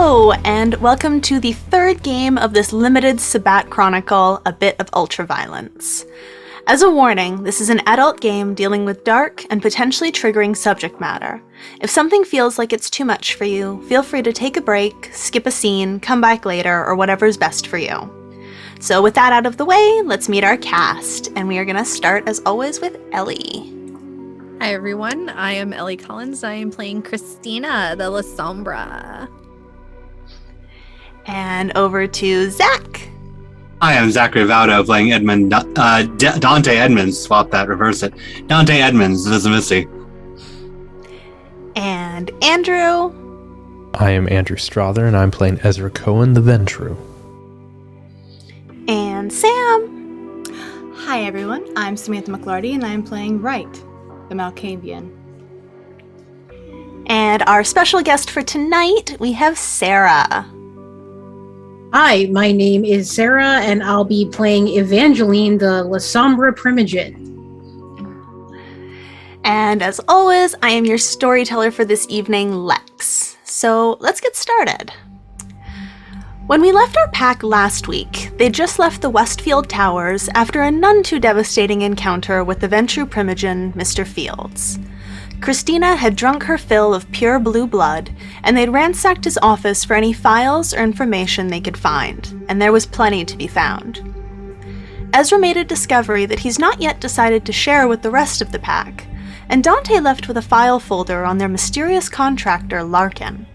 Hello, and welcome to the third game of this limited Sabbat Chronicle, A Bit of Ultraviolence. As a warning, this is an adult game dealing with dark and potentially triggering subject matter. If something feels like it's too much for you, feel free to take a break, skip a scene, come back later, or whatever's best for you. So with that out of the way, let's meet our cast, and we are going to start, as always, with Ellie. Hi everyone, I am Ellie Collins. I am playing Christina the Lasombra. And over to Zach. Hi, I'm Zachary Vaudo playing Edmund, Dante Edmonds, swap that, reverse it. Dante Edmonds, this is Missy. And Andrew. I am Andrew Strother, and I'm playing Ezra Cohen the Ventru. And Sam. Hi everyone, I'm Samantha McLarty, and I'm playing Wright, the Malkavian. And our special guest for tonight, we have Sarah. Hi, my name is Sarah, and I'll be playing Evangeline, the Lasombra Primogen. And as always, I am your storyteller for this evening, Lex. So let's get started. When we left our pack last week, they just left the Westfield Towers after a none too devastating encounter with the Ventru Primogen, Mr. Fields. Christina had drunk her fill of pure blue blood, and they'd ransacked his office for any files or information they could find, and there was plenty to be found. Ezra made a discovery that he's not yet decided to share with the rest of the pack, and Dante left with a file folder on their mysterious contractor, Larkin.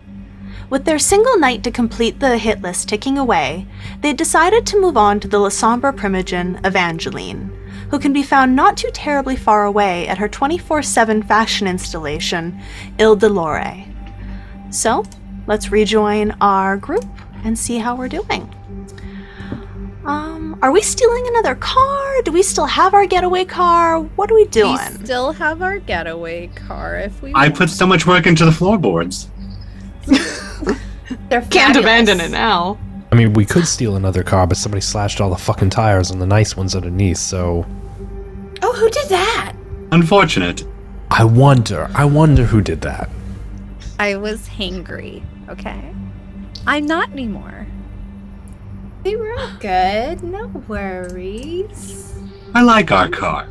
With their single night to complete the hit list ticking away, they decided to move on to the Lasombra Primogen, Evangeline, who can be found not too terribly far away at her 24/7 fashion installation, Il Dolore. So, let's rejoin our group and see how we're doing. Are we stealing another car? Do we still have our getaway car? What are we doing? We still have our getaway car if we I want. put so much work into the floorboards. They're Can't fabulous. abandon it now. I mean, we could steal another car, but somebody slashed all the fucking tires on the nice ones underneath, so... Oh, who did that? Unfortunate. I wonder who did that. I was hangry, okay? I'm not anymore. They were all good. No worries. I like our car.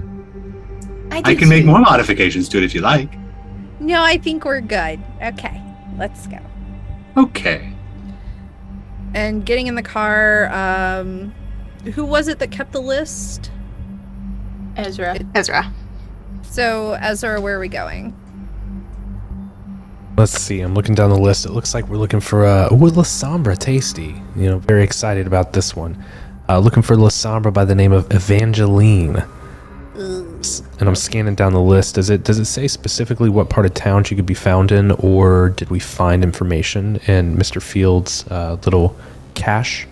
I do can make too. more modifications to it if you like. No, I think we're good. Okay, let's go. Okay. And getting in the car, who was it that kept the list? Ezra. So, Ezra, where are we going? Let's see, I'm looking down the list. It looks like we're looking for Lasombra tasty. You know, very excited about this one. Looking for Lasombra by the name of Evangeline. And I'm scanning down the list. Does it say specifically what part of town she could be found in, or did we find information in Mr. Fields' little cache?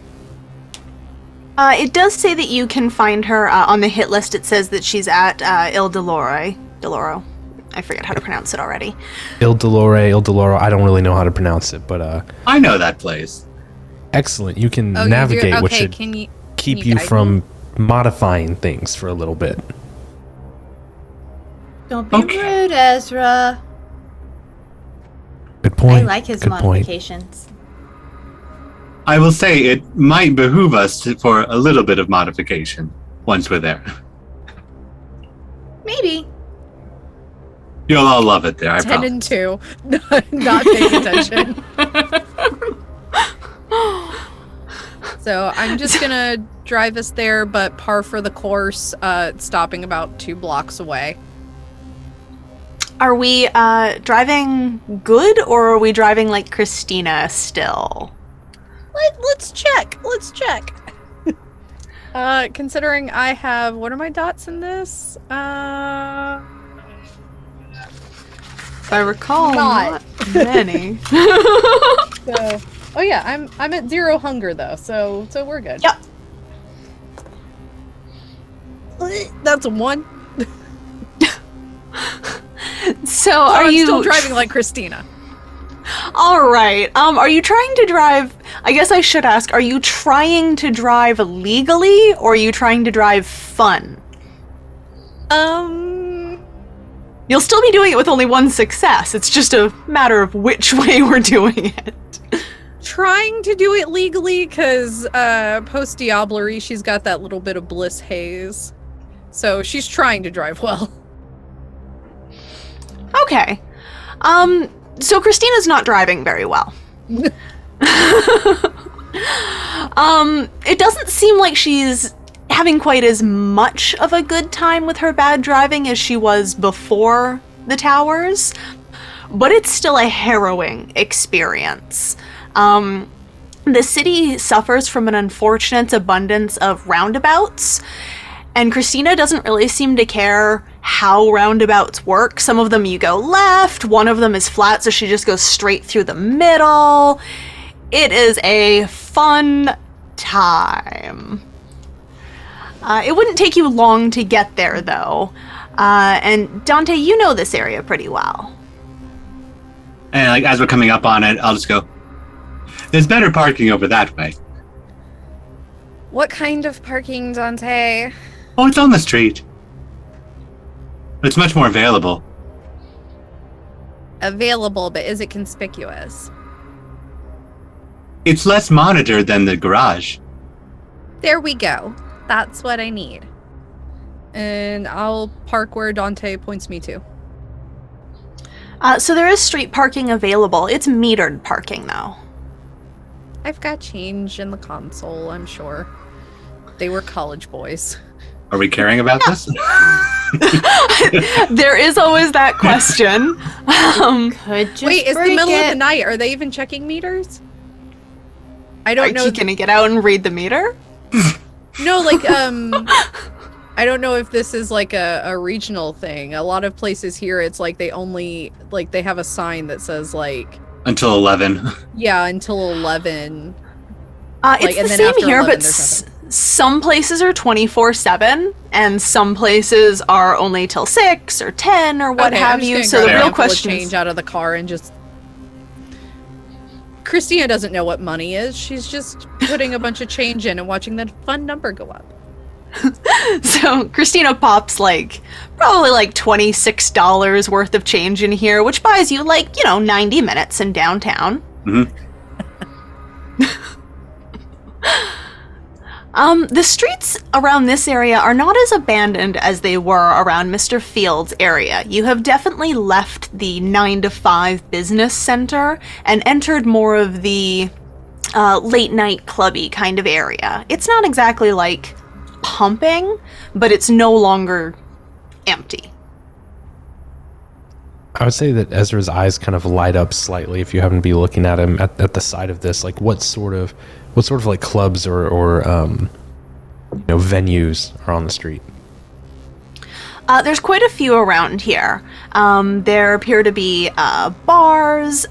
It does say that you can find her on the hit list. It says that she's at Il Doloro. I forget how to pronounce it already. Il Doloro. I don't really know how to pronounce it, but I know that place. excellent. You can Oh, you navigate, do? which Okay, should keep you guide from modifying things for a little bit. Don't be Okay. rude, Ezra. Good point. I like his Good point. modifications. I will say it might behoove us for a little bit of modification once we're there. Maybe. You'll all love it there, I 10 promise. and 2. Not paying attention. So I'm just gonna drive us there, but par for the course, stopping about 2 blocks away. Are we driving good, or are we driving like Christina still? Let's check. Considering I have, what are my dots in this? If I recall, Not. not many. So, oh yeah, I'm at 0 hunger though, so we're good. Yep. That's a 1. So So are I'm you still driving like Christina? All right. Are you trying to drive? I guess I should ask. Are you trying to drive legally, or are you trying to drive fun? You'll still be doing it with only one success. It's just a matter of which way we're doing it. trying to do it legally because post Diablerie, she's got that little bit of bliss haze. So she's trying to drive well. Okay. So Christina's not driving very well. It doesn't seem like she's having quite as much of a good time with her bad driving as she was before the towers, but it's still a harrowing experience. The city suffers from an unfortunate abundance of roundabouts, and Christina doesn't really seem to care how roundabouts work. Some of them you go left, one of them is flat, so she just goes straight through the middle. It is a fun time. It wouldn't take you long to get there, though. And Dante, you know this area pretty well. And like as we're coming up on it, I'll just go, there's better parking over that way. What kind of parking, Dante? Oh, it's on the street. It's much more available. Available, but is it conspicuous? It's less monitored than the garage. There we go. That's what I need. And I'll park where Dante points me to. So there is street parking available. It's metered parking, though. I've got change in the console, I'm sure. They were college boys. Are we caring about this? There is always that question. Could just Wait, it's the break middle of the it. night. Are they even checking meters? I don't know. Are you gonna get out and read the meter? No, like, I don't know if this is like a regional thing. A lot of places here, it's like they only, like, they have a sign that says, like... Until 11. Yeah, until 11. It's and the then same after here, 11, but there's nothing. some places are 24/7, and some places are only till 6 or 10 or what Okay, have I'm just you. gonna So the grab a real handful of question change is, out of the car and just... Christina doesn't know what money is. She's just putting a bunch of change in and watching that fun number go up. so Christina pops probably $26 worth of change in here, which buys you 90 minutes in downtown. Mm-hmm. The streets around this area are not as abandoned as they were around Mr. Field's area. You have definitely left the 9-to-5 business center and entered more of the late night clubby kind of area. It's not exactly pumping, but it's no longer empty. I would say that Ezra's eyes kind of light up slightly if you happen to be looking at him at the side of this. What sort of clubs or venues are on the street? There's quite a few around here. There appear to be bars.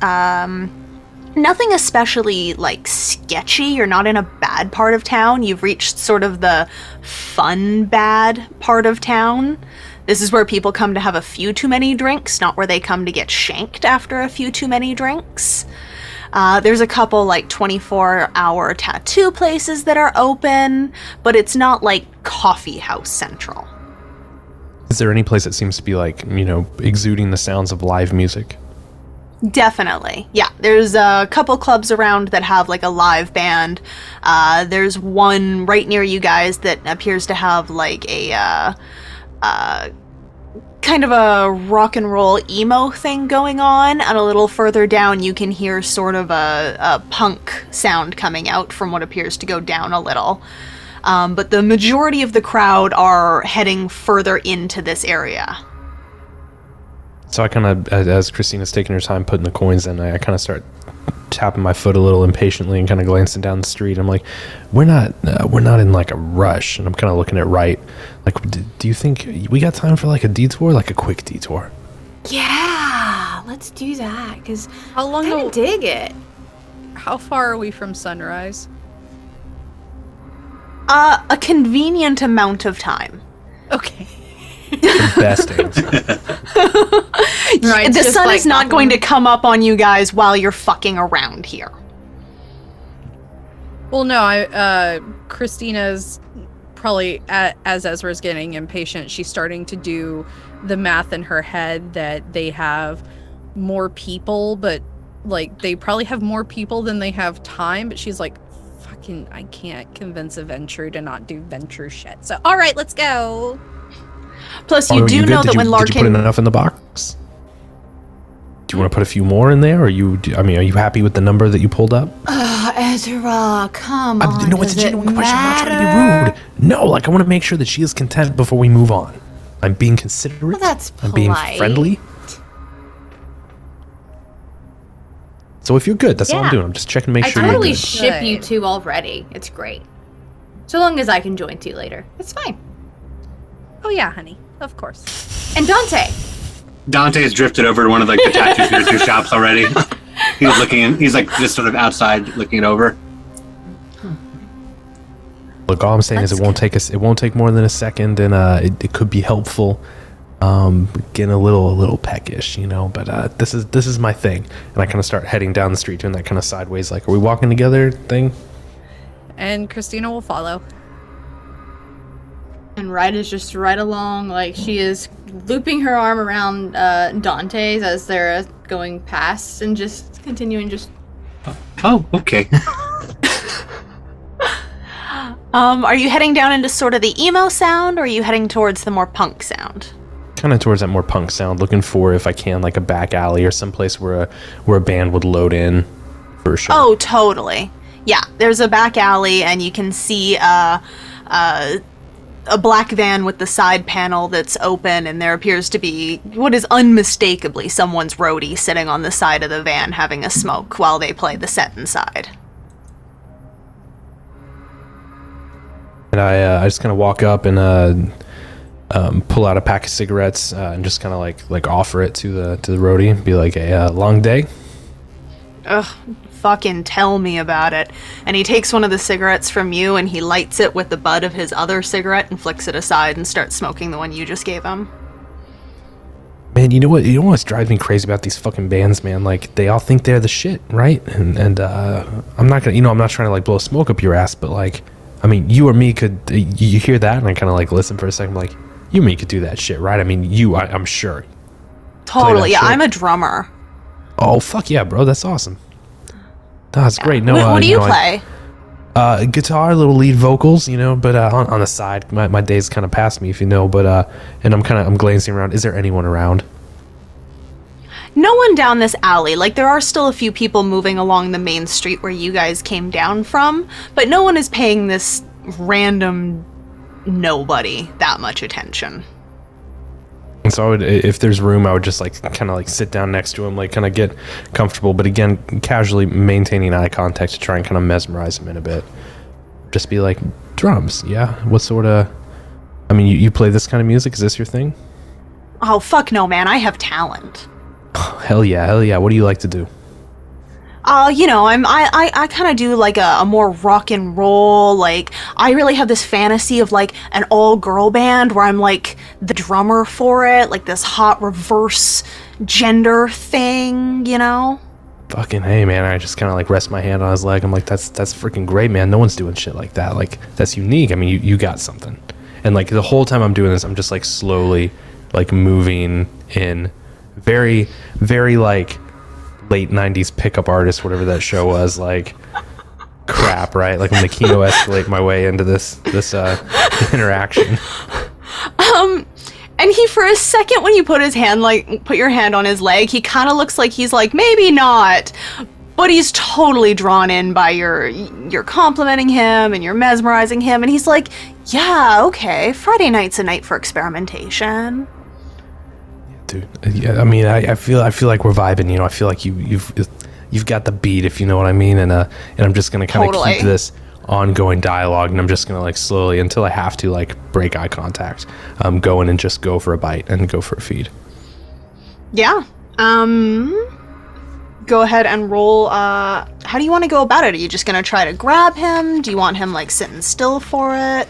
Nothing especially sketchy. You're not in a bad part of town. You've reached sort of the fun bad part of town. This is where people come to have a few too many drinks, not where they come to get shanked after a few too many drinks. There's a couple 24-hour tattoo places that are open, but it's not coffee house central. Is there any place that seems to be exuding the sounds of live music? Definitely. Yeah, there's a couple clubs around that have a live band. There's one right near you guys that appears to have a kind of a rock and roll emo thing going on, and a little further down you can hear sort of a punk sound coming out from what appears to go down a little. But the majority of the crowd are heading further into this area. So I kind of, as Christina's taking her time putting the coins in, I kind of start tapping my foot a little impatiently and kind of glancing down the street. I'm like, we're not in a rush. And I'm kind of looking at Right. Do you think we got time for a detour, a quick detour? Yeah, let's do that, because How long? I kind of dig it. How far are we from sunrise? A convenient amount of time. Okay. The best answer. Right, The just sun is not going to come up on you guys while you're fucking around here. Well, no, Christina's probably, as Ezra's getting impatient, she's starting to do the math in her head that they have more people, but like they probably have more people than they have time, but she's like, fucking, I can't convince a venture to not do venture shit. So, all right, let's go. Plus, you do know that when Did you put Larkin... enough in the box? Do you want to put a few more in there, or are you happy with the number that you pulled up? Ezra, come on. No, it's a does it genuine question. I'm not trying to matter? be rude. No, like I want to make sure that she is content before we move on. I'm being considerate. Well, that's I'm being polite. friendly. So if you're good, that's all I'm Yeah. doing. I'm just checking to make I sure totally you're good. ship you Good. two already. It's great. So long as I can join two later. It's fine. Oh yeah, honey, of course. And Dante. Dante has drifted over to one of like the tattoo shops already. He's looking in. He's like just sort of outside looking it over. Look, all I'm saying is it won't take more than a second, and it could be helpful. Getting a little peckish, you know, but this is my thing. And I kind of start heading down the street doing that kind of sideways, like, are we walking together thing? And Christina will follow. And Wright is just right along, like she is looping her arm around Dante's as they're going past and just continuing just... Oh, okay. Are you heading down into sort of the emo sound, or are you heading towards the more punk sound? Kind of towards that more punk sound, looking for, if I can, like a back alley or someplace where a band would load in for a show. Oh, totally. Yeah, there's a back alley, and you can see a black van with the side panel that's open, and there appears to be what is unmistakably someone's roadie sitting on the side of the van having a smoke while they play the set inside. And I just kind of walk up and pull out a pack of cigarettes and just kind of like offer it to the roadie and be like, hey, long day. Ugh, fucking tell me about it. And he takes one of the cigarettes from you and he lights it with the butt of his other cigarette and flicks it aside and starts smoking the one you just gave him. Man, you know what's driving me crazy about these fucking bands, man? Like, they all think they're the shit, right? And I'm not gonna, I'm not trying to like blow smoke up your ass, but like, I mean, you or me could, you hear that and I kind of like listen for a second, like, you and me could do that shit, right? I mean, I'm sure. Totally, yeah, shit. I'm a drummer. Oh, fuck yeah, bro, that's awesome. That's great. No, What do you play? Guitar, little lead vocals, but on the side, my days kind of past me, if you know, but and I'm glancing around. Is there anyone around? No one down this alley. Like, there are still a few people moving along the main street where you guys came down from, but no one is paying this random nobody that much attention. And so if there's room, I would just like kind of like sit down next to him, like kind of get comfortable, but again, casually maintaining eye contact to try and kind of mesmerize him in a bit. Just be like, drums, yeah? What sort of... I mean, you play this kind of music? Is this your thing? Oh, fuck no, man. I have talent. Hell yeah. What do you like to do? I kind of do like a more rock and roll, like, I really have this fantasy of like an all-girl band where I'm like the drummer for it, like this hot reverse gender thing, Fucking hey, man. I just kind of like rest my hand on his leg. I'm like, that's freaking great, man. No one's doing shit like that. Like, that's unique. I mean, you got something. And like the whole time I'm doing this, I'm just like slowly like moving in very, very like late 90s pickup artist, whatever that show was, like crap, right? Like I'm the Kino escalate my way into this interaction. And he, for a second, when you put your hand on his leg, he kind of looks like he's like, maybe not, but he's totally drawn in by you're complimenting him and you're mesmerizing him, and he's like, yeah, okay, Friday night's a night for experimentation. Dude, yeah, I mean, I feel like we're vibing, I feel like you've got the beat, if you know what I mean, and I'm just gonna kind of Totally. keep this ongoing dialogue, and I'm just gonna like slowly, until I have to like break eye contact, go in and just go for a bite and go for a feed. Yeah. Go ahead and roll. How do you want to go about it? Are you just gonna try to grab him? Do you want him like sitting still for it?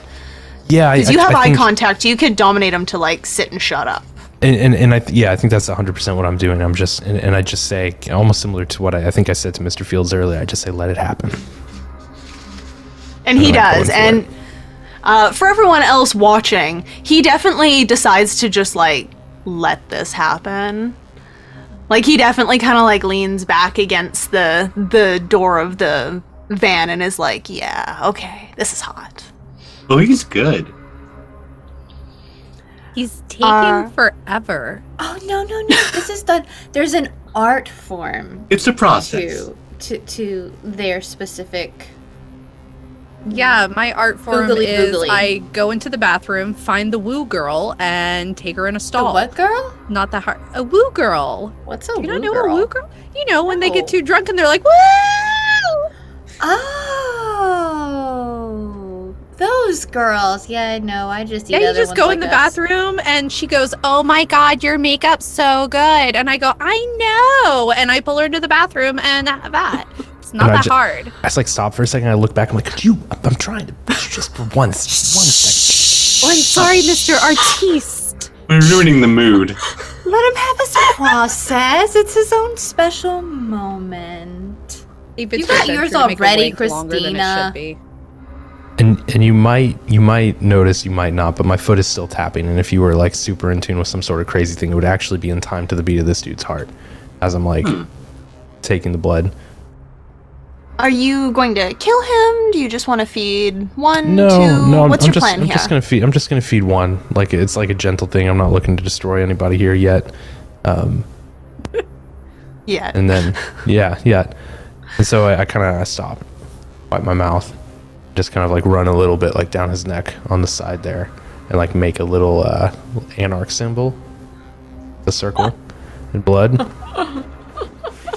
Yeah, Because you have I eye think, contact. You could dominate him to like sit and shut up. and I think that's 100% what I'm doing. I'm just and I just say, almost similar to what I think I said to Mr. Fields earlier. I just say, let it happen. And he I'm does. going for And for everyone else watching, he definitely decides to just like let this happen. Like, he definitely kind of, like, leans back against the door of the van and is like, yeah, okay, this is hot. Oh, he's good. He's taking forever. Oh, no. This is there's an art form It's a process. to their specific... Yeah, my art form Googly is googly. I go into the bathroom, find the woo girl, and take her in a The stall. what girl? Not that hard. A woo girl. What's a You woo don't know girl? a woo girl? You know, when they No. get too drunk and they're like, woo! Oh, those girls. Yeah, no, I just eat Yeah, you other just ones go like in the us. bathroom and she goes, oh my god, your makeup's so good. And I go, I know. And I pull her into the bathroom and that. It's not And I that ju- hard. I just like stop for a second. I look back. I'm like, I'm trying to just for one second. Oh, I'm sorry, Mr. Artiste. We're ruining the mood. Let him have his process. It's his own special moment. If You it's got your yours adventure to make a already, wank longer than it Christina. should be. And you might notice, you might not, but my foot is still tapping. And if you were like super in tune with some sort of crazy thing, it would actually be in time to the beat of this dude's heart, as I'm like taking the blood. Are you going to kill him? Do you just want to feed one, No, two? no. What's I'm your just plan I'm here? just gonna feed. I'm just gonna feed one. Like it's like a gentle thing. I'm not looking to destroy anybody here yet. Yeah. And then yeah. And so I kind of stop, wipe my mouth, just kind of like run a little bit like down his neck on the side there, and like make a little anarch symbol, the circle, in blood.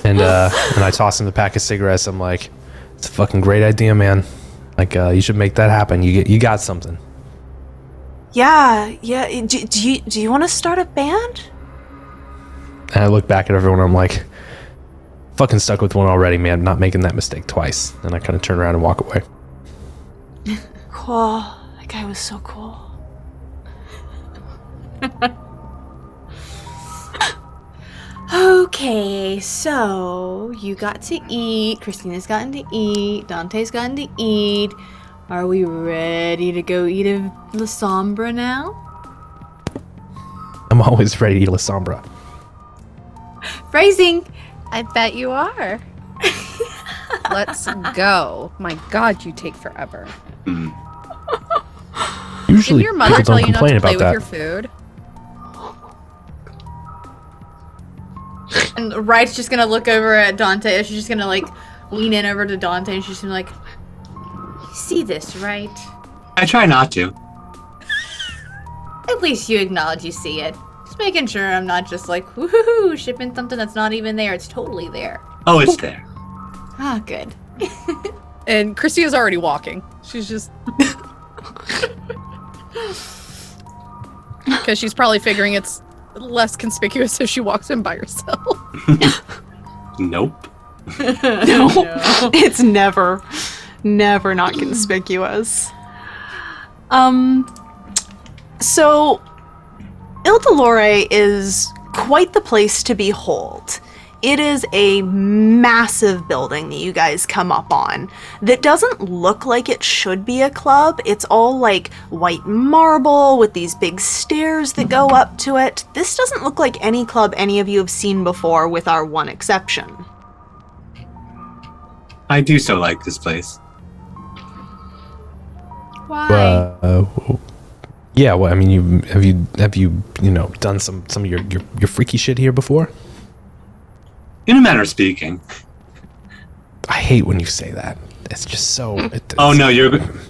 And I toss him the pack of cigarettes. I'm like, it's a fucking great idea, man. Like you should make that happen. You got something. Yeah. Do you want to start a band? And I look back at everyone. I'm like, fucking stuck with one already, man. Not making that mistake twice. And I kind of turn around and walk away. Cool. That guy was so cool. Okay, so you got to eat. Christina's gotten to eat. Dante's gotten to eat. Are we ready to go eat a Lasombra now? I'm always ready to eat Lasombra. Phrasing. I bet you are. Let's go. My god, you take forever. Usually Did your mother people tell don't you not complain to play about with that. your food? And Wright's just gonna look over at Dante. She's just gonna like lean in over to Dante and she's gonna like, you see this, right? I try not to. At least you acknowledge you see it. Just making sure I'm not just like, woohoo, shipping something that's not even there. It's totally there. Oh, it's there. Ah, good. And Christina's already walking. She's just... Because she's probably figuring it's less conspicuous if she walks in by herself. Nope. No. It's never not conspicuous. So Ildalore is quite the place to behold. It is a massive building that you guys come up on that doesn't look like it should be a club. It's all like white marble with these big stairs that go up to it. This doesn't look like any club any of you have seen before, with our one exception. I do so like this place. Why? Yeah, well, I mean, have you done some of your freaky shit here before? In a manner of speaking. I hate when you say that. It's just so. Oh no,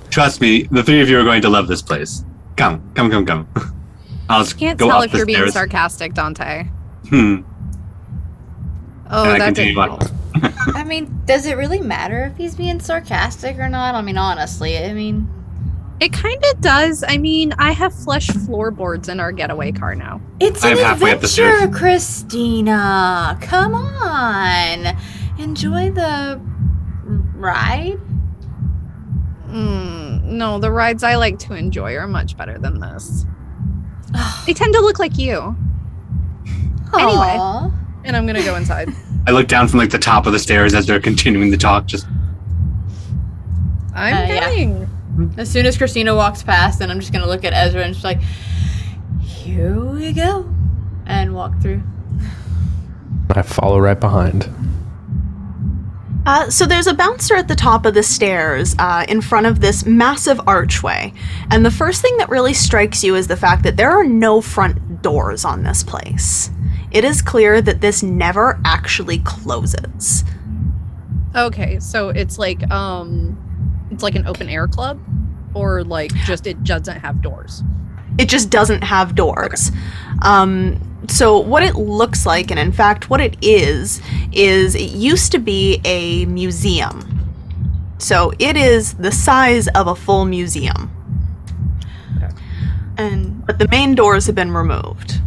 trust me. The three of you are going to love this place. Come. I'll just Can't go tell up if the you're being stairs. sarcastic, Dante. And Oh, I that continue didn't on. help. I mean, does it really matter if he's being sarcastic or not? I mean, honestly, It kind of does. I mean, I have flesh floorboards in our getaway car now. it's I'm an halfway up the adventure, stairs. Christina. Come on. Enjoy the ride. No, the rides I like to enjoy are much better than this. They tend to look like you. Anyway. Aw. And I'm gonna go inside. I look down from like the top of the stairs as they're continuing the talk. Just I'm yeah. going. As soon as Christina walks past, then I'm just gonna look at Ezra and just like, here we go, and walk through. I follow right behind. So there's a bouncer at the top of the stairs in front of this massive archway. And the first thing that really strikes you is the fact that there are no front doors on this place. It is clear that this never actually closes. Okay, so it's like an open air club, or like just it doesn't have doors. It just doesn't have doors. Okay. So what it looks like, and in fact what it is it used to be a museum. So it is the size of a full museum. Okay. But the main doors have been removed.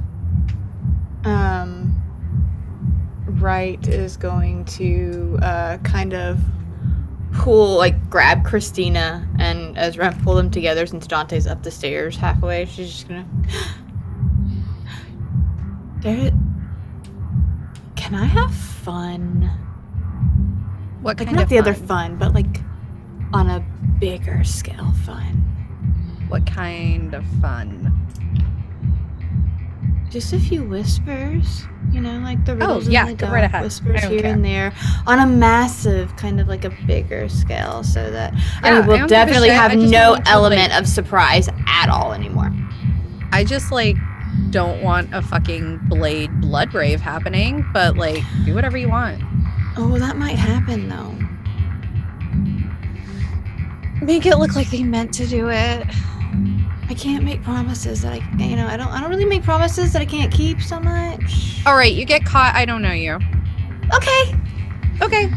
Wright is going to kind of grab Christina, and as we're gonna pull them together since Dante's up the stairs halfway, she's just gonna can I have fun? What Like kind not of the fun? other fun, but like on a bigger scale fun. What kind of fun? Just a few whispers, like the riddles yeah, in the go dark, right ahead. whispers I don't here care. and there, on a massive, kind of like a bigger scale, so that Yeah, I we'll don't give a definitely shit. have I just no want to, element of surprise at all anymore. I just don't want a fucking blade blood rave happening, but do whatever you want. Oh, that might happen though. Make it look like they meant to do it. I can't make promises that I don't really make promises that I can't keep so much. All right, you get caught. I don't know you. Okay. Okay.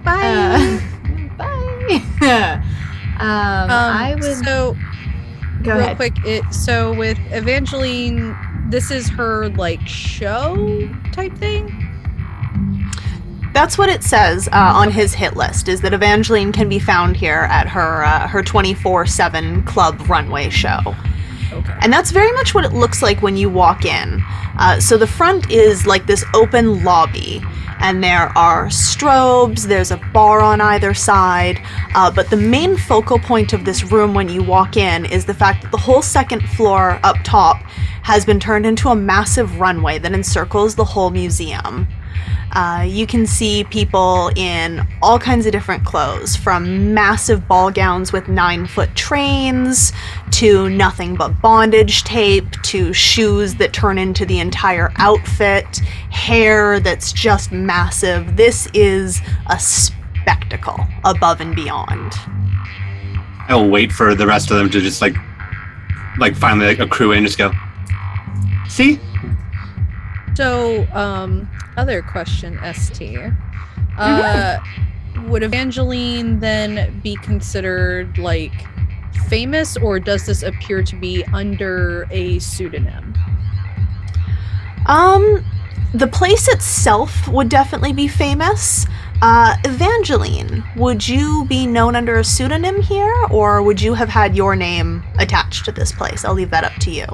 Bye. Bye. I would So go real ahead. quick, so with Evangeline, this is her show type thing. That's what it says on his hit list, is that Evangeline can be found here at her 24/7 club runway show. Okay. And that's very much what it looks like when you walk in. So the front is like this open lobby, and there are strobes, there's a bar on either side, but the main focal point of this room when you walk in is the fact that the whole second floor up top has been turned into a massive runway that encircles the whole museum. You can see people in all kinds of different clothes, from massive ball gowns with 9-foot trains, to nothing but bondage tape, to shoes that turn into the entire outfit, hair that's just massive. This is a spectacle above and beyond. I'll wait for the rest of them to just finally accrue in and just go, see? So, other question, ST. Would Evangeline then be considered famous, or does this appear to be under a pseudonym? The place itself would definitely be famous. Evangeline, would you be known under a pseudonym here, or would you have had your name attached to this place? I'll leave that up to you.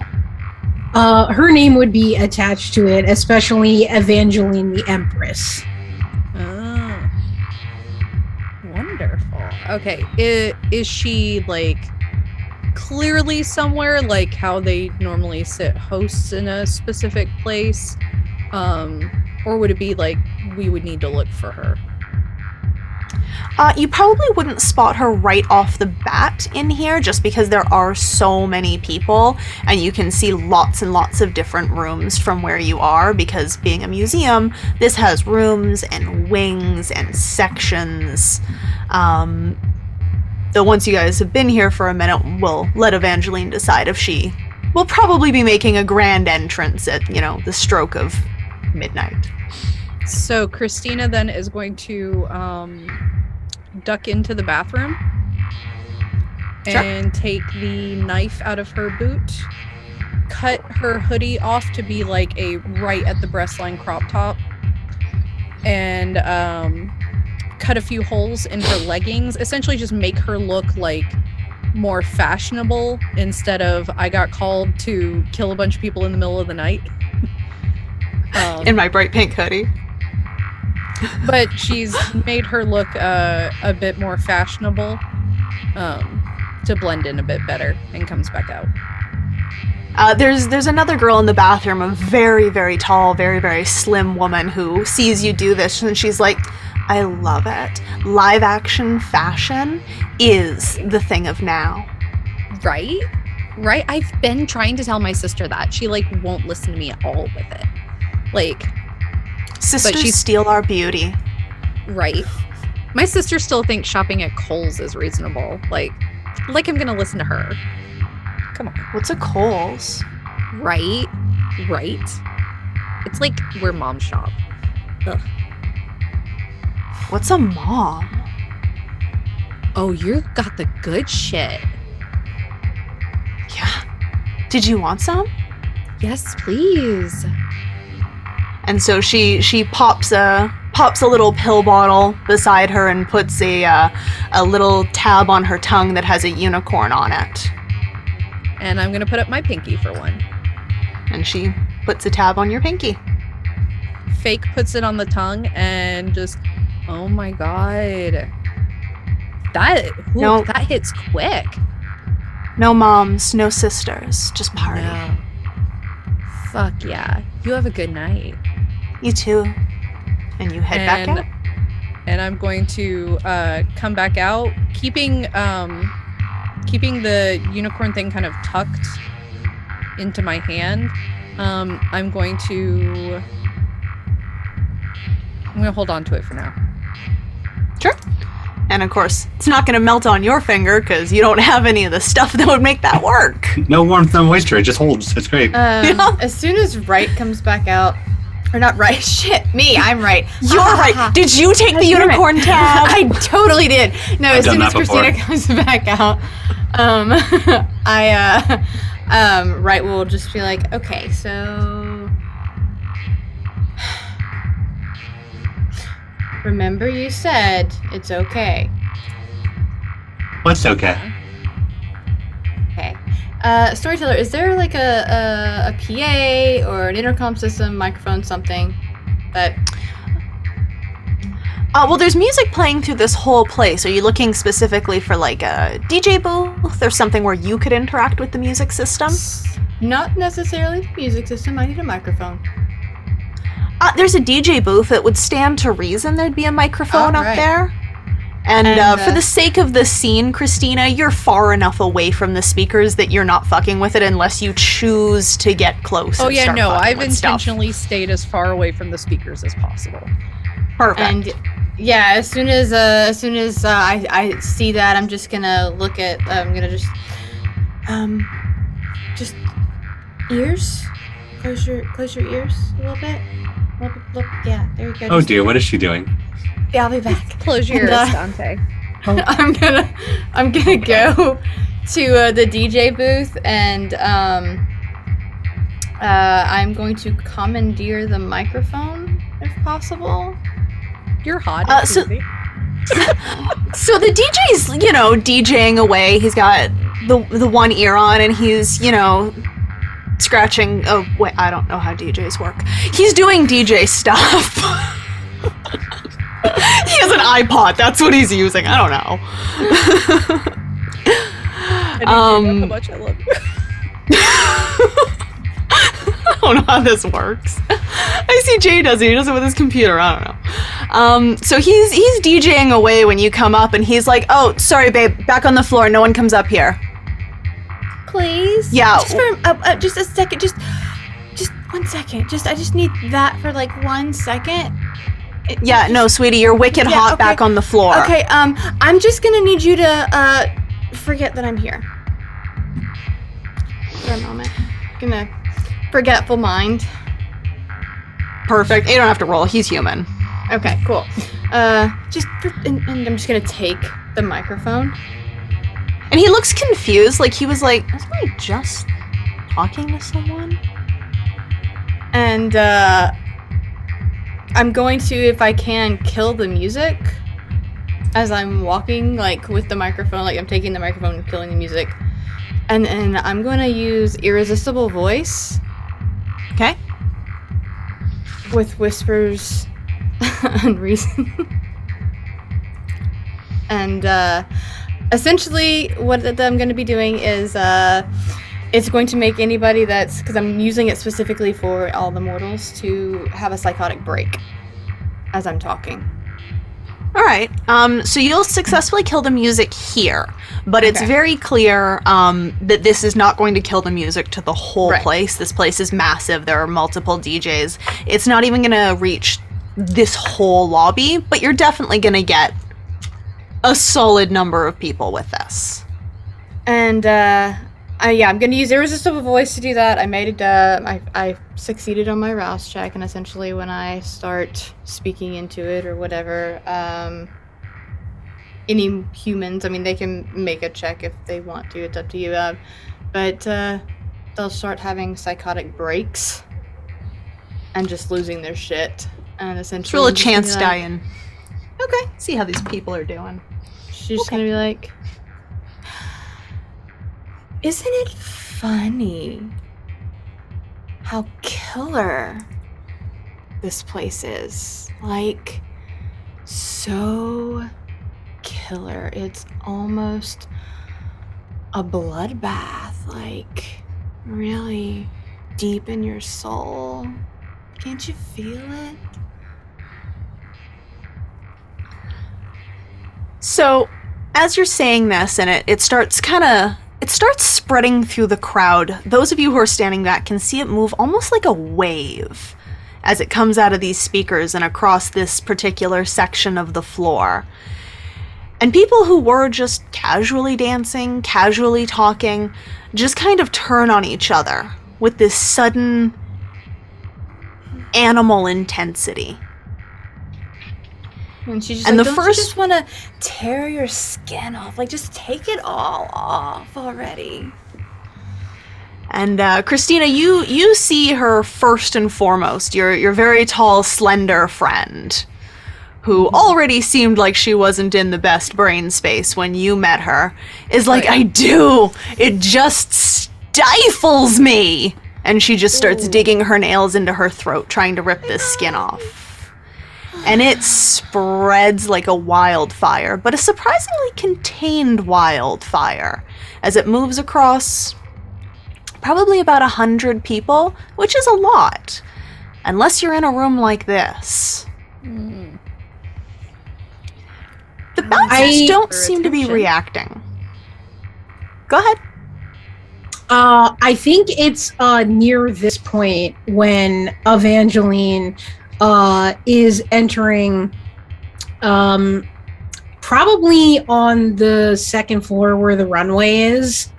Her name would be attached to it, especially Evangeline the Empress. Oh. Wonderful. Okay. Is she clearly somewhere, how they normally sit hosts in a specific place? Or would it be we would need to look for her? You probably wouldn't spot her right off the bat in here, just because there are so many people and you can see lots and lots of different rooms from where you are, because being a museum, this has rooms and wings and sections. Though once you guys have been here for a minute, we'll let Evangeline decide if she will probably be making a grand entrance at, the stroke of midnight. So Christina then is going to duck into the bathroom and take the knife out of her boot, cut her hoodie off to be a right at the breastline crop top, and cut a few holes in her leggings, essentially just make her look more fashionable instead of I got called to kill a bunch of people in the middle of the night. In my bright pink hoodie. But she's made her look a bit more fashionable to blend in a bit better, and comes back out. There's another girl in the bathroom, a very, very tall, very, very slim woman who sees you do this, and she's like, I love it. Live action fashion is the thing of now. Right? Right? I've been trying to tell my sister that. She, like, won't listen to me at all with it. Like... Sisters steal our beauty. Right. My sister still thinks shopping at Kohl's is reasonable. Like I'm gonna listen to her. Come on. What's a Kohl's? Right? It's like where moms shop. Ugh. What's a mom? Oh, you got the good shit. Yeah. Did you want some? Yes, please. And so she pops a little pill bottle beside her and puts a little tab on her tongue that has a unicorn on it. And I'm gonna put up my pinky for one. And she puts a tab on your pinky. Fake puts it on the tongue and just, oh my god. That hits quick. No moms, no sisters, just party. No. Fuck yeah. You have a good night. You too. And you head back out. And I'm going to come back out, keeping the unicorn thing kind of tucked into my hand. I'm going to hold on to it for now. Sure. And of course, it's not going to melt on your finger because you don't have any of the stuff that would make that work. No warmth, no moisture. It just holds. It's great. As soon as Right comes back out, or not Right, shit, me, I'm right. You're right. Did you take the unicorn tab? I totally did. No, I've as soon done as that before. Christina comes back out, Right will just be like, okay, so remember you said it's okay. What's okay? Okay. Storyteller, is there like a PA or an intercom system, microphone, something that... Well, there's music playing through this whole place. Are you looking specifically for like a DJ booth or something where you could interact with the music system? Not necessarily the music system. I need a microphone. There's a DJ booth that would stand to reason there'd be a microphone up right. there. And for the sake of the scene, Christina, you're far enough away from the speakers that you're not fucking with it unless you choose to get close. Oh and yeah, start no, fucking I've with stuff. intentionally stayed as far away from the speakers as possible. Perfect. And yeah, as soon as I see that, I'm just gonna look at. I'm gonna just ears. Close your ears a little bit. Look, yeah, there you go. Oh dear, what is she doing? Yeah, I'll be back. Close your ears, And, Dante. I'm gonna go to the DJ booth and I'm going to commandeer the microphone if possible. You're hot. So the DJ's, DJing away. He's got the one ear on and he's, scratching. Oh, wait, I don't know how DJs work. He's doing DJ stuff. He has an iPod. That's what he's using. I don't know. How much I love you. I don't know how this works. I see Jay does it. He does it with his computer. I don't know. So he's DJing away when you come up, and he's like, "Oh, sorry, babe. Back on the floor. No one comes up here." Please. Yeah. Just for just a second. Just 1 second. I just need that for like 1 second. Yeah. No, sweetie. You're wicked hot. okay. Back on the floor. Okay. I'm just gonna need you to forget that I'm here for a moment. Gonna forgetful mind. Perfect. You don't have to roll. He's human. Okay, cool. And I'm just gonna take the microphone. And he looks confused. Like he was like, "Wasn't I just talking to someone?" And I'm going to, if I can, kill the music as I'm walking, like with the microphone. Like I'm taking the microphone and killing the music. And I'm going to use irresistible voice. Okay. With whispers and reason. And essentially what I'm going to be doing is It's going to make anybody that's, because I'm using it specifically for all the mortals, to have a psychotic break as I'm talking. All right. So you'll successfully kill the music here, but it's Okay. very clear that this is not going to kill the music to the whole Right. place. This place is massive. There are multiple DJs. It's not even going to reach this whole lobby, but you're definitely going to get a solid number of people with this. And I'm going to use irresistible voice to do that. I made it. I succeeded on my rouse check, and essentially when I start speaking into it or whatever, any humans, I mean, they can make a check if they want to. It's up to you. But they'll start having psychotic breaks and just losing their shit. And essentially, Roll a I'm just gonna chance be die like- and okay, see how these people are doing. She's just gonna be like, isn't it funny how killer this place is? Like, so killer. It's almost a bloodbath, like, really deep in your soul. Can't you feel it? So, as you're saying this, and it starts spreading through the crowd. Those of you who are standing back can see it move almost like a wave as it comes out of these speakers and across this particular section of the floor. And people who were just casually dancing, casually talking, just kind of turn on each other with this sudden animal intensity. And she's just And like, the don't first- you just want to tear your skin off? Like, just take it all off already. And Christina, you see her first and foremost, your very tall, slender friend, who already seemed like she wasn't in the best brain space when you met her, is like, Right. I do! It just stifles me! And she just starts digging her nails into her throat, trying to rip this skin off. And it spreads like a wildfire, but a surprisingly contained wildfire, as it moves across probably about 100 people, which is a lot, unless you're in a room like this. The bouncers don't For seem to be attention. reacting. Go ahead. I think it's near this point when Evangeline is entering, probably on the second floor where the runway is.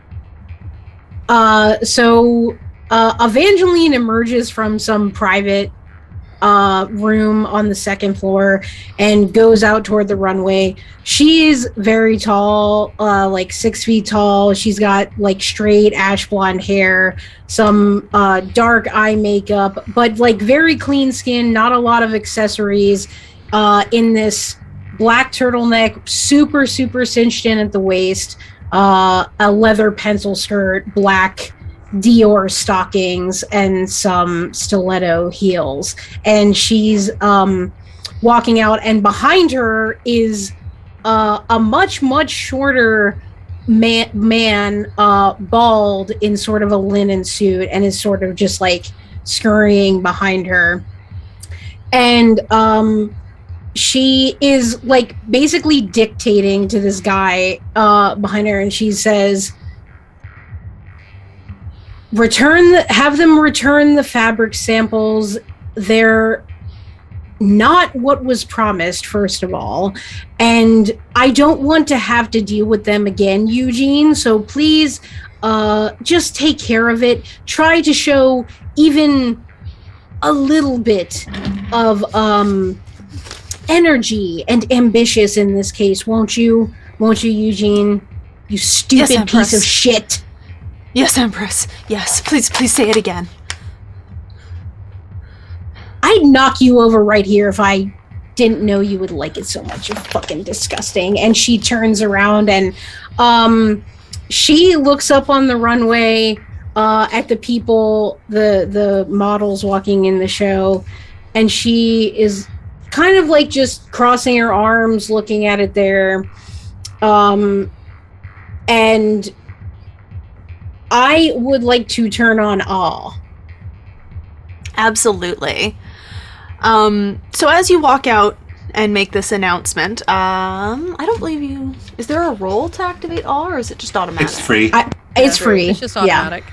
So Evangeline emerges from some private room on the second floor and goes out toward the runway. She's very tall, like 6 feet tall. She's got like straight ash blonde hair, some dark eye makeup, but like very clean skin, not a lot of accessories, in this black turtleneck, super cinched in at the waist, a leather pencil skirt, black Dior stockings, and some stiletto heels. And she's walking out, and behind her is a much shorter man, bald, in sort of a linen suit, and is sort of just like scurrying behind her. And she is like basically dictating to this guy behind her, and she says, have them return the fabric samples. They're not what was promised, first of all, and I don't want to have to deal with them again, Eugene, so please just take care of it. Try to show even a little bit of energy and ambitious in this case, won't you, Eugene? You stupid Yes, Empress. piece of shit. Yes, Empress. Yes, please say it again. I'd knock you over right here if I didn't know you would like it so much. You're fucking disgusting. And she turns around and she looks up on the runway at the people, the models walking in the show, and she is kind of like just crossing her arms, looking at it there. And I would like to turn on awe. Absolutely. So as you walk out and make this announcement, I don't believe you... Is there a roll to activate awe, or is it just automatic? It's free. It's free. It's just automatic. I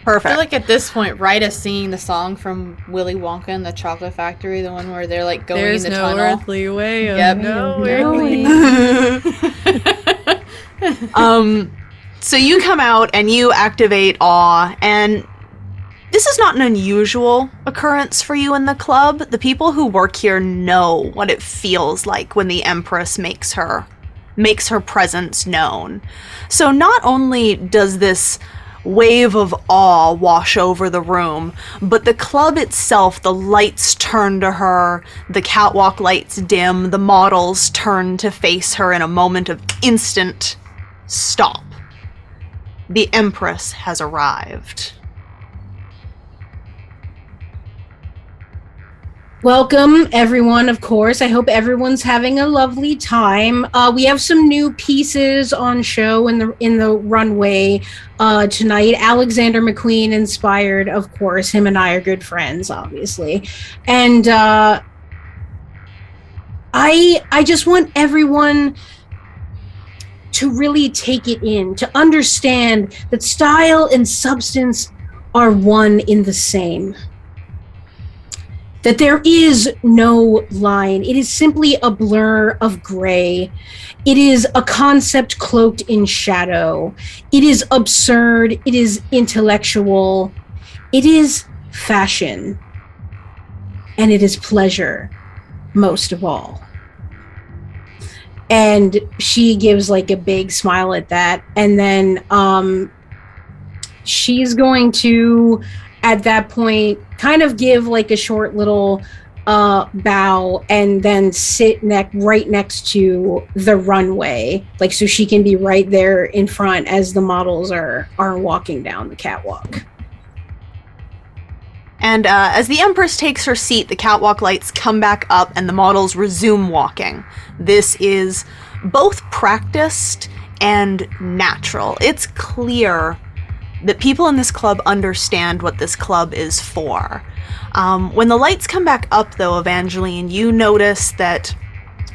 Perfect. feel like at this point, right as singing the song from Willy Wonka and the Chocolate Factory, the one where they're like going There's in the no tunnel. earthly way of Yep. knowing. So you come out and you activate awe, and this is not an unusual occurrence for you in the club. The people who work here know what it feels like when the Empress makes her presence known. So not only does this wave of awe wash over the room, but the club itself, the lights turn to her, the catwalk lights dim, the models turn to face her in a moment of instant stop. The Empress has arrived. Welcome, everyone, of course. I hope everyone's having a lovely time. We have some new pieces on show in the runway tonight. Alexander McQueen inspired, of course. Him and I are good friends, obviously. And I just want everyone to really take it in, to understand that style and substance are one in the same. That there is no line. It is simply a blur of gray. It is a concept cloaked in shadow. It is absurd. It is intellectual. It is fashion. And it is pleasure, most of all. And she gives like a big smile at that. And then she's going to, at that point, kind of give like a short little bow and then sit right next to the runway, like so she can be right there in front as the models are walking down the catwalk. And as the Empress takes her seat, the catwalk lights come back up and the models resume walking. This is both practiced and natural. It's clear that people in this club understand what this club is for. When the lights come back up, though, Evangeline, you notice that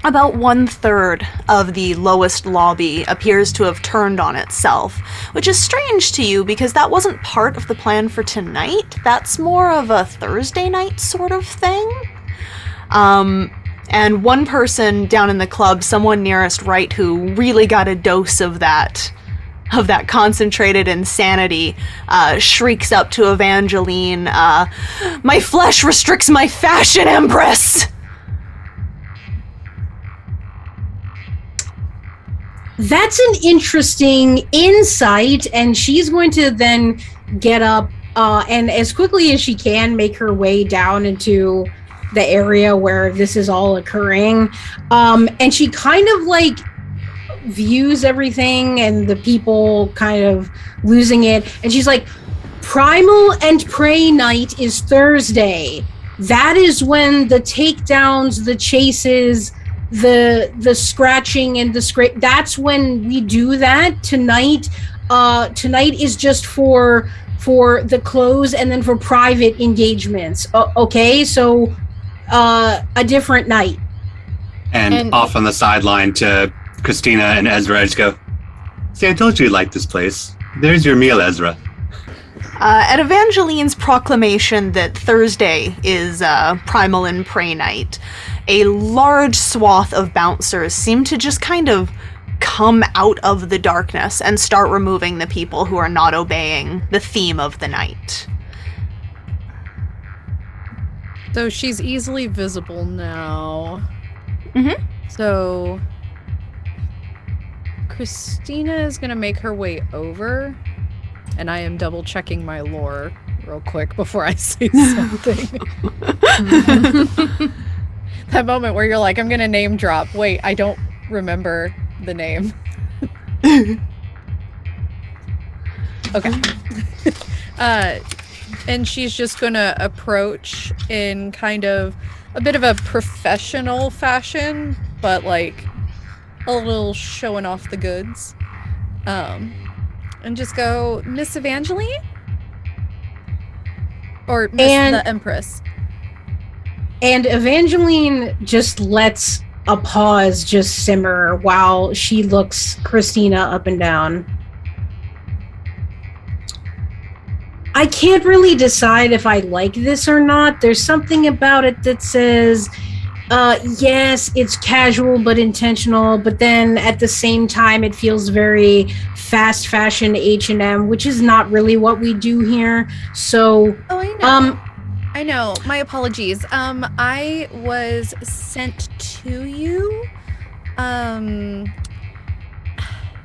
about 1/3 of the lowest lobby appears to have turned on itself, which is strange to you because that wasn't part of the plan for tonight. That's more of a Thursday night sort of thing. And one person down in the club, someone nearest right who really got a dose of that concentrated insanity, shrieks up to Evangeline, "My flesh restricts my fashion, Empress!" That's an interesting insight, and she's going to then get up and as quickly as she can make her way down into the area where this is all occurring. And she kind of like views everything and the people kind of losing it, and she's like, "Primal and Prey night is Thursday. That is when the takedowns, the chases, the scratching and the scrape, that's when we do that. Tonight is just for the close and then for private engagements. Okay, so a different night." And off on the sideline to Christina and Ezra, I just go, "See, I told you you'd like this place. There's your meal, Ezra." At Evangeline's proclamation that Thursday is Primal and Prey night, a large swath of bouncers seem to just kind of come out of the darkness and start removing the people who are not obeying the theme of the night. So she's easily visible now. Mm-hmm. So Christina is going to make her way over, and I am double checking my lore real quick before I say something. That moment where you're like, I'm going to name drop. Wait, I don't remember the name. Okay. And she's just going to approach in kind of a bit of a professional fashion, but like a little showing off the goods. And just go, Miss Evangeline? Or Miss the Empress? And Evangeline just lets a pause just simmer while she looks Christina up and down. I can't really decide if I like this or not. There's something about it that says, yes, it's casual but intentional, but then at the same time it feels very fast fashion H&M, which is not really what we do here. So, I know. I know. My apologies. I was sent to you.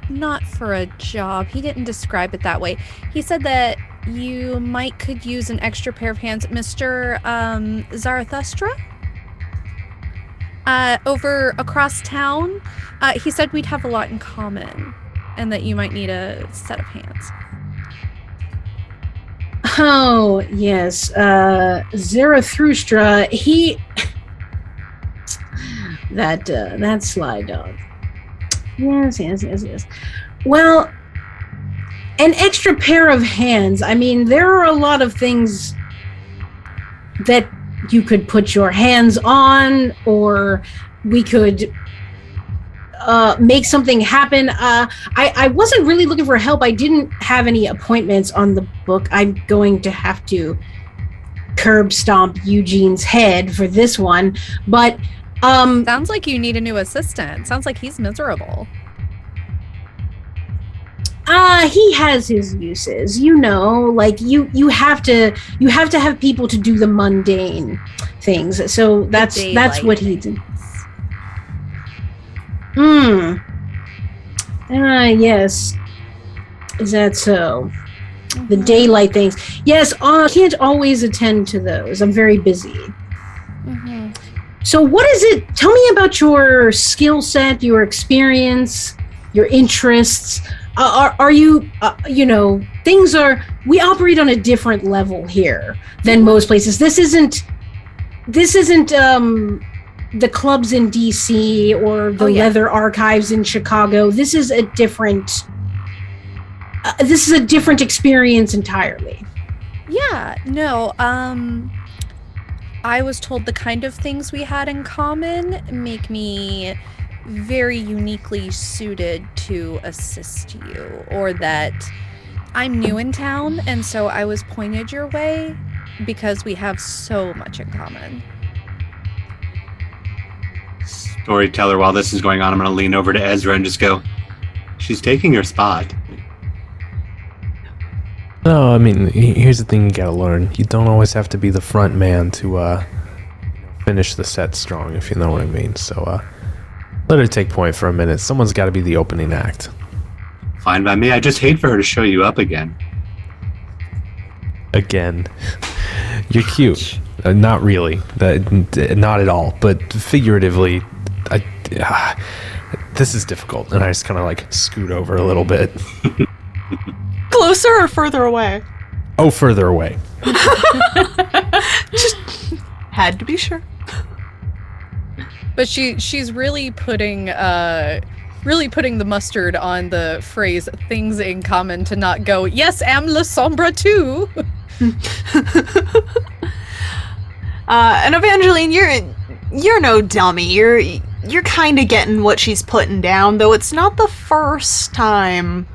Not for a job. He didn't describe it that way. He said that you could use an extra pair of hands. Mr. Zarathustra? Over across town. He said we'd have a lot in common and that you might need a set of hands. Oh, yes. Zarathustra, he... that sly dog. Yes. Well, an extra pair of hands. I mean, there are a lot of things that you could put your hands on, or we could make something happen. I wasn't really looking for help. I didn't have any appointments on the book. I'm going to have to curb stomp Eugene's head for this one, but sounds like you need a new assistant. Sounds like he's miserable. He has his uses, like you have to have people to do the mundane things. So that's what he did. Yes. Is that so? Mm-hmm. The daylight things. Yes, I can't always attend to those. I'm very busy. Mm-hmm. So what is it? Tell me about your skill set, your experience, your interests. Are you, things are, we operate on a different level here than most places. This isn't the clubs in DC or the leather archives in Chicago. This is a different experience entirely. Yeah, no, I was told the kind of things we had in common make me very uniquely suited to assist you, or that I'm new in town, and so I was pointed your way because we have so much in common. Storyteller, while this is going on, I'm going to lean over to Ezra and just go, she's taking your spot. No, I mean, here's the thing you gotta learn. You don't always have to be the front man to finish the set strong, if you know what I mean. So let her take point for a minute. Someone's got to be the opening act. Fine by me. I just hate for her to show you up again. Again. You're cute. Not really. Not at all. But figuratively, this is difficult. And I just kind of like scoot over a little bit. Closer or further away? Oh, further away. Just had to be sure. But she's really putting the mustard on the phrase "things in common" to not go, yes, am Lasombra too. And Evangeline, you're no dummy. You're kind of getting what she's putting down, though it's not the first time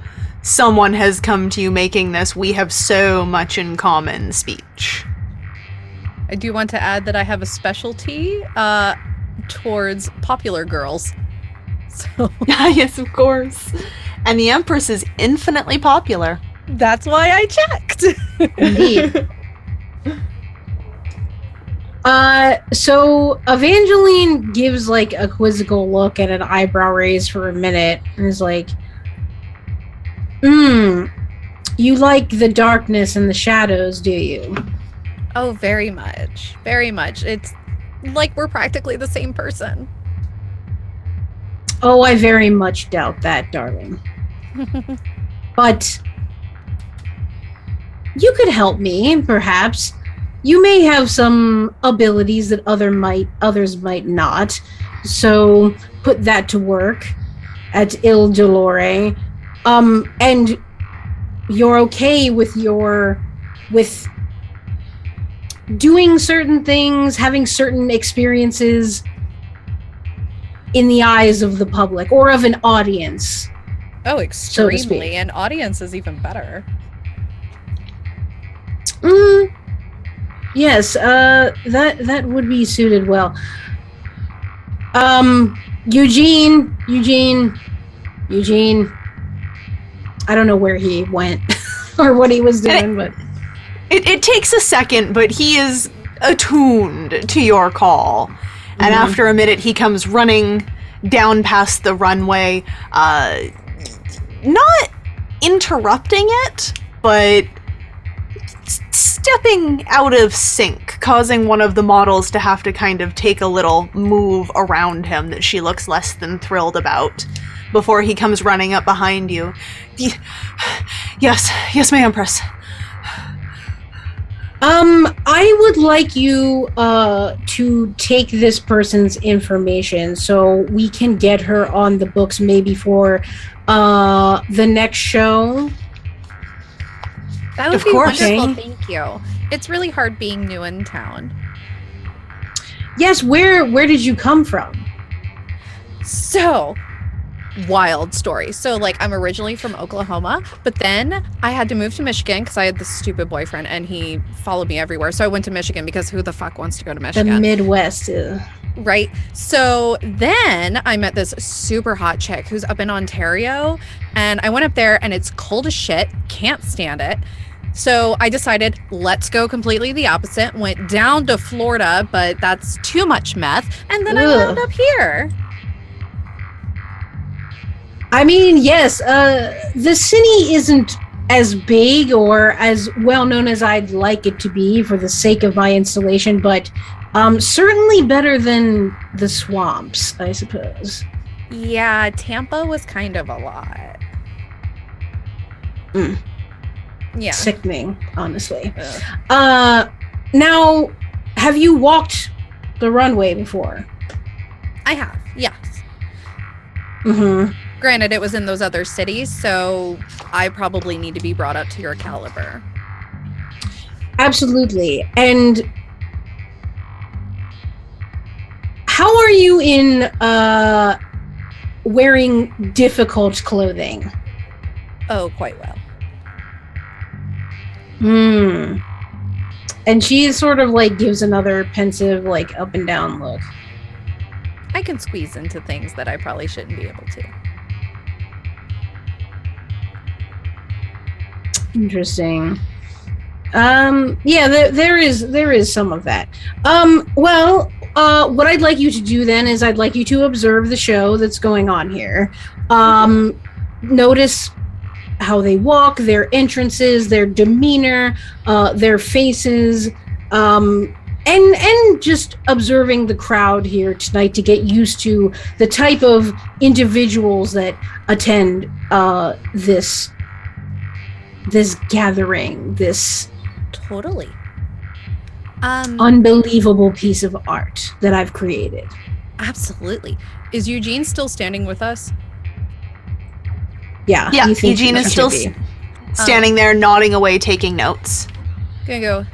someone has come to you making this "we have so much in common" speech. I do want to add that I have a specialty towards popular girls. So yes, of course. And the Empress is infinitely popular. That's why I checked. Indeed. So Evangeline gives like a quizzical look and an eyebrow raise for a minute and is like, you like the darkness and the shadows, do you? Oh, very much. Very much. It's like we're practically the same person. Oh, I very much doubt that, darling. But you could help me, perhaps. You may have some abilities that others might not. So put that to work at Il Dolore. And you're okay with doing certain things, having certain experiences in the eyes of the public or of an audience. Oh, So to speak. extremely. An audience is even better. Yes, that would be suited well. Eugene. I don't know where he went or what he was doing, but It takes a second, but he is attuned to your call. And after a minute, he comes running down past the runway, not interrupting it, but stepping out of sync, causing one of the models to have to kind of take a little move around him that she looks less than thrilled about before he comes running up behind you. Yes, my Empress. I would like you to take this person's information so we can get her on the books maybe for the next show. That would Of be course. wonderful, thank you. It's really hard being new in town. Yes, where did you come from? So, wild story. So, like, I'm originally from Oklahoma, but then I had to move to Michigan because I had this stupid boyfriend and he followed me everywhere. So I went to Michigan because who the fuck wants to go to The Michigan? Midwest. Right. So then I met this super hot chick who's up in Ontario, and I went up there and it's cold as shit. Can't stand it. So I decided, let's go completely the opposite. Went down to Florida, but that's too much meth. And then I wound up here. I mean, yes, the city isn't as big or as well known as I'd like it to be for the sake of my installation, but certainly better than the swamps, I suppose. Yeah, Tampa was kind of a lot. Yeah. Sickening, honestly. Ugh. Now, have you walked the runway before? I have, yes. Mm-hmm. Granted, it was in those other cities, so I probably need to be brought up to your caliber. Absolutely. And how are you in wearing difficult clothing? Oh, quite well. And she sort of like gives another pensive, like up and down look. I can squeeze into things that I probably shouldn't be able to. Interesting. Yeah, there is some of that. Well, what I'd like you to do then is I'd like you to observe the show that's going on here. Notice how they walk, their entrances, their demeanor, their faces, and just observing the crowd here tonight to get used to the type of individuals that attend this gathering, this Totally. unbelievable piece of art that I've created. Absolutely. Is Eugene still standing with us? Yeah, Yeah, you think Eugene he is still should be. standing there, nodding away, taking notes. Gonna go,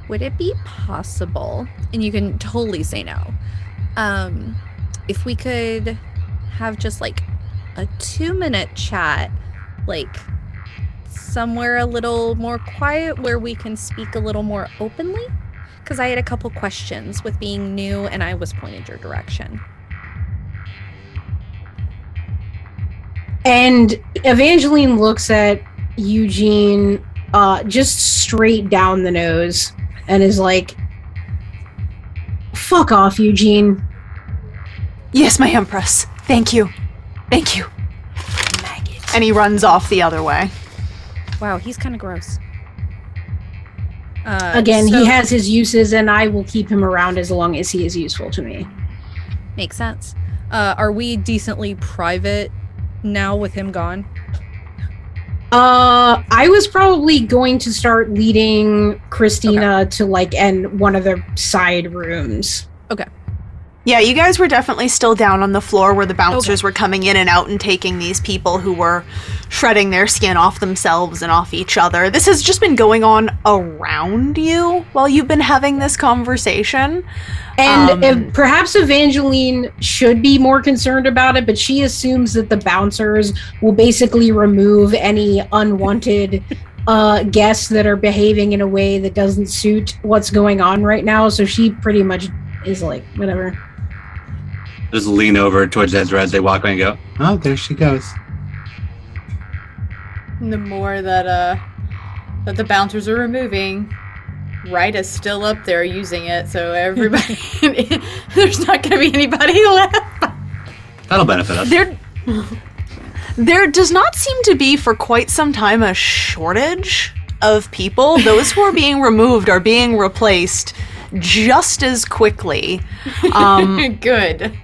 would it be possible, and you can totally say no, if we could have just like a 2-minute chat, like somewhere a little more quiet where we can speak a little more openly? Because I had a couple questions with being new and I was pointed your direction. And Evangeline looks at Eugene just straight down the nose and is like, fuck off, Eugene. Yes, my Empress. Thank you. Thank you. Maggot. And he runs off the other way. Wow, he's kind of gross. Again, so- he has his uses and I will keep him around as long as he is useful to me. Makes sense. Are we decently private now with him gone? I was probably going to start leading Christina to like one of the side rooms. Yeah, you guys were definitely still down on the floor where the bouncers were coming in and out and taking these people who were shredding their skin off themselves and off each other. This has just been going on around you while you've been having this conversation. And perhaps Evangeline should be more concerned about it, but she assumes that the bouncers will basically remove any unwanted guests that are behaving in a way that doesn't suit what's going on right now. So she pretty much is like, whatever. Just lean over towards Ezra as they walk away and go, oh, there she goes. And the more that the bouncers are removing, Rita's still up there using it, so everybody there's not going to be anybody left. That'll benefit us. There does not seem to be for quite some time a shortage of people. Those who are being removed are being replaced just as quickly. Good.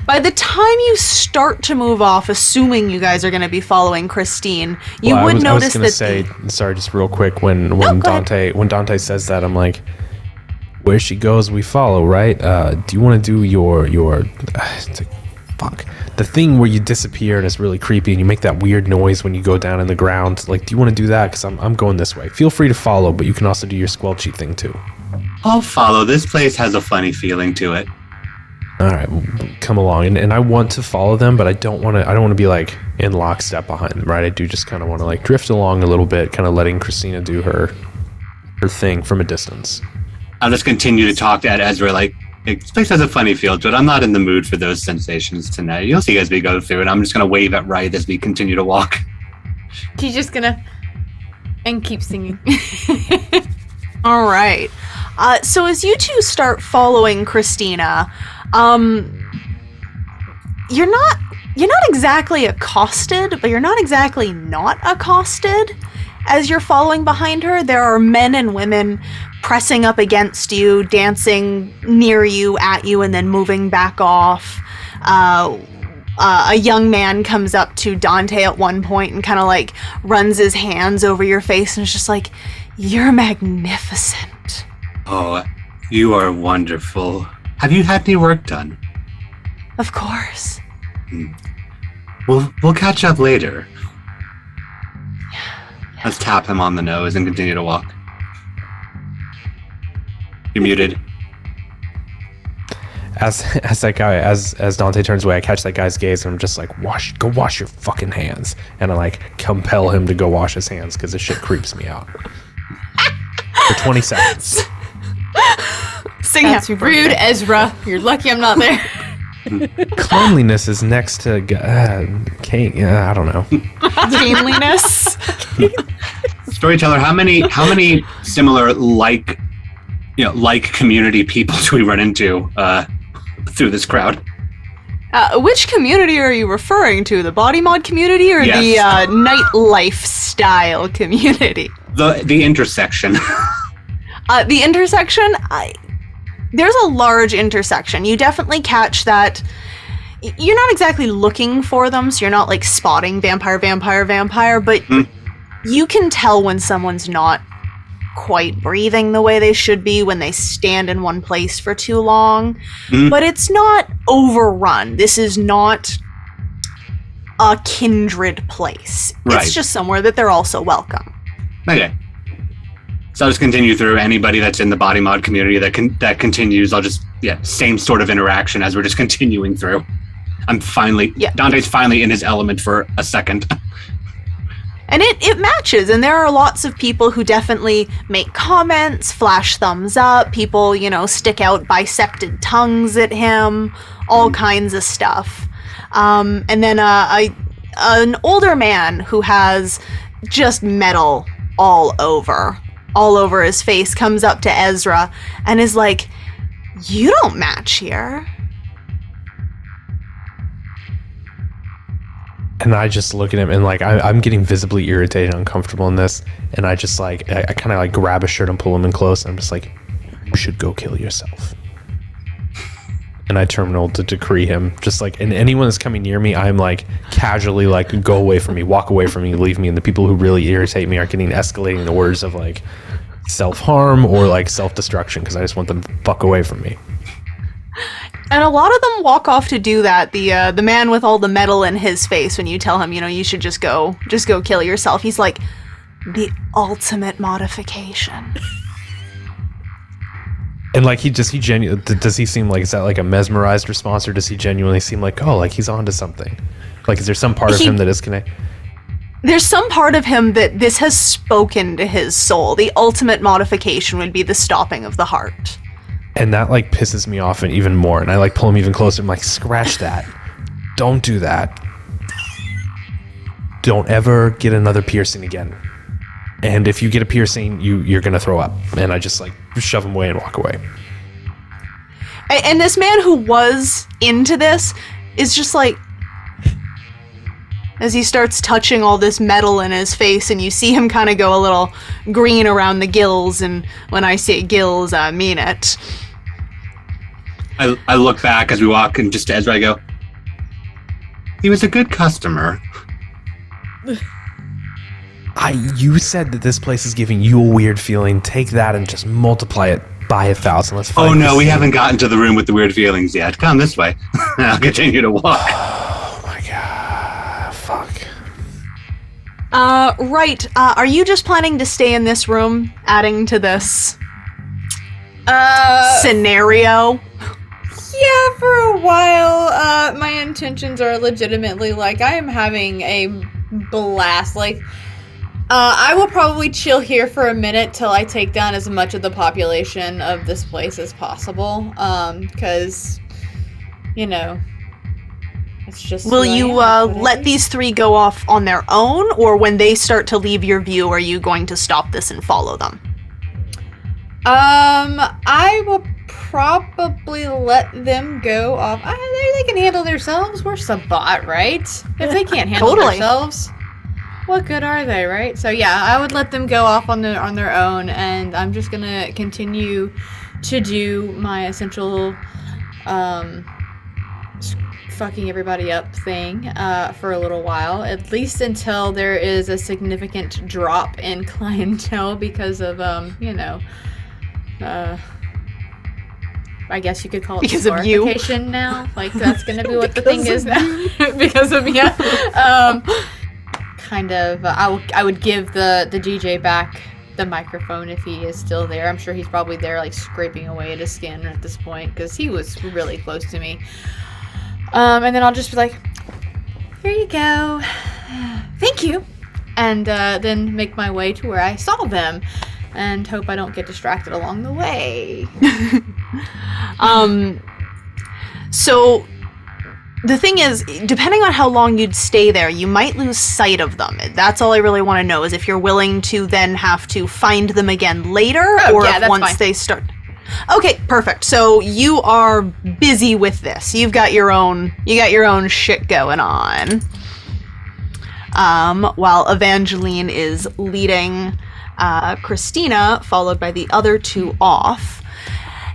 By the time you start to move off, assuming you guys are going to be following Christine, you would notice that. I was going to say, sorry, just real quick. When Dante says that, I'm like, where she goes, we follow, right? Do you want to do your the thing where you disappear and it's really creepy and you make that weird noise when you go down in the ground? Like, do you want to do that? Because I'm going this way. Feel free to follow, but you can also do your squelchy thing too. I'll follow. This place has a funny feeling to it. All right, well, come along, and I want to follow them, but I don't want to be like in lockstep behind them, right? I do just kind of want to like drift along a little bit, kind of letting Christina do her thing from a distance. I'll just continue to talk to Ezra like, this place has a funny feel to it. I'm not in the mood for those sensations tonight. You'll see as we go through it. I'm just going to wave at Wright as we continue to walk. She's just gonna and keep singing. All right. So as you two start following Christina, you're not exactly accosted, but you're not exactly not accosted. As you're following behind her, there are men and women pressing up against you, dancing near you, at you, and then moving back off. A young man comes up to Dante at one point and kind of like runs his hands over your face and is just like, "You're magnificent." Oh, you are wonderful. Have you had any work done? Of course. We'll catch up later. Let's tap him on the nose and continue to walk. You're muted. As Dante turns away, I catch that guy's gaze and I'm just like, go wash your fucking hands. And I like compel him to go wash his hands because this shit creeps me out. For 20 seconds. Sing That's rude, Ezra. You're lucky I'm not there. Cleanliness is next to kink. I don't know. Cleanliness. Storyteller, how many similar like community people do we run into through this crowd? Which community are you referring to? The body mod community or Yes. the nightlife style community? The intersection. The intersection, there's a large intersection. You definitely catch that. You're not exactly looking for them, so you're not like spotting vampire, but you can tell when someone's not quite breathing the way they should be when they stand in one place for too long. But it's not overrun. This is not a kindred place. Right. It's just somewhere that they're also welcome. Okay. So I'll just continue through anybody that's in the body mod community that continues. I'll just, same sort of interaction as we're just continuing through. Dante's finally in his element for a second. And it matches, and there are lots of people who definitely make comments, flash thumbs up, people, stick out bisected tongues at him, all kinds of stuff. And then an older man who has just metal all over his face comes up to Ezra and is like, "You don't match here." And I just look at him and like I'm getting visibly irritated and uncomfortable in this, and I just like I kind of like grab his shirt and pull him in close, and I'm just like, "You should go kill yourself." And I terminal to decree him, just like, and anyone that's coming near me, I'm like casually like, "Go away from me, walk away from me, leave me." And the people who really irritate me are getting escalating the words of like self-harm or like self-destruction because I just want them to fuck away from me. And a lot of them walk off to do that. The man with all the metal in his face, when you tell him, you should just go kill yourself. He's like, the ultimate modification. And like he genuinely, does he seem like, is that like a mesmerized response, or does he genuinely seem like, oh, like he's onto something? Like, is there some part of him that is connected? There's some part of him that this has spoken to his soul. The ultimate modification would be the stopping of the heart. And that like pisses me off and even more. And I like pull him even closer. I'm like, scratch that. Don't do that. Don't ever get another piercing again. And if you get a piercing, you're going to throw up. And I just like shove him away and walk away. And this man who was into this is just like, as he starts touching all this metal in his face, and you see him kind of go a little green around the gills, and when I say gills, I mean it. I look back as we walk, and just to Ezra, I go, he was a good customer. You said that this place is giving you a weird feeling. Take that and just multiply it by 1,000. Let's find. Oh no, we haven't gotten to the room with the weird feelings yet. Come this way. I'll continue to walk. Oh my god. Fuck. Right. Are you just planning to stay in this room, adding to this scenario? Yeah, for a while. My intentions are legitimately like I am having a blast. Like, I will probably chill here for a minute till I take down as much of the population of this place as possible. Because, it's just. Will you let these three go off on their own, or when they start to leave your view, are you going to stop this and follow them? I will probably let them go off. They can handle themselves. We're Sabbat, right? If they can't handle themselves, what good are they, right? So yeah, I would let them go off on their own, and I'm just gonna continue to do my essential fucking everybody up thing for a little while, at least until there is a significant drop in clientele because of I guess you could call it because of you now. Like that's gonna be what the thing is now. Because of me. Kind of. I would give the DJ back the microphone if he is still there. I'm sure he's probably there, like scraping away at his skin at this point because he was really close to me. And then I'll just be like, "Here you go, thank you," and then make my way to where I saw them. And hope I don't get distracted along the way. So the thing is, depending on how long you'd stay there, you might lose sight of them. That's all I really want to know, is if you're willing to then have to find them again later, or if once fine. They start. Okay, perfect. So you are busy with this. You got your own shit going on. While Evangeline is leading Christina, followed by the other two off.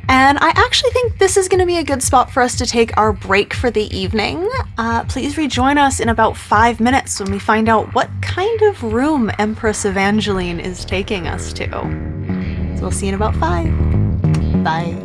And I actually think this is going to be a good spot for us to take our break for the evening. Please rejoin us in about 5 minutes when we find out what kind of room Empress Evangeline is taking us to. So we'll see you in about 5. Bye.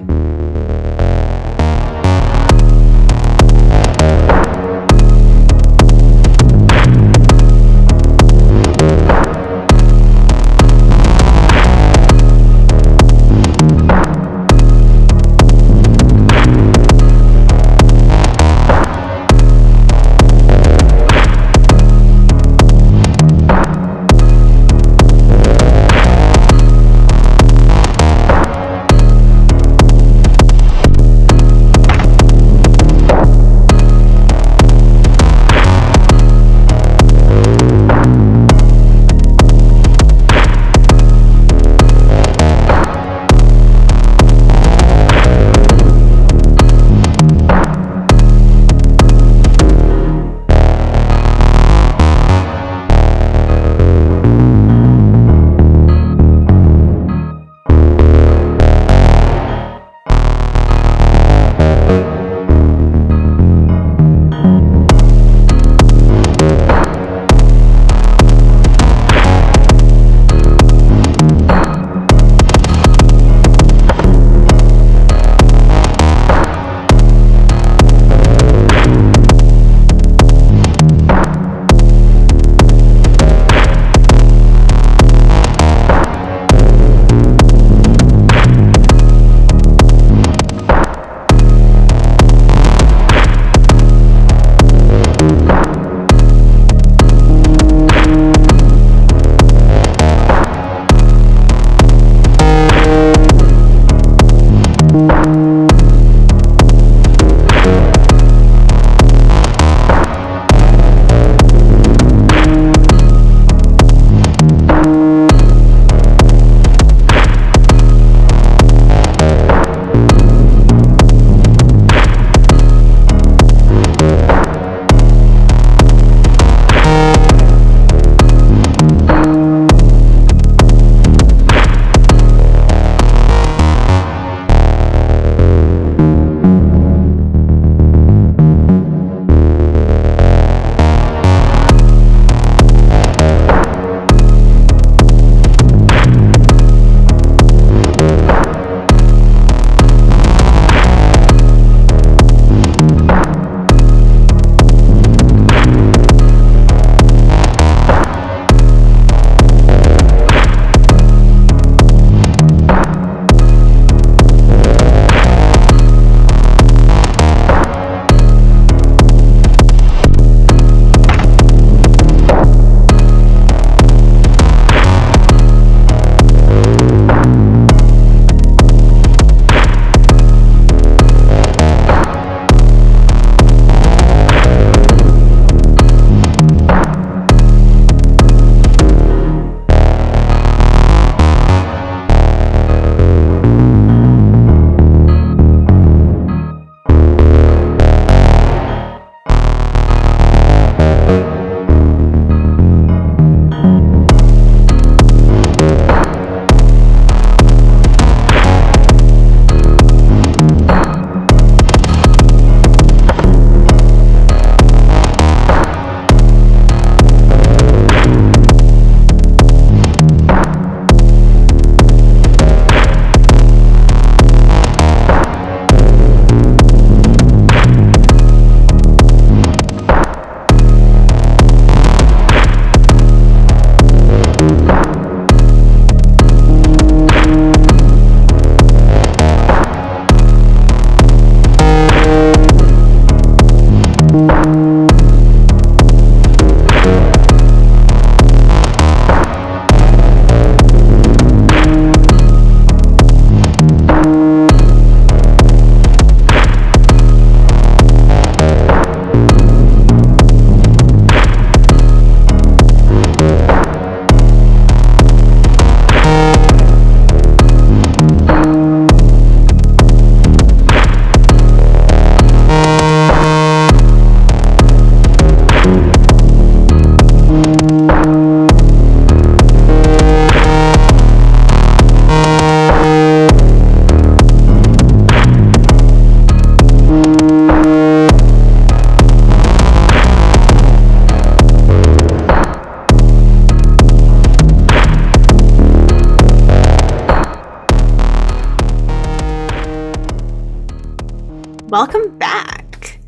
Welcome back.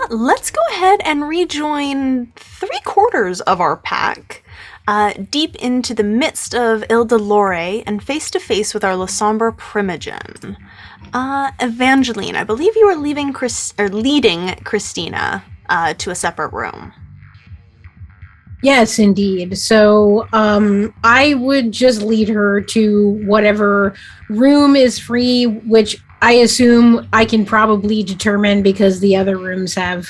Let's go ahead and rejoin 3/4 of our pack, deep into the midst of Ildelore and face to face with our Lasombra Primogen. Evangeline, I believe you were leading Christina to a separate room. Yes, indeed. So I would just lead her to whatever room is free, which I assume I can probably determine because the other rooms have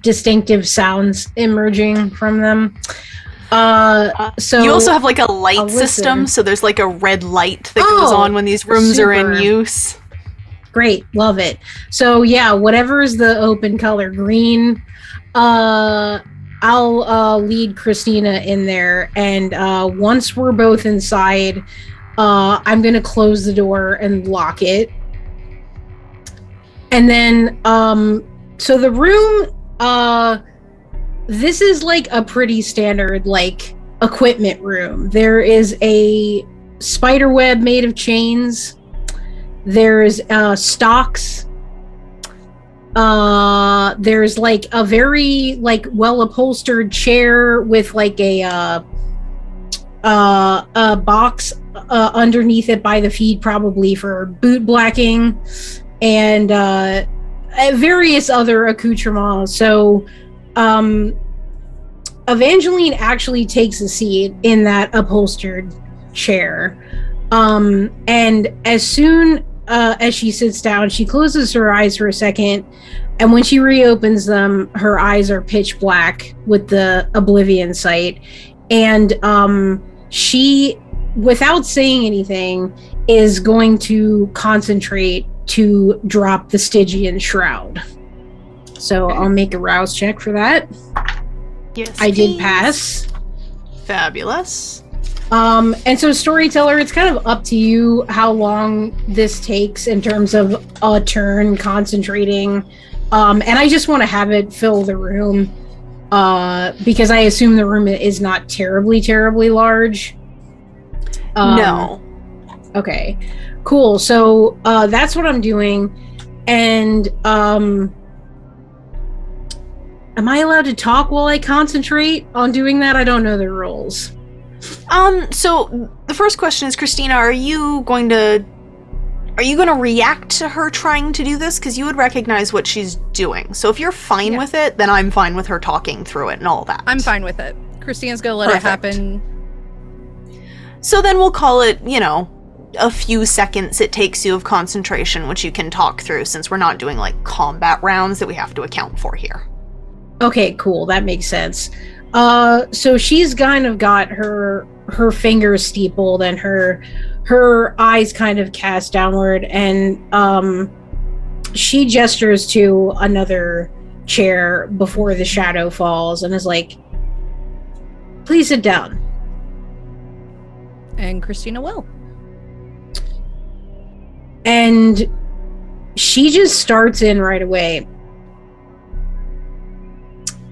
distinctive sounds emerging from them. So you also have like a light system, so there's like a red light that goes on when these rooms are in use. Great, love it. So yeah, whatever is the open color, green, I'll lead Christina in there, and once we're both inside, I'm gonna close the door and lock it. And then, so the room, this is like a pretty standard, like, equipment room. There is a spider web made of chains. There's stocks. There's like a very like well upholstered chair with like a box underneath it by the feet, probably for boot blacking, and various other accoutrements. So Evangeline actually takes a seat in that upholstered chair, and as soon as she sits down, she closes her eyes for a second, and when she reopens them, her eyes are pitch black with the oblivion sight, and she, without saying anything, is going to concentrate to drop the Stygian shroud. So I'll make a rouse check for that. Yes, I did pass. Fabulous. And so storyteller, it's kind of up to you how long this takes in terms of a turn concentrating. And I just want to have it fill the room, because I assume the room is not terribly large. No. Okay, cool. So that's what I'm doing. And am I allowed to talk while I concentrate on doing that? I don't know the rules. So the first question is, Christina, are you going to react to her trying to do this? Because you would recognize what she's doing. So if you're fine with it, then I'm fine with her talking through it and all that. I'm fine with it. Christina's gonna let it happen. So then we'll call it, a few seconds it takes you of concentration, which you can talk through, since we're not doing like combat rounds that we have to account for here. Okay, cool. That makes sense. So she's kind of got her fingers steepled and her eyes kind of cast downward, and she gestures to another chair before the shadow falls and is like, "Please sit down." And Christina will. And she just starts in right away.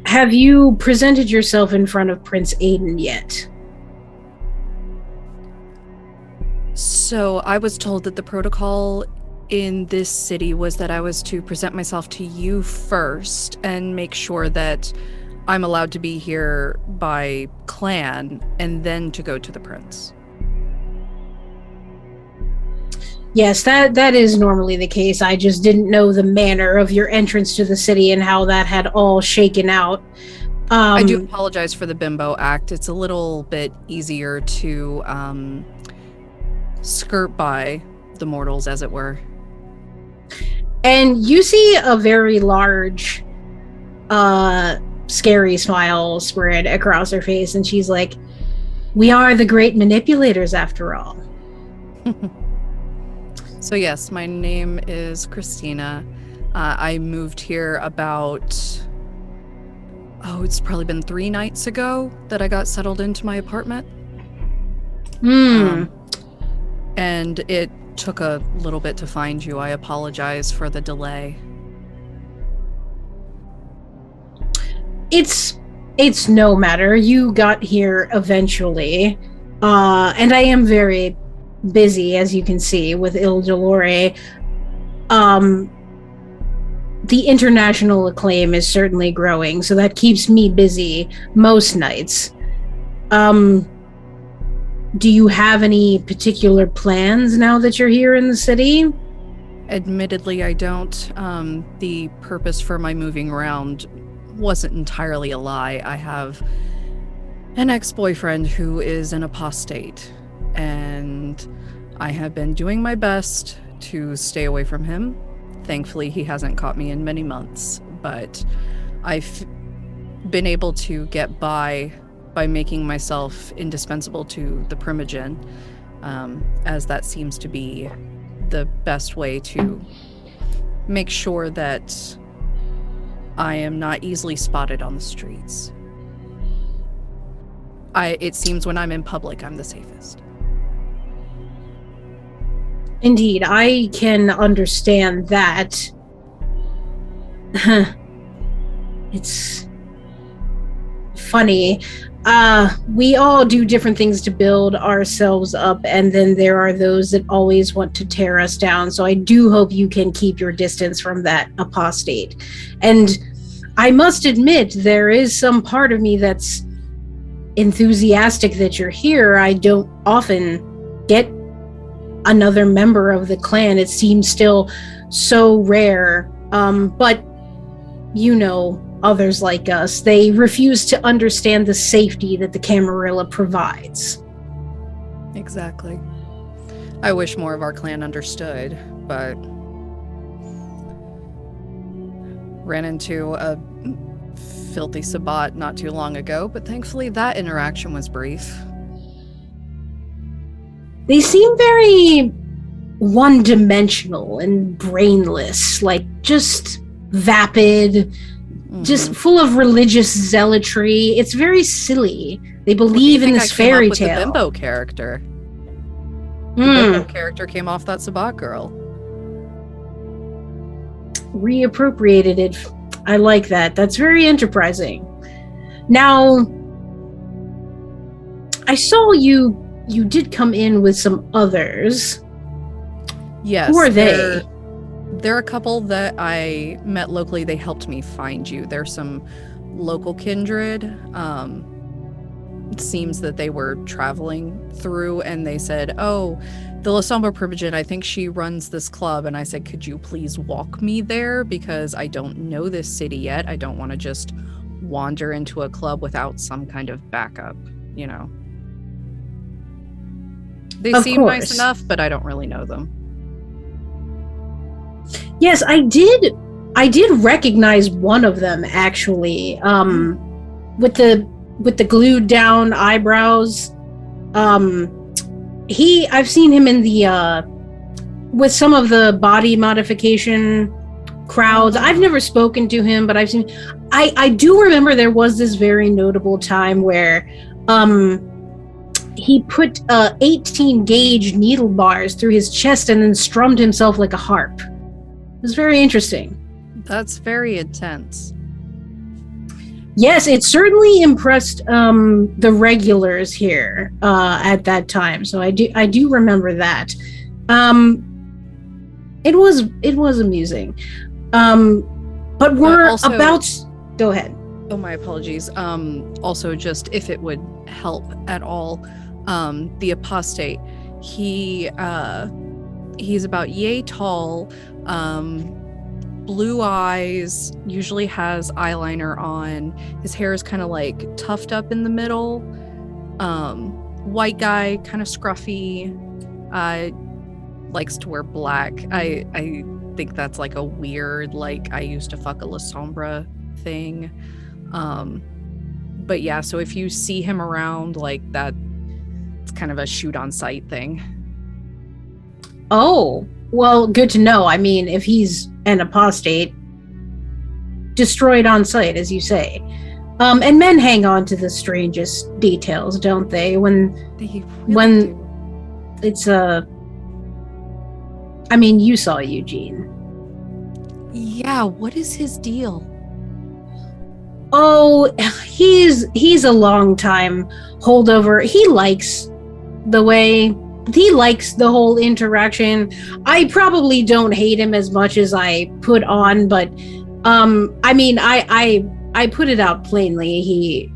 Have you presented yourself in front of Prince Aiden yet? So I was told that the protocol in this city was that I was to present myself to you first and make sure that I'm allowed to be here by clan, and then to go to the prince. Yes, that is normally the case. I just didn't know the manner of your entrance to the city and how that had all shaken out. I do apologize for the bimbo act. It's a little bit easier to skirt by the mortals, as it were. And you see a very large, scary smile spread across her face, and she's like, "We are the great manipulators, after all." So yes, my name is Christina. I moved here about, it's probably been 3 nights ago that I got settled into my apartment. And it took a little bit to find you. I apologize for the delay. It's no matter. You got here eventually. And I am very busy, as you can see, with Ildelore. the international acclaim is certainly growing, so that keeps me busy most nights. Do you have any particular plans now that you're here in the city? Admittedly, I don't. The purpose for my moving around wasn't entirely a lie. I have an ex-boyfriend who is an apostate, and I have been doing my best to stay away from him. Thankfully, he hasn't caught me in many months, but I've been able to get by making myself indispensable to the Primogen, as that seems to be the best way to make sure that I am not easily spotted on the streets. It seems when I'm in public, I'm the safest. Indeed, I can understand that. It's funny. We all do different things to build ourselves up, and then there are those that always want to tear us down. So I do hope you can keep your distance from that apostate. And I must admit, there is some part of me that's enthusiastic that you're here. I don't often get another member of the clan. It seems still so rare. But you know, others like us, they refuse to understand the safety that the Camarilla provides. Exactly. I wish more of our clan understood, but ran into a filthy Sabbat not too long ago, but thankfully that interaction was brief. They seem very one-dimensional and brainless, like just vapid, just full of religious zealotry. It's very silly. They believe in this fairy tale. The bimbo character. The bimbo character came off that Sabbat girl. Reappropriated it. I like that. That's very enterprising. Now, I saw you did come in with some others. Yes. Who are they? They're a couple that I met locally. They helped me find you. They're some local kindred. It seems that they were traveling through and they said, oh, the Lasombra Primogen, I think she runs this club. And I said, could you please walk me there? Because I don't know this city yet. I don't want to just wander into a club without some kind of backup, you know. They seem nice enough, but I don't really know them. Yes, I did recognize one of them actually. With the glued down eyebrows. I've seen him in the with some of the body modification crowds. I've never spoken to him, but I've seen. I do remember there was this very notable time where he put 18 gauge needle bars through his chest and then strummed himself like a harp. It was very interesting. That's very intense. Yes, it certainly impressed the regulars here at that time. So I do remember that. It was amusing. But we're also, about. Go ahead. Oh, my apologies. Also, just if it would help at all, the apostate. He's about yay tall. Blue eyes, usually has eyeliner on. His hair is kind of like tufted up in the middle. White guy, kind of scruffy. Likes to wear black. I think that's like a weird, like, I used to fuck a Lasombra thing. But yeah, so if you see him around like that, it's kind of a shoot on sight thing. Oh, well, good to know. I mean, if he's an apostate, destroyed on sight, as you say. And men hang on to the strangest details, don't they? When it's a... I mean, you saw Eugene. Yeah, what is his deal? Oh, he's a long time holdover. He likes the way he likes the whole interaction. I probably don't hate him as much as I put on, but I mean, I put it out plainly.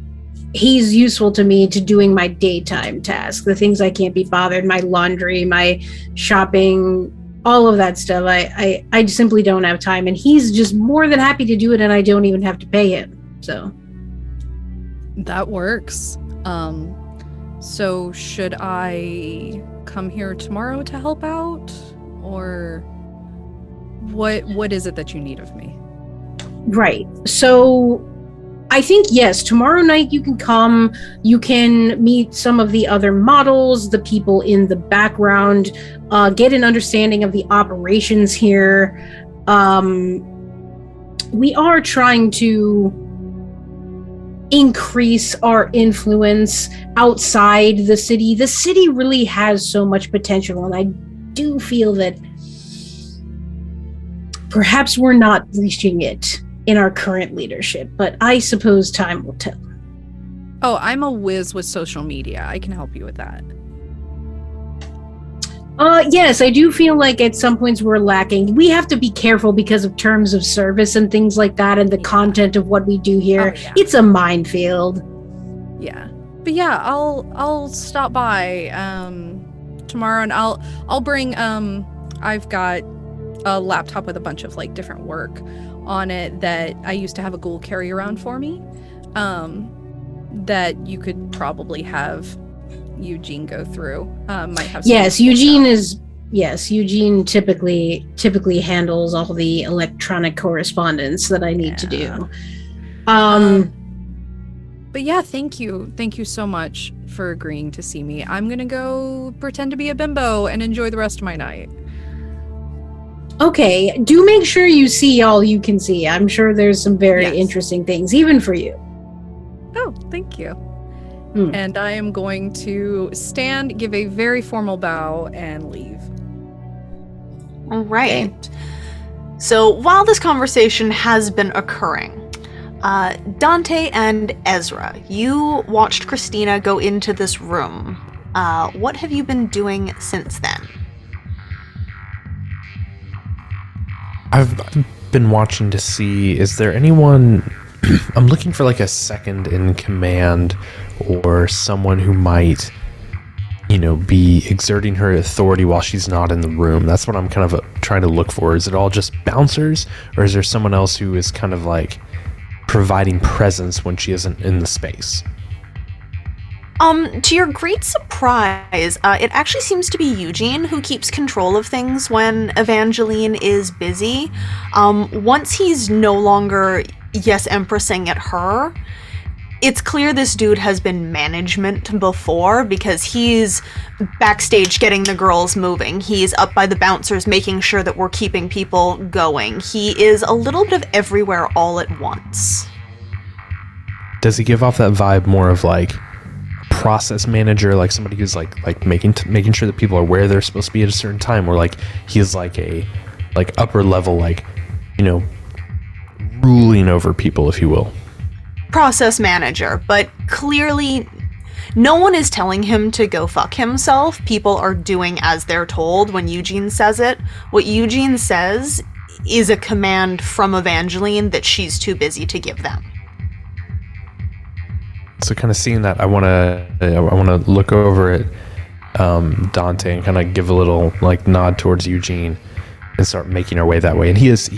He's useful to me to doing my daytime tasks, the things I can't be bothered, my laundry, my shopping, all of that stuff. I simply don't have time, and he's just more than happy to do it, and I don't even have to pay him. So that works. So should I come here tomorrow to help out, or what is it that you need of me? Right. So I think, yes, tomorrow night you can come. You can meet some of the other models, the people in the background, get an understanding of the operations here. We are trying to increase our influence outside the city. The city really has so much potential, and I do feel that perhaps we're not reaching it in our current leadership, but I suppose time will tell. Oh, I'm a whiz with social media. I can help you with that. Yes, I do feel like at some points we're lacking. We have to be careful because of terms of service and things like that, and the content of what we do here. Oh, yeah. It's a minefield. Yeah, but yeah, I'll stop by tomorrow, and I'll bring I've got a laptop with a bunch of like different work on it that I used to have a ghoul carry around for me. That you could probably have Eugene go through. Might have some Yes, Eugene is. Yes, Eugene typically handles all the electronic correspondence that I need to do. But yeah, thank you so much for agreeing to see me. I'm gonna go pretend to be a bimbo and enjoy the rest of my night. Okay, do make sure you see all you can see. I'm sure there's some very interesting things, even for you. Oh, thank you. And I am going to stand, give a very formal bow, and leave. All right. Okay. So while this conversation has been occurring, Dante and Ezra, you watched Christina go into this room. What have you been doing since then? I've been watching to see, is there anyone... I'm looking for like a second in command or someone who might, be exerting her authority while she's not in the room. That's what I'm kind of trying to look for. Is it all just bouncers, or is there someone else who is kind of like providing presence when she isn't in the space? To your great surprise, it actually seems to be Eugene who keeps control of things when Evangeline is busy. Once he's no longer empressing at her, it's clear this dude has been management before, because he's backstage getting the girls moving. He's up by the bouncers making sure that we're keeping people going. He is a little bit of everywhere all at once. Does he give off that vibe more of like process manager, like somebody who's like making sure that people are where they're supposed to be at a certain time, or like he's like a upper level, ruling over people, if you will? Process manager, but clearly no one is telling him to go fuck himself. People are doing as they're told when Eugene says it. What Eugene says is a command from Evangeline that she's too busy to give them. So kind of seeing that, I want to look over at Dante and kind of give a little like nod towards Eugene and start making our way that way. And he is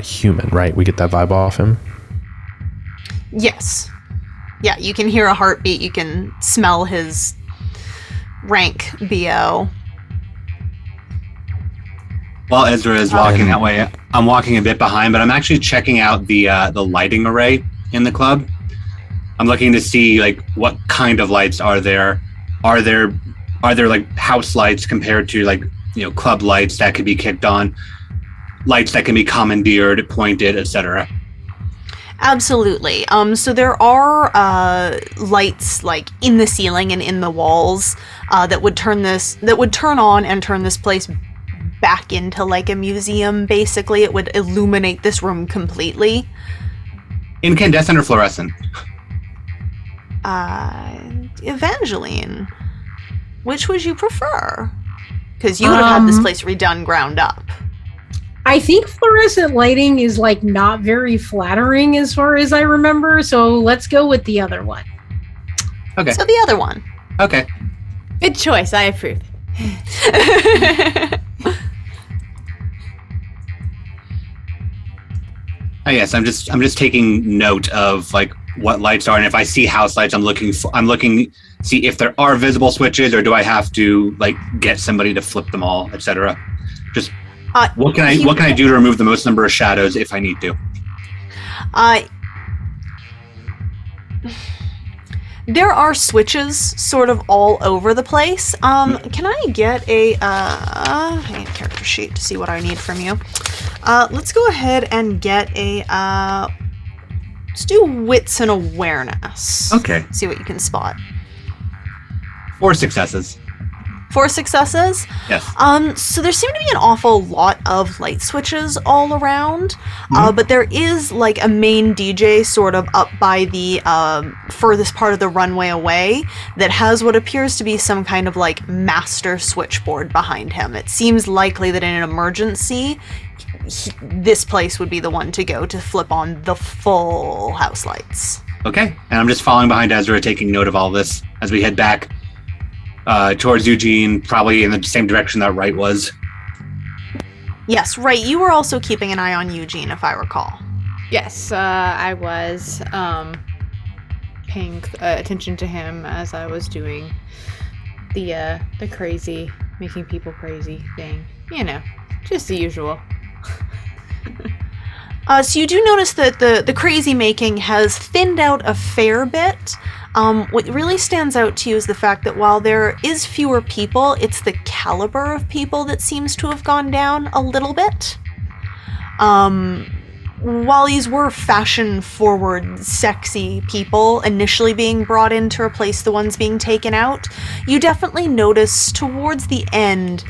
human, right? We get that vibe off him? Yes. Yeah, you can hear a heartbeat. You can smell his rank BO. While Ezra is walking that way, I'm walking a bit behind, but I'm actually checking out the lighting array in the club. I'm looking to see like what kind of lights are there. Are there like house lights compared to like club lights that could be kicked on, lights that can be commandeered, pointed, etc. Absolutely. So there are lights like in the ceiling and in the walls that would turn on and turn this place back into like a museum. Basically, it would illuminate this room completely. Incandescent or fluorescent? Evangeline, Which would you prefer? Because you would have had this place redone ground up. I think fluorescent lighting is like not very flattering as far as I remember, so let's go with the other one. Okay. So the other one. Okay. Good choice. I approve. Oh yes, I'm just taking note of like what lights are, and if I see house lights, I'm looking see if there are visible switches, or do I have to like get somebody to flip them all, etc. Just what can I do to remove the most number of shadows if I need to? There are switches sort of all over the place. Can I get a character sheet to see what I need from you? Let's go ahead and get a let's do wits and awareness. Okay. See what you can spot. 4 successes. 4 successes? Yes. So there seem to be an awful lot of light switches all around, but there is like a main DJ sort of up by the furthest part of the runway away that has what appears to be some kind of like master switchboard behind him. It seems likely that in an emergency, this place would be the one to go to flip on the full house lights. Okay, and I'm just following behind Ezra, taking note of all this as we head back towards Eugene, probably in the same direction that Wright was. Yes, right. You were also keeping an eye on Eugene, if I recall. Yes, I was paying attention to him as I was doing the crazy, making people crazy thing. You know, just the usual. So you do notice that the crazy making has thinned out a fair bit. What really stands out to you is the fact that while there is fewer people, it's the caliber of people that seems to have gone down a little bit. While these were fashion-forward, sexy people initially being brought in to replace the ones being taken out, you definitely notice towards the end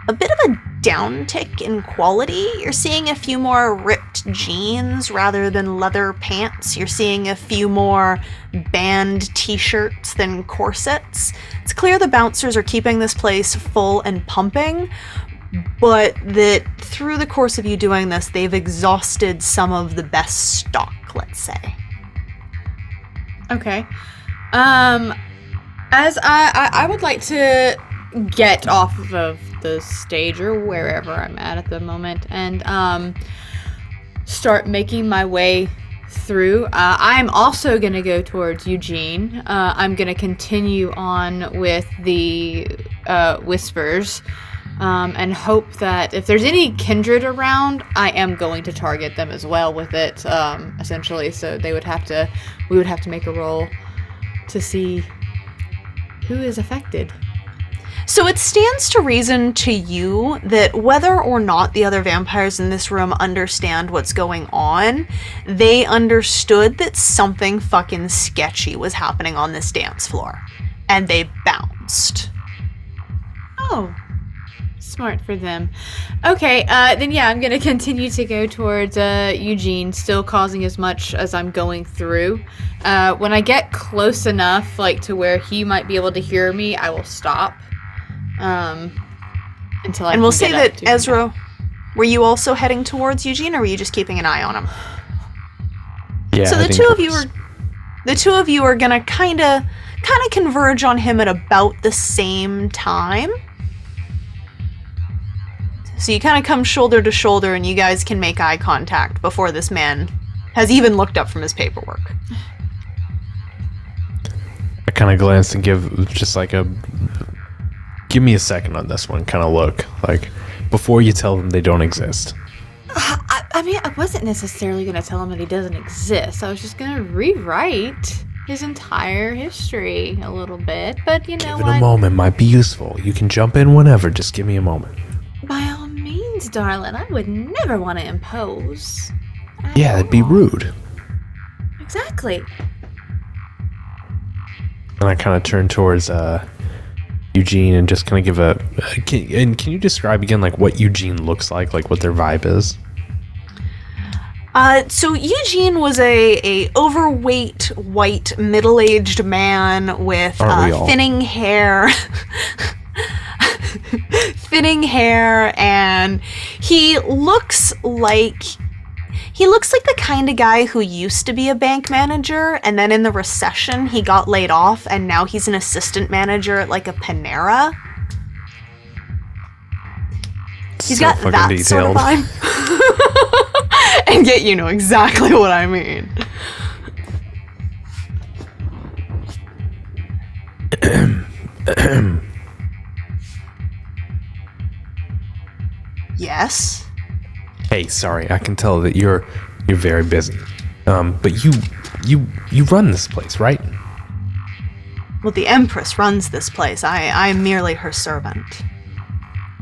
a bit of a downtick in quality. You're seeing a few more ripped jeans rather than leather pants. You're seeing a few more band t-shirts than corsets. It's clear the bouncers are keeping this place full and pumping, but that through the course of you doing this, they've exhausted some of the best stock, let's say. Okay. As I would like to get off of the stage or wherever I'm at the moment and start making my way through. I'm also going to go towards Eugene. I'm going to continue on with the whispers and hope that if there's any kindred around, I am going to target them as well with it, essentially. So we would have to make a roll to see who is affected. So it stands to reason to you that whether or not the other vampires in this room understand what's going on, they understood that something fucking sketchy was happening on this dance floor. And they bounced. Oh, smart for them. Okay, then yeah, I'm gonna continue to go towards Eugene, still causing as much as I'm going through. When I get close enough, like to where he might be able to hear me, I will stop. Until I and we'll say that Ezra, were you also heading towards Eugene, or were you just keeping an eye on him? Yeah. So the two of you are gonna kind of converge on him at about the same time. So you kind of come shoulder to shoulder, and you guys can make eye contact before this man has even looked up from his paperwork. I kind of glance and give just like a give me a second on this one kind of look, like before you tell them they don't exist. I mean, I wasn't necessarily going to tell him that he doesn't exist. I was just going to rewrite his entire history a little bit. But you know what? Give it a moment might be useful. You can jump in whenever. Just give me a moment. By all means, darling. I would never want to impose. Yeah, it'd be rude. Exactly. And I kind of turn towards Eugene and just kind of give a can you describe again like what Eugene looks like what their vibe is? So Eugene was a overweight, white, middle-aged man with thinning hair. Thinning hair, and he looks like the kind of guy who used to be a bank manager, and then in the recession he got laid off, and now he's an assistant manager at like a Panera. He's got that detailed. sort of vibe. And yet you know exactly what I mean. Yes. Hey, sorry, I can tell that you're very busy. But you run this place, right? Well, the Empress runs this place. I am merely her servant.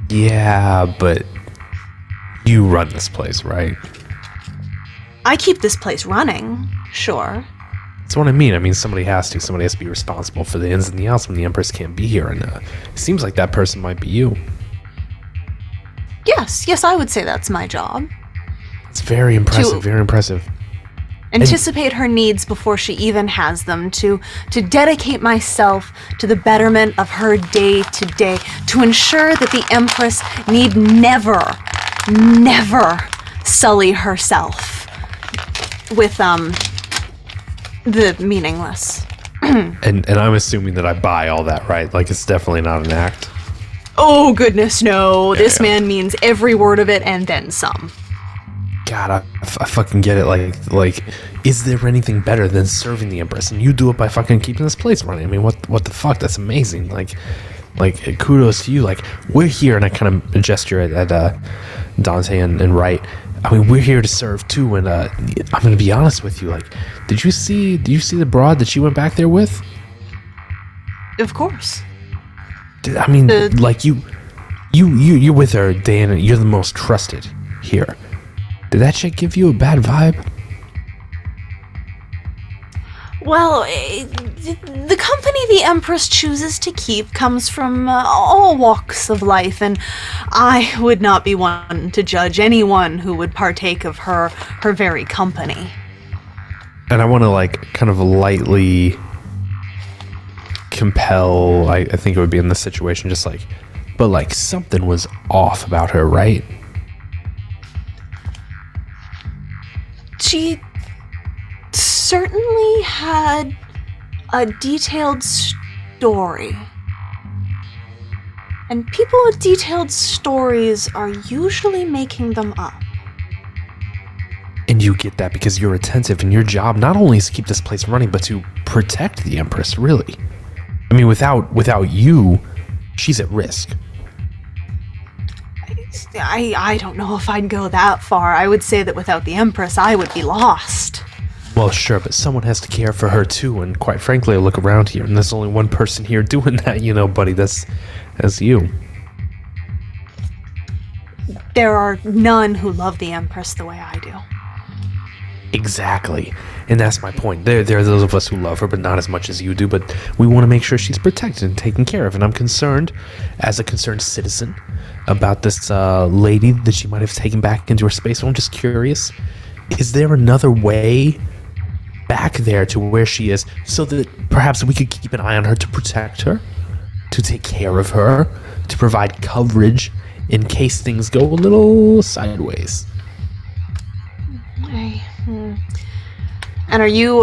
Yeah, but you run this place, right? I keep this place running, sure. That's what I mean. I mean, somebody has to. Somebody has to be responsible for the ins and the outs when the Empress can't be here. And it seems like that person might be you. Yes, I would say that's my job. It's very impressive, very impressive. Anticipate her needs before she even has them, to dedicate myself to the betterment of her day to day, to ensure that the Empress need never sully herself with the meaningless. And I'm assuming that I buy all that, right? Like, it's definitely not an act. Oh goodness, no. This man means every word of it and then some. God, I fucking get it. Like, is there anything better than serving the Empress? And you do it by fucking keeping this place running. I mean, what the fuck? That's amazing. Like kudos to you. Like, we're here, and I kind of gesture at Dante and Wright. I mean, we're here to serve too. And I'm gonna be honest with you. Like, did you see the broad that you went back there with? Of course. I mean, like you're with her, Dan. You're the most trusted here. Did that shit give you a bad vibe? Well, the company the Empress chooses to keep comes from all walks of life, and I would not be one to judge anyone who would partake of her very company. And I want to, like, kind of lightly compel, I think it would be in this situation, just like, but like something was off about her, right? She certainly had a detailed story. And people with detailed stories are usually making them up. And you get that because you're attentive, and your job not only is to keep this place running, but to protect the Empress, really. I mean, without you, she's at risk. I don't know if I'd go that far. I would say that without the Empress, I would be lost. Well, sure, but someone has to care for her too, and quite frankly, I look around here, and there's only one person here doing that, you know, buddy. That's you. There are none who love the Empress the way I do. Exactly. And that's my point. There are those of us who love her, but not as much as you do, but we want to make sure she's protected and taken care of. And I'm concerned, as a concerned citizen, about this lady that she might have taken back into her space. So I'm just curious, is there another way back there to where she is so that perhaps we could keep an eye on her to protect her, to take care of her, to provide coverage in case things go a little sideways? And are you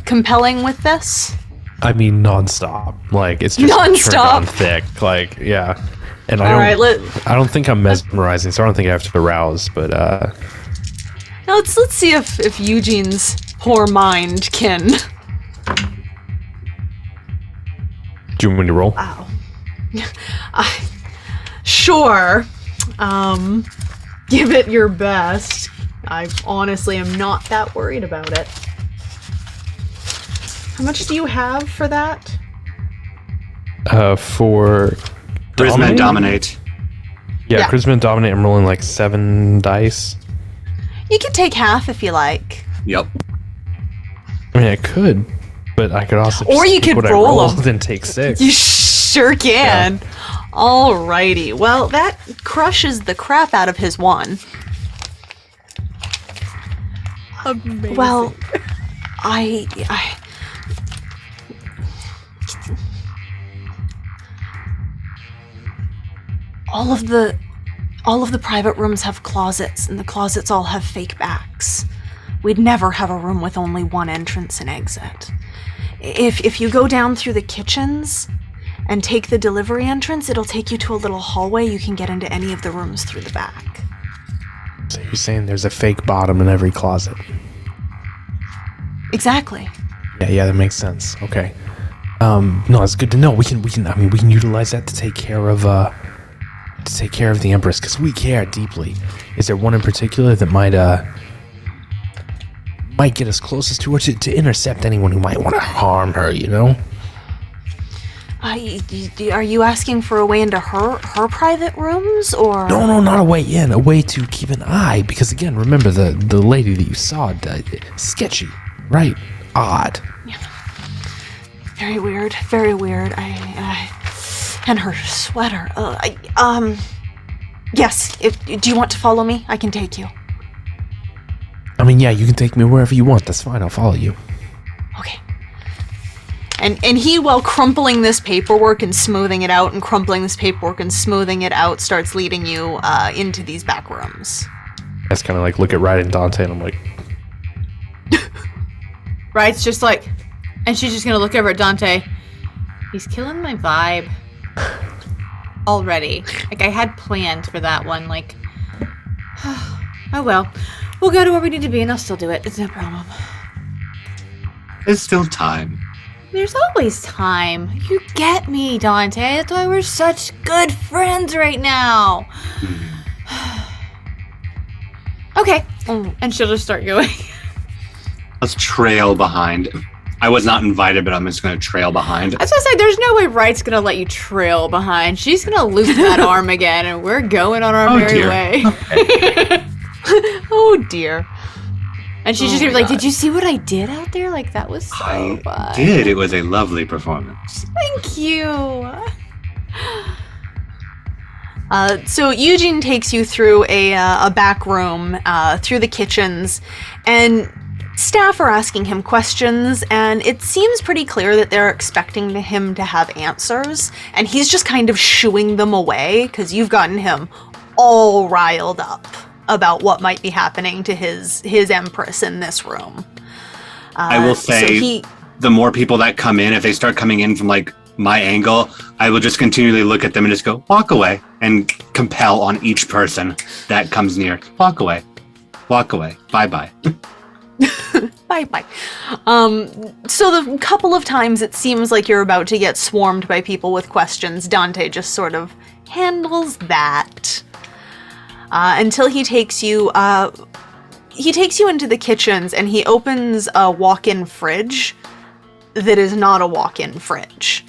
compelling with this? I mean, nonstop. Like, it's just nonstop, turned on thick. Like, yeah. And I don't think I'm mesmerizing, so I don't think I have to arouse. But now let's see if Eugene's poor mind can. Do you want me to roll? Wow. Sure. Give it your best. I honestly am not that worried about it. How much do you have for that? For Charisma and Dominate. Yeah, Charisma and Dominate, I'm rolling like 7 dice. You can take half if you like. Yep. I mean, I could, but I could also or you could roll them and take 6. You sure can. Yeah. Alrighty. Well, that crushes the crap out of his one. Amazing. Well, I all of the private rooms have closets, and the closets all have fake backs. We'd never have a room with only one entrance and exit. If you go down through the kitchens and take the delivery entrance, it'll take you to a little hallway. You can get into any of the rooms through the back. So you're saying there's a fake bottom in every closet? Exactly. Yeah, that makes sense. Okay. No, it's good to know. We can utilize that to take care of the Empress, because we care deeply. Is there one in particular that might get us closest to her to intercept anyone who might want to harm her, you know? Are you asking for a way into her private rooms, or? No, not a way in. A way to keep an eye, because again, remember the lady that you saw, sketchy, right? Odd. Yeah. Very weird. Very weird. And her sweater. Yes. Do you want to follow me? I can take you. I mean, yeah, you can take me wherever you want. That's fine. I'll follow you. Okay. And he, while crumpling this paperwork and smoothing it out and crumpling this paperwork and smoothing it out, starts leading you into these back rooms. I just kind of like look at Ryde and Dante, and I'm like, Ryde's just like, and she's just gonna look over at Dante. He's killing my vibe already. Like, I had planned for that one. Like, oh well. We'll go to where we need to be, and I'll still do it. It's no problem. There's still time. There's always time. You get me, Dante. That's why we're such good friends right now. Okay. And she'll just start going. Let's trail behind. I was not invited, but I'm just going to trail behind. I was going to say, there's no way Wright's going to let you trail behind. She's going to loop that arm again, and we're going on our merry way. Okay. Oh, dear. And she's just going to be like, did you see what I did out there? Like, that was so fun. I did. It was a lovely performance. Thank you. So Eugene takes you through a back room, through the kitchens, and staff are asking him questions, and it seems pretty clear that they're expecting him to have answers, and he's just kind of shooing them away, because you've gotten him all riled up about what might be happening to his Empress in this room. I will say, the more people that come in, if they start coming in from like my angle, I will just continually look at them and just go, walk away, and compel on each person that comes near. Walk away. Walk away. Bye-bye. Bye-bye. So the couple of times it seems like you're about to get swarmed by people with questions, Dante just sort of handles that. Until he takes you into the kitchens, and he opens a walk-in fridge that is not a walk-in fridge.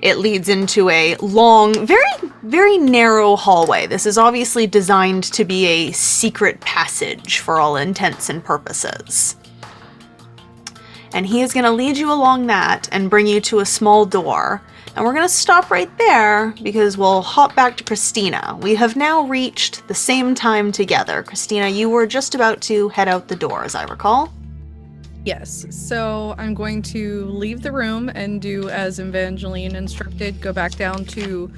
It leads into a long, very, very narrow hallway. This is obviously designed to be a secret passage for all intents and purposes. And he is going to lead you along that and bring you to a small door. And we're going to stop right there because we'll hop back to Christina. We have now reached the same time together. Christina, you were just about to head out the door, as I recall. Yes, so I'm going to leave the room and do as Evangeline instructed, go back down to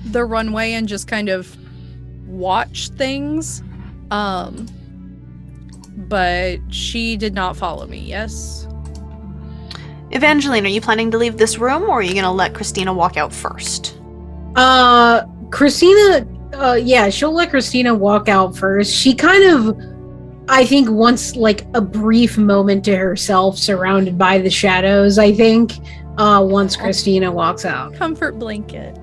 the runway and just kind of watch things. But she did not follow me, yes? Evangeline, are you planning to leave this room, or are you going to let Christina walk out first? Christina, she'll let Christina walk out first. She kind of, I think, wants like a brief moment to herself surrounded by the shadows, I think, once Christina walks out. Comfort blanket.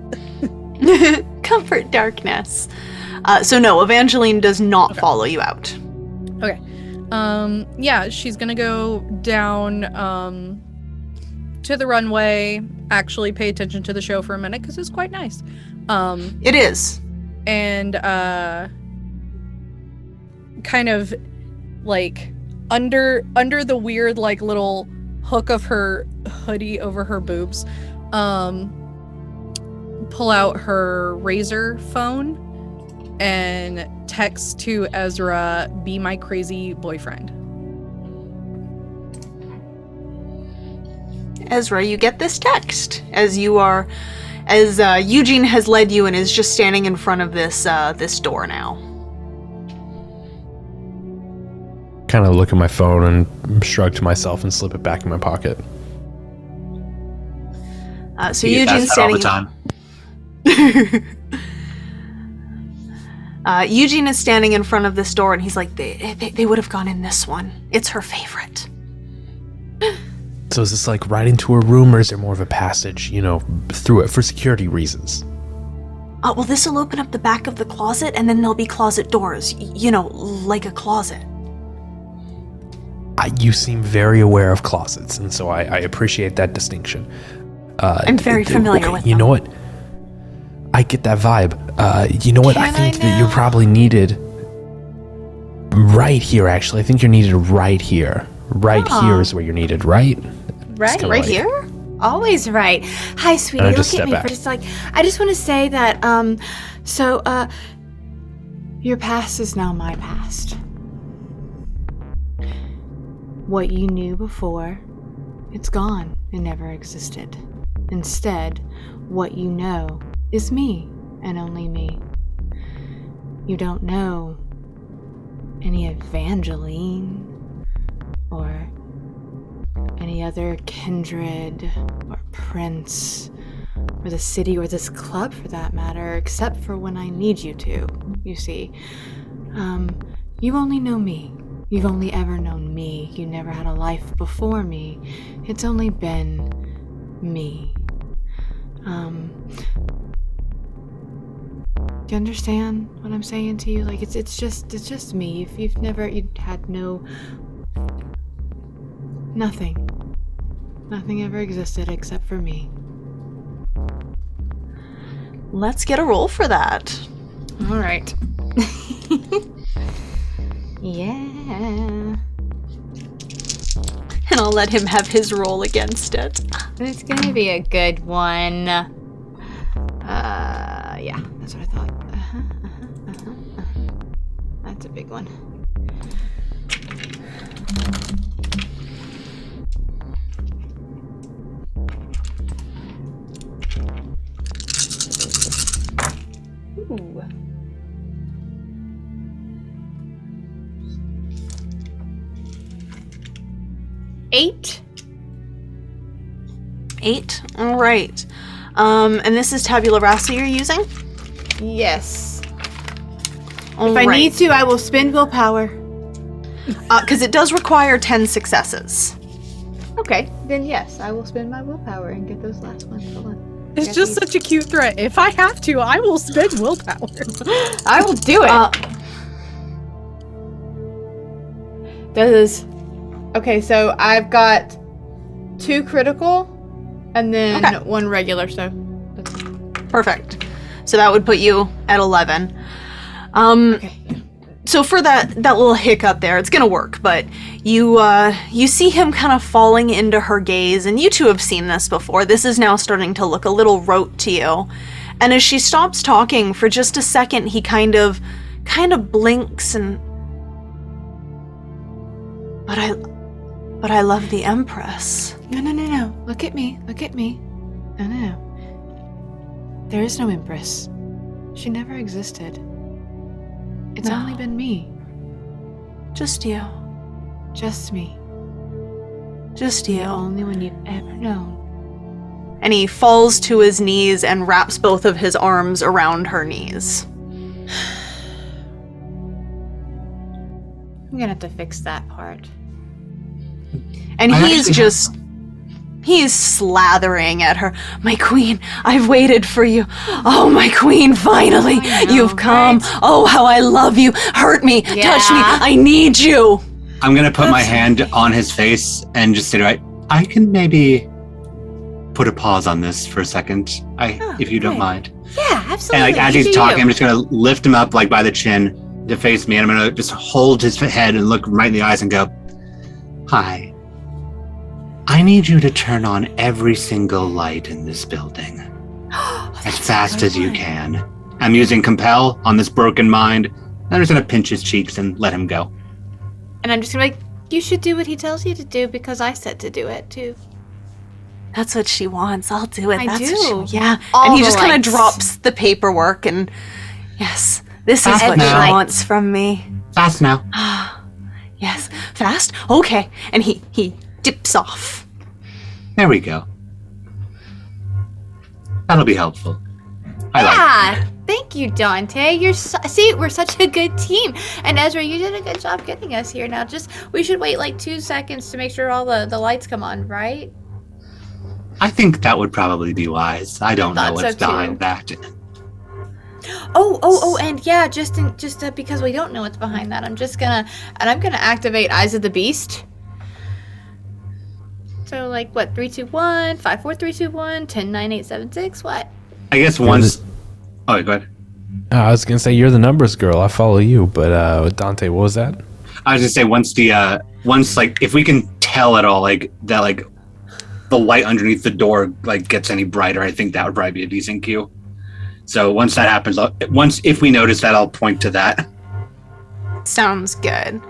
Comfort darkness. So no, Evangeline does not follow you out. Okay. She's gonna go down to the runway, actually pay attention to the show for a minute because it's quite nice. It is. And kind of like under the weird like little hook of her hoodie over her boobs, pull out her Razor phone and text to Ezra, "Be my crazy boyfriend." Ezra, you get this text as Eugene has led you and is just standing in front of this door now. Kind of look at my phone and shrug to myself and slip it back in my pocket. So Eugene's standing all the time. Eugene is standing in front of this door, and he's like, they would have gone in this one. It's her favorite. So is this like right into her room, or is there more of a passage, through it for security reasons? Well, this will open up the back of the closet, and then there'll be closet doors, like a closet. You seem very aware of closets, and so I appreciate that distinction. I'm very familiar with them. You know what? I get that vibe. You know what? I think that you're probably needed right here, actually. I think you're needed right here. Right here is where you're needed, right? Right here? Always right. Hi, sweetie. Look at me for just I just want to say that, your past is now my past. What you knew before, it's gone. It never existed. Instead, what you know is me and only me. You don't know any Evangeline or any other kindred or prince or the city or this club for that matter, except for when I need you to, you see. You only know me. You've only ever known me. You never had a life before me. It's only been me. Do you understand what I'm saying to you? Like it's just me. You've had nothing ever existed except for me. Let's get a roll for that. All right. Yeah. And I'll let him have his roll against it. It's gonna be a good one. Yeah, that's what I thought. That's a big one. Ooh. 8. 8? All right. And this is tabula rasa you're using? Yes. All if I need to, I will spend willpower. Because it does require 10 successes. Okay, then yes, I will spend my willpower and get those last ones. Hold on. It's just such a cute threat. If I have to, I will spend willpower. I will do it. Okay, so I've got 2 critical and then 1 regular, so that's perfect. So that would put you at 11. okay. So for that little hiccup there, it's gonna work, but you see him kind of falling into her gaze, and you two have seen this before. This is now starting to look a little rote to you. And as she stops talking for just a second, he kind of blinks and But I love the Empress. No. Look at me. No. There is no Empress. She never existed. It's only been me. Just you. Just me. Just you. The only one you've ever known. And he falls to his knees and wraps both of his arms around her knees. I'm gonna have to fix that part. And he's slathering at her. My queen, I've waited for you. Oh, my queen, finally, you've come. Right? Oh, how I love you. Hurt me, touch me, I need you. I'm going to put my hand on his face and just say, I can maybe put a pause on this for a second, if you don't mind. Yeah, absolutely. And as he's talking, I'm just going to lift him up by the chin to face me, and I'm going to just hold his head and look right in the eyes and go, hi. I need you to turn on every single light in this building as fast as you can. I'm using compel on this broken mind. I'm just going to pinch his cheeks and let him go. And I'm just going to be like, you should do what he tells you to do because I said to do it too. That's what she wants. I'll do it. I That's do. What she wants. Yeah. All and he the just kind of lights. drops the paperwork and yes, this is Fast what now. she wants from me. Fast now. Yes. Fast? Okay. And he dips off. There we go. That'll be helpful. I like it. Yeah. Thank you, Dante. See, we're such a good team. And Ezra, you did a good job getting us here. Now, we should wait like 2 seconds to make sure all the lights come on, right? I think that would probably be wise. I don't know thought what's so, too. behind that. Oh, and yeah, just because we don't know what's behind that, I'm gonna activate Eyes of the Beast. So like what? 3, 2, 1, 5, 4, 3, 2, 1, 10, 9, 8, 7, 6. What? I guess once. Oh, go ahead. I was gonna say you're the numbers girl. I follow you, but Dante, what was that? I was gonna say once like if we can tell at all like that like the light underneath the door like gets any brighter, I think that would probably be a decent cue. So once that happens, if we notice that, I'll point to that. Sounds good.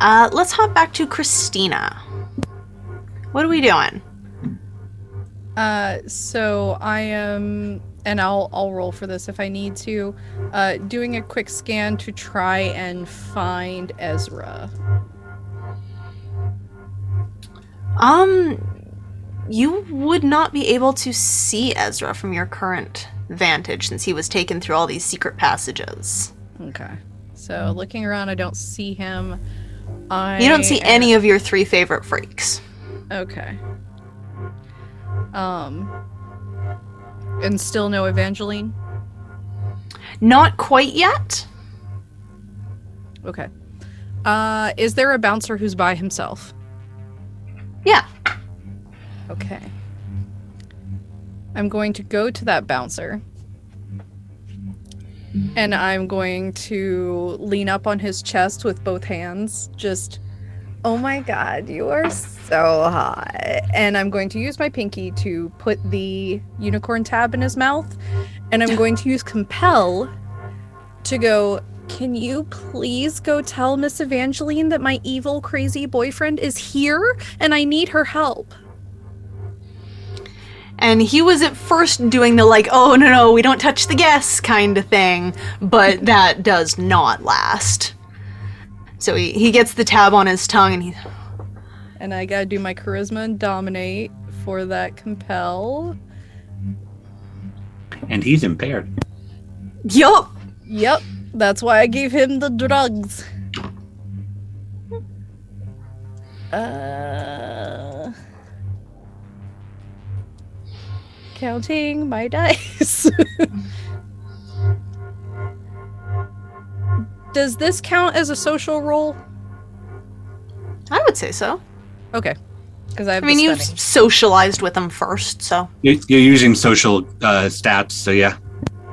Let's hop back to Christina. What are we doing? So I am, and I'll roll for this if I need to, doing a quick scan to try and find Ezra. You would not be able to see Ezra from your current vantage since he was taken through all these secret passages. Okay. So looking around, I don't see him. You don't see any of your 3 favorite freaks. Okay. And still no Evangeline? Not quite yet. Okay. Is there a bouncer who's by himself? Yeah. Okay. I'm going to go to that bouncer. And I'm going to lean up on his chest with both hands. Just, oh my god, you are so hot. And I'm going to use my pinky to put the unicorn tab in his mouth. And I'm going to use compel to go, can you please go tell Miss Evangeline that my evil, crazy boyfriend is here and I need her help? And he was at first doing the like, oh no, we don't touch the guests kind of thing, but that does not last. So he gets the tab on his tongue And I gotta do my charisma and dominate for that compel. And he's impaired. Yup. Yep, that's why I gave him the drugs. Counting my dice. Does this count as a social roll? I would say so. Okay, because I have. I mean, the you've stunning. socialized with him first, so. You're using social stats, so yeah.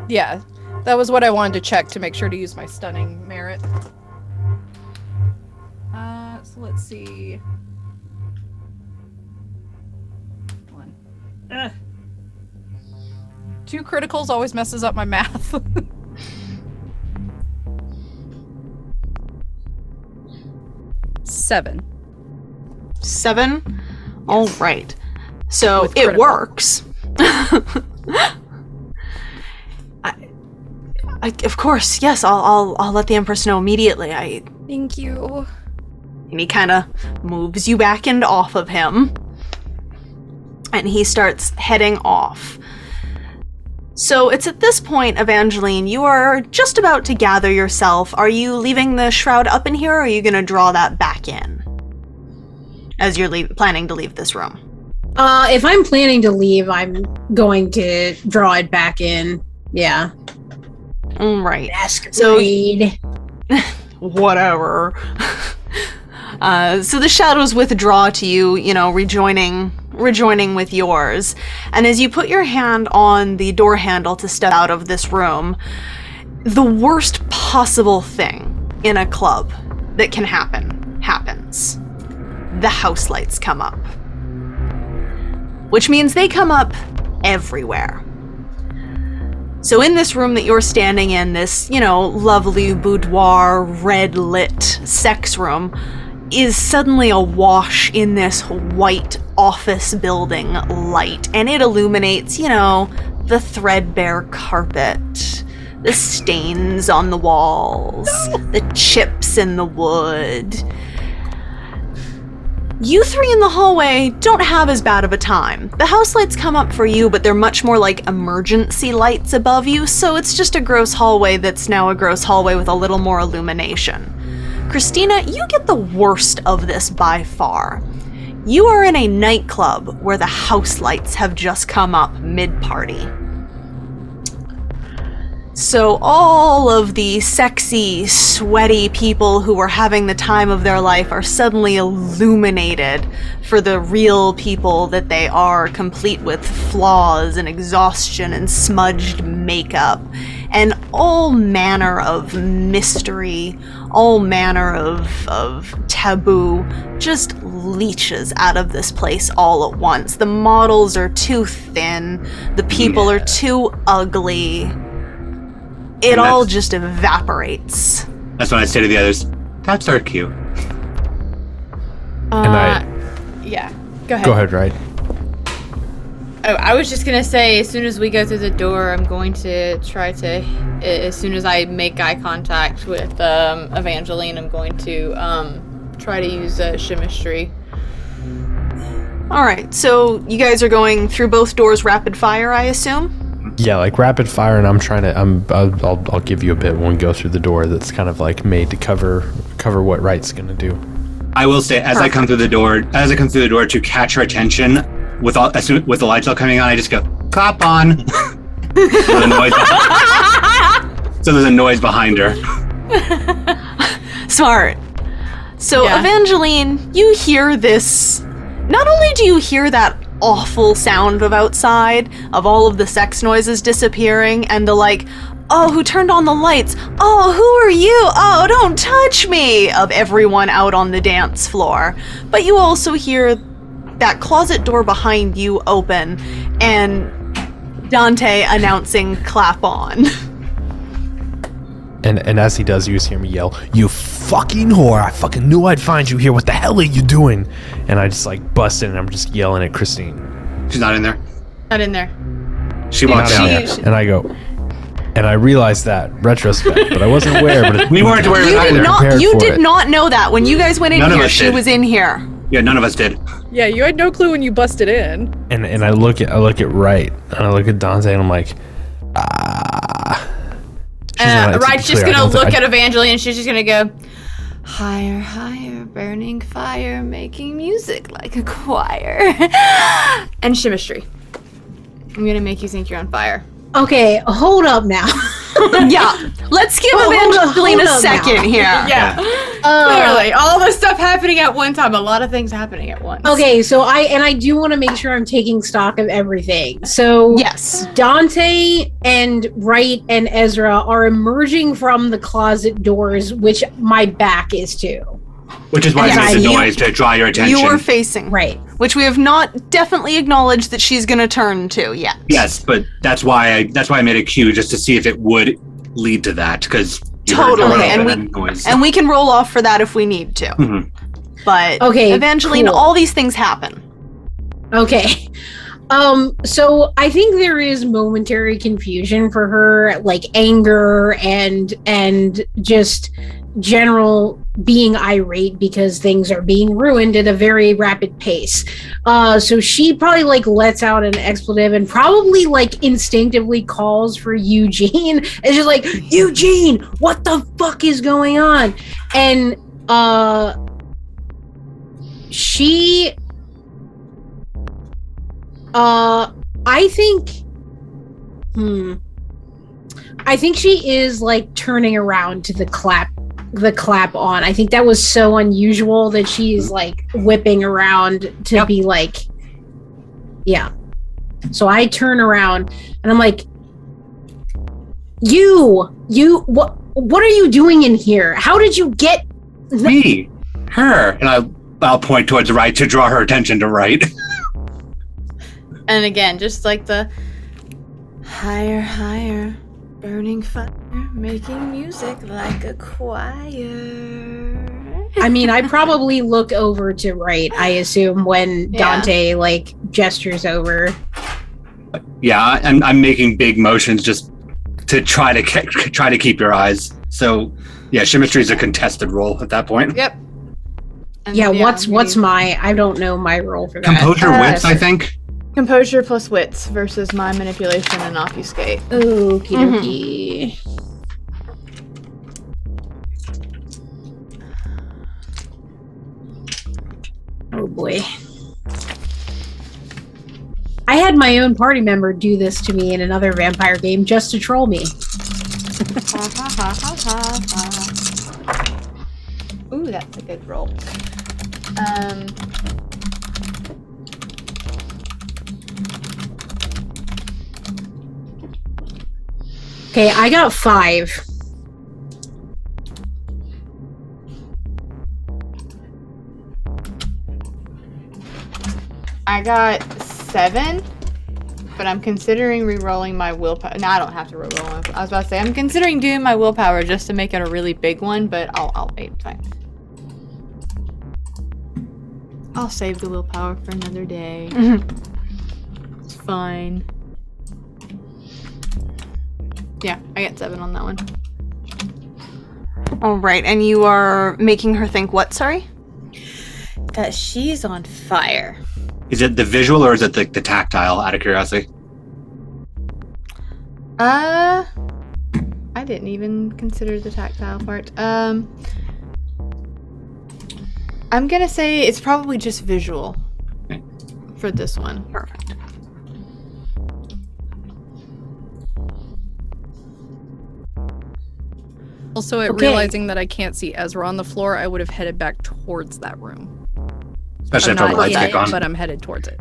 Yeah, that was what I wanted to check to make sure to use my stunning merit. So let's see. One. Ugh. 2 criticals always messes up my math. 7. 7? All right. So With it critical. works. Of course, yes. I'll let the Empress know immediately. Thank you. And he kind of moves you back and off of him, and he starts heading off. So it's at this point, Evangeline, you are just about to gather yourself. Are you leaving the shroud up in here, or are you going to draw that back in as you're planning to leave this room? If I'm planning to leave, I'm going to draw it back in. Yeah. Right. Masquerade. Whatever. So the shadows withdraw to you, rejoining with yours. And as you put your hand on the door handle to step out of this room, the worst possible thing in a club that can happen happens. The house lights come up. Which means they come up everywhere. So in this room that you're standing in, this, lovely boudoir, red lit sex room, is suddenly awash in this white office building light, and it illuminates, the threadbare carpet, the stains on the walls, the chips in the wood. You three in the hallway don't have as bad of a time. The house lights come up for you, but they're much more like emergency lights above you, so it's just a gross hallway that's now a gross hallway with a little more illumination. Christina, you get the worst of this by far. You are in a nightclub where the house lights have just come up mid-party. So all of the sexy, sweaty people who were having the time of their life are suddenly illuminated for the real people that they are, complete with flaws and exhaustion and smudged makeup and all manner of mystery, all manner of taboo just leeches out of this place all at once. The models are too thin, the people are too ugly. It all just evaporates. That's when I say to the others, that's our cue. Yeah, go ahead. Go ahead, right? Oh, I was just gonna say, as soon as we go through the door, I'm going to try to, as soon as I make eye contact with Evangeline, I'm going to try to use Chemistry. All right, so you guys are going through both doors rapid fire, I assume? Yeah, like rapid fire, and I'm trying to. I'll give you a bit when we go through the door. That's kind of like made to cover what Wright's gonna do. I will say, as I come through the door to catch her attention, with the lights all coming on, I just go, "Clap on." So there's a noise behind her. Smart. So Evangeline, you hear this. Not only do you hear that awful sound of outside, of all of the sex noises disappearing, and the like, oh, who turned on the lights? Oh, who are you? Oh, don't touch me, of everyone out on the dance floor. But you also hear that closet door behind you open, and Dante announcing clap on. And as he does, you just hear me yell, "You fucking whore! I fucking knew I'd find you here. What the hell are you doing?" And I just like bust in and I'm just yelling at Christine. She's not in there. Not in there. She walked out. And I go, and I realized that retrospect, but I wasn't aware. But we weren't aware either. You did not know that when you guys went in here. She was in here. Yeah, none of us did. Yeah, you had no clue when you busted in. And I look at Wright and I look at Dante and I'm like, Wright's just gonna look at Evangeline and she's just gonna go, higher, higher, burning fire, making music like a choir. And Chemistry. I'm gonna make you think you're on fire. Okay, hold up now. Yeah, let's give Evangeline a second here. Yeah. Clearly, all the stuff happening at one time. A lot of things happening at once. Okay, so I do want to make sure I'm taking stock of everything. So yes, Dante and Wright and Ezra are emerging from the closet doors, which my back is to. Which is why I made the noise to draw your attention. You were facing right, which we have not definitely acknowledged that she's going to turn to yet. Yes, but that's why I made a cue, just to see if it would lead to that, because totally, and we can roll off for that if we need to. Mm-hmm. But okay, Evangeline, cool. all these things happen. Okay. So I think there is momentary confusion for her, like anger and just general being irate because things are being ruined at a very rapid pace. So she probably like lets out an expletive and probably like instinctively calls for Eugene. It's just like, Eugene, what the fuck is going on? And she I think she is like turning around to the clap on. I think that was so unusual that she's like whipping around to be like, yeah. So I turn around and I'm like, you what are you doing in here? How did you get me? Her. And I'll point towards Wright to draw her attention to Wright. And again, just like the higher, higher, burning fire, making music like a choir. I mean, I probably look over to right, I assume, when Dante, like, gestures over. Yeah, I'm making big motions just to try to keep your eyes. So, yeah, Chemistry is a contested roll at that point. Yep. And Yeah, then, what's my... I don't know my roll for that. Composure wits, I think. Composure plus wits versus my manipulation and obfuscate. Okie dokie. Oh boy. I had my own party member do this to me in another vampire game just to troll me. Ooh, that's a good roll. Okay, I got 5. I got 7, but I'm considering re-rolling my willpower. No, I don't have to re-roll my. I was about to say I'm considering doing my willpower just to make it a really big one, but I'll wait. Fine. I'll save the willpower for another day. It's fine. Yeah, I get 7 on that one. All right, and you are making her think what, sorry? That she's on fire. Is it the visual or is it the tactile, out of curiosity? I didn't even consider the tactile part. I'm gonna say it's probably just visual for this one. Perfect. Also, realizing that I can't see Ezra on the floor, I would have headed back towards that room. Especially I'm after the not lights in kick it, on. but I'm headed towards it.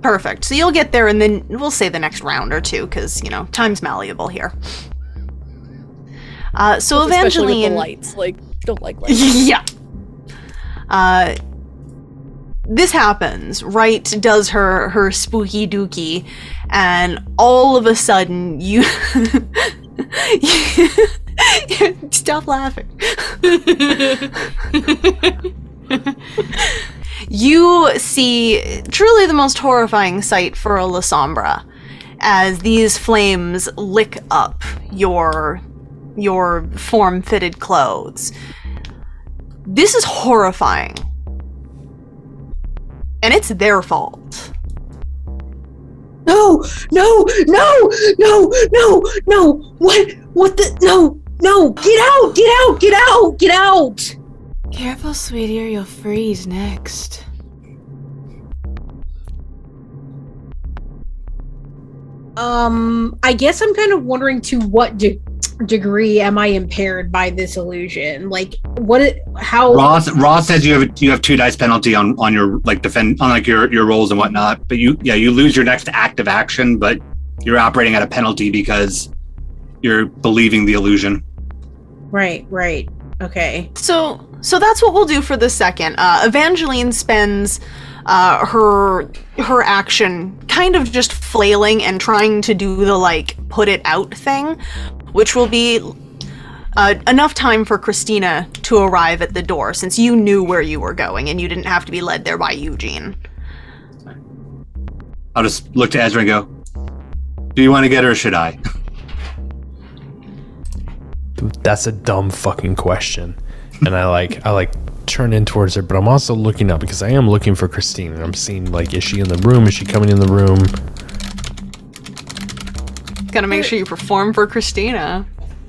Perfect. So you'll get there, and then we'll say the next round or two, because, you know, time's malleable here. So Especially Evangeline... with the lights. Like, don't like lights. Yeah. This happens, right? Does her spooky dookie, and all of a sudden you stop laughing. You see truly the most horrifying sight for a Lasombra as these flames lick up your form-fitted clothes. This is horrifying. And it's their fault. No! What the? No! Get out! Careful, sweetie, or you'll freeze next. I guess I'm kind of wondering to what degree am I impaired by this illusion? Like, how? Ross says you have 2 dice penalty on your your rolls and whatnot, but you lose your next active action, but you're operating at a penalty because you're believing the illusion. Right. Okay. So that's what we'll do for the second. Evangeline spends her action kind of just flailing and trying to do the put it out thing, which will be enough time for Christina to arrive at the door, since you knew where you were going and you didn't have to be led there by Eugene. I'll just look to Ezra and go, do you want to get her or should I? That's a dumb fucking question. And I turn in towards her, but I'm also looking up because I am looking for Christine, and I'm seeing is she in the room? Is she coming in the room? Gotta make sure you perform for Christina.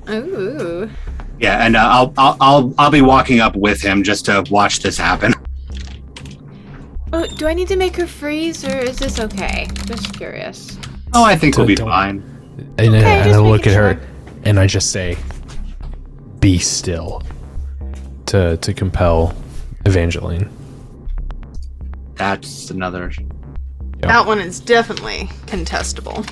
Ooh. Yeah, and I'll be walking up with him just to watch this happen. Oh, do I need to make her freeze, or is this okay? Just curious. Oh, I think we'll be fine. And, Okay, and I just look at making her, sure. and I just say, "Be still," to compel Evangeline. That's another. That one is definitely contestable.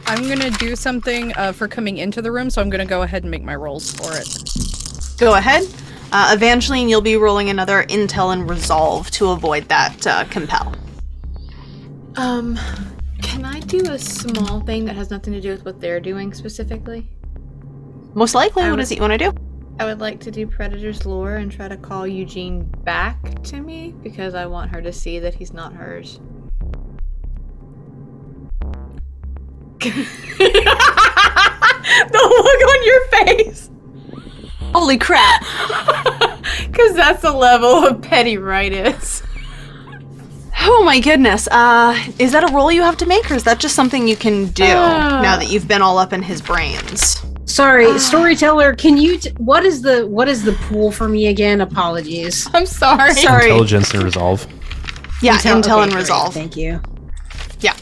I'm gonna do something for coming into the room, so I'm gonna go ahead and make my rolls for it. Go ahead. Evangeline, you'll be rolling another Intel and Resolve to avoid that compel. Can I do a small thing that has nothing to do with what they're doing specifically? Most likely, what is it you want to do? I would like to do Predator's lore and try to call Eugene back to me because I want her to see that he's not hers. The look on your face! Holy crap! Because that's the level of petty right-is. Oh my goodness. Is that a roll you have to make, or is that just something you can do now that you've been all up in his brains? Sorry, storyteller, can you what is the pool for me again? Apologies. I'm sorry. Intelligence and resolve. Yeah, intel okay, and great, resolve. Thank you. Yeah.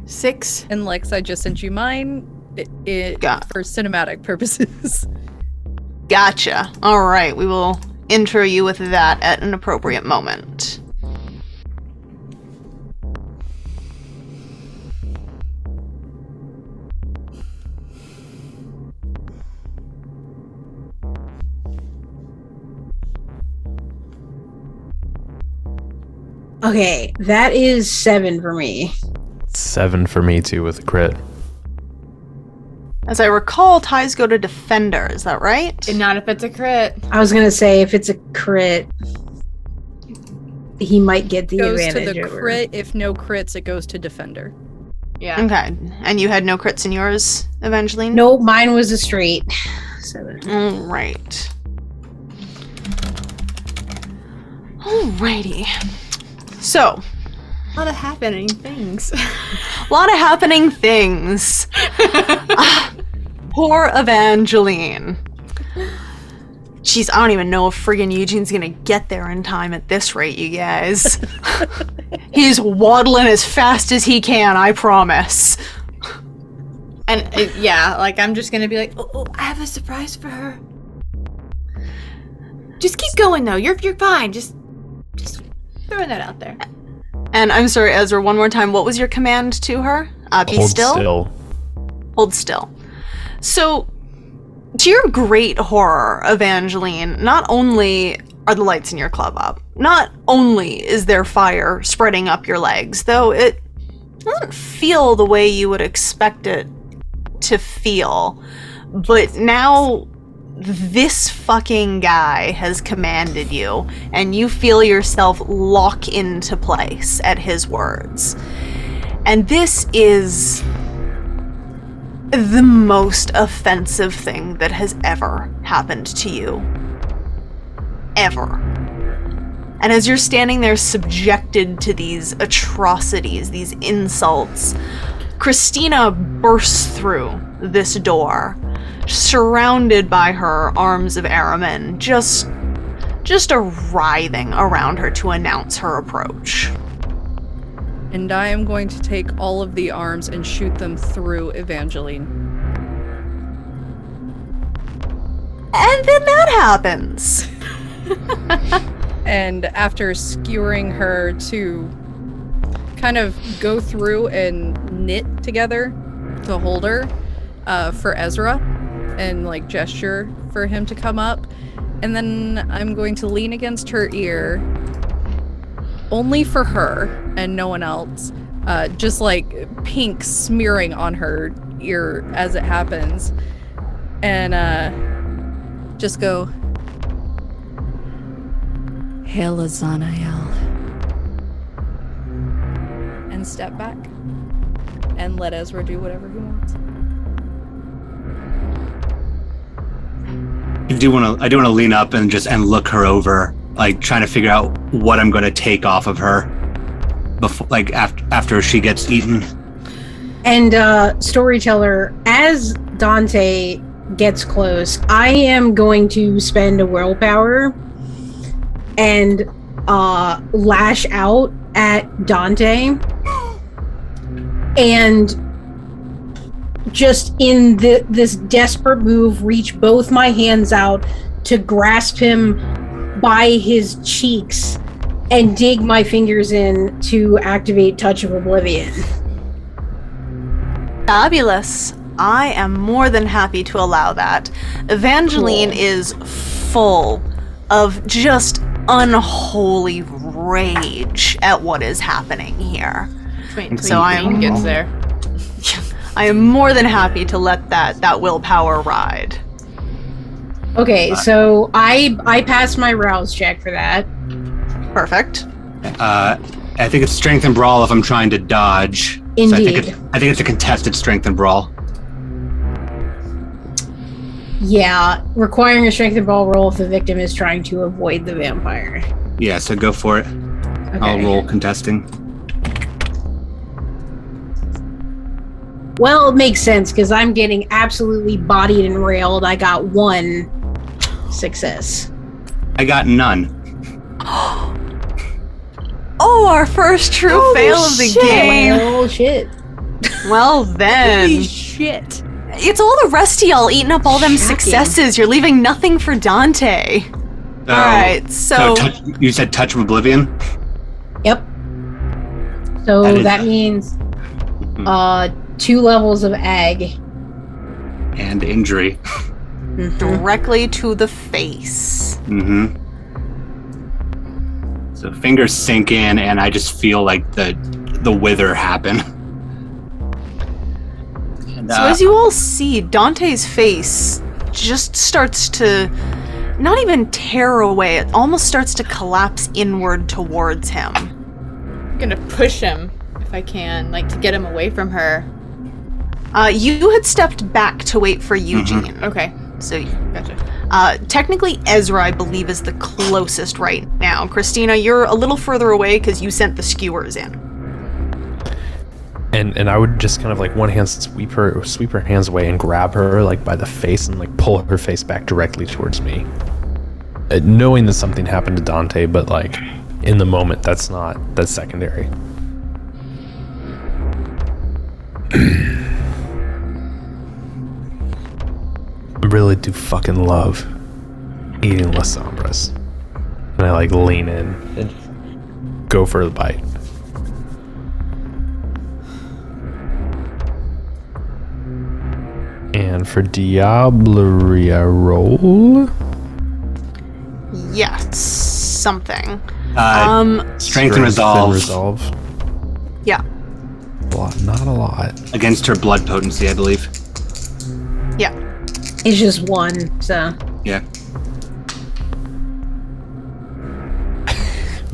Six. And Lex, I just sent you mine for cinematic purposes. Gotcha. All right, we will intro you with that at an appropriate moment. Okay, that is 7 for me. 7 for me too with a crit. As I recall, ties go to defender, is that right? And not if it's a crit. I was gonna say if it's a crit, he might get the Goes advantage. to the over. crit. If no crits, it goes to defender. Yeah. Okay, and you had no crits in yours, Evangeline? No, mine was a straight 7. All right. Alrighty. So, A lot of happening things. a lot of happening things. Poor Evangeline. Jeez, I don't even know if friggin' Eugene's gonna get there in time at this rate, you guys. He's waddling as fast as he can, I promise. And yeah, like I'm just gonna be like, oh, I have a surprise for her. Just keep going though. You're fine. Just throwing that out there. And I'm sorry, Ezra, one more time, what was your command to her? Be Hold still? Hold still. So, to your great horror, Evangeline, not only are the lights in your club up, not only is there fire spreading up your legs, though it doesn't feel the way you would expect it to feel, but now this fucking guy has commanded you, and you feel yourself lock into place at his words. And this is the most offensive thing that has ever happened to you. Ever. And as you're standing there subjected to these atrocities, these insults, Christina bursts through this door, surrounded by her arms of Aramin, just a writhing around her to announce her approach. And I am going to take all of the arms and shoot them through Evangeline. And then that happens. And after skewering her to kind of go through and knit together to hold her for Ezra and like gesture for him to come up. And then I'm going to lean against her ear only for her and no one else. Just like pink smearing on her ear as it happens. And just go, Hail Azanael. And step back. And let Ezra do whatever he wants. I do want to lean up and look her over, like trying to figure out what I'm going to take off of her before, like after she gets eaten. And storyteller, as Dante gets close, I am going to spend a willpower and lash out at Dante, and just in this desperate move, reach both my hands out to grasp him by his cheeks and dig my fingers in to activate Touch of Oblivion. Fabulous. I am more than happy to allow that. Evangeline is full of just unholy rage at what is happening here. Wait until So Eugene gets there. I am more than happy to let that willpower ride. Okay, so I passed my rouse check for that. Perfect. I think it's strength and brawl if I'm trying to dodge. Indeed. So I think it's a contested strength and brawl. Yeah, requiring a strength and brawl roll if the victim is trying to avoid the vampire. Yeah, so go for it. Okay. I'll roll contesting. Well, it makes sense because I'm getting absolutely bodied and railed. I got 1 success. I got none. Oh, our first true Holy fail of the shit. game. Oh shit. Well then. Holy shit. It's all the rest of y'all eating up all them Shocking. successes. You're leaving nothing for Dante. Alright, so you said touch of oblivion? Yep. So That is- that means 2 levels of ag. And injury. Mhm. directly to the face. Mm-hmm. So fingers sink in, and I just feel like the wither happen. And, So as you all see, Dante's face just starts to not even tear away, it almost starts to collapse inward towards him. I'm gonna push him if I can, like to get him away from her. You had stepped back to wait for Eugene. Okay, So gotcha. technically Ezra, I believe, is the closest right now. Christina, you're a little further away because you sent the skewers in. And I would just kind of like one hand sweep her hands away and grab her like by the face and like pull her face back directly towards me. Knowing that something happened to Dante, but like in the moment, that's secondary. I really do fucking love eating Lasombras. And I like lean in and go for the bite. And for Diablerie, I roll. Yes, something. Strength and resolve. Yeah, Not a lot. Against her blood potency, I believe. yeah. It's just 1, so. Yeah.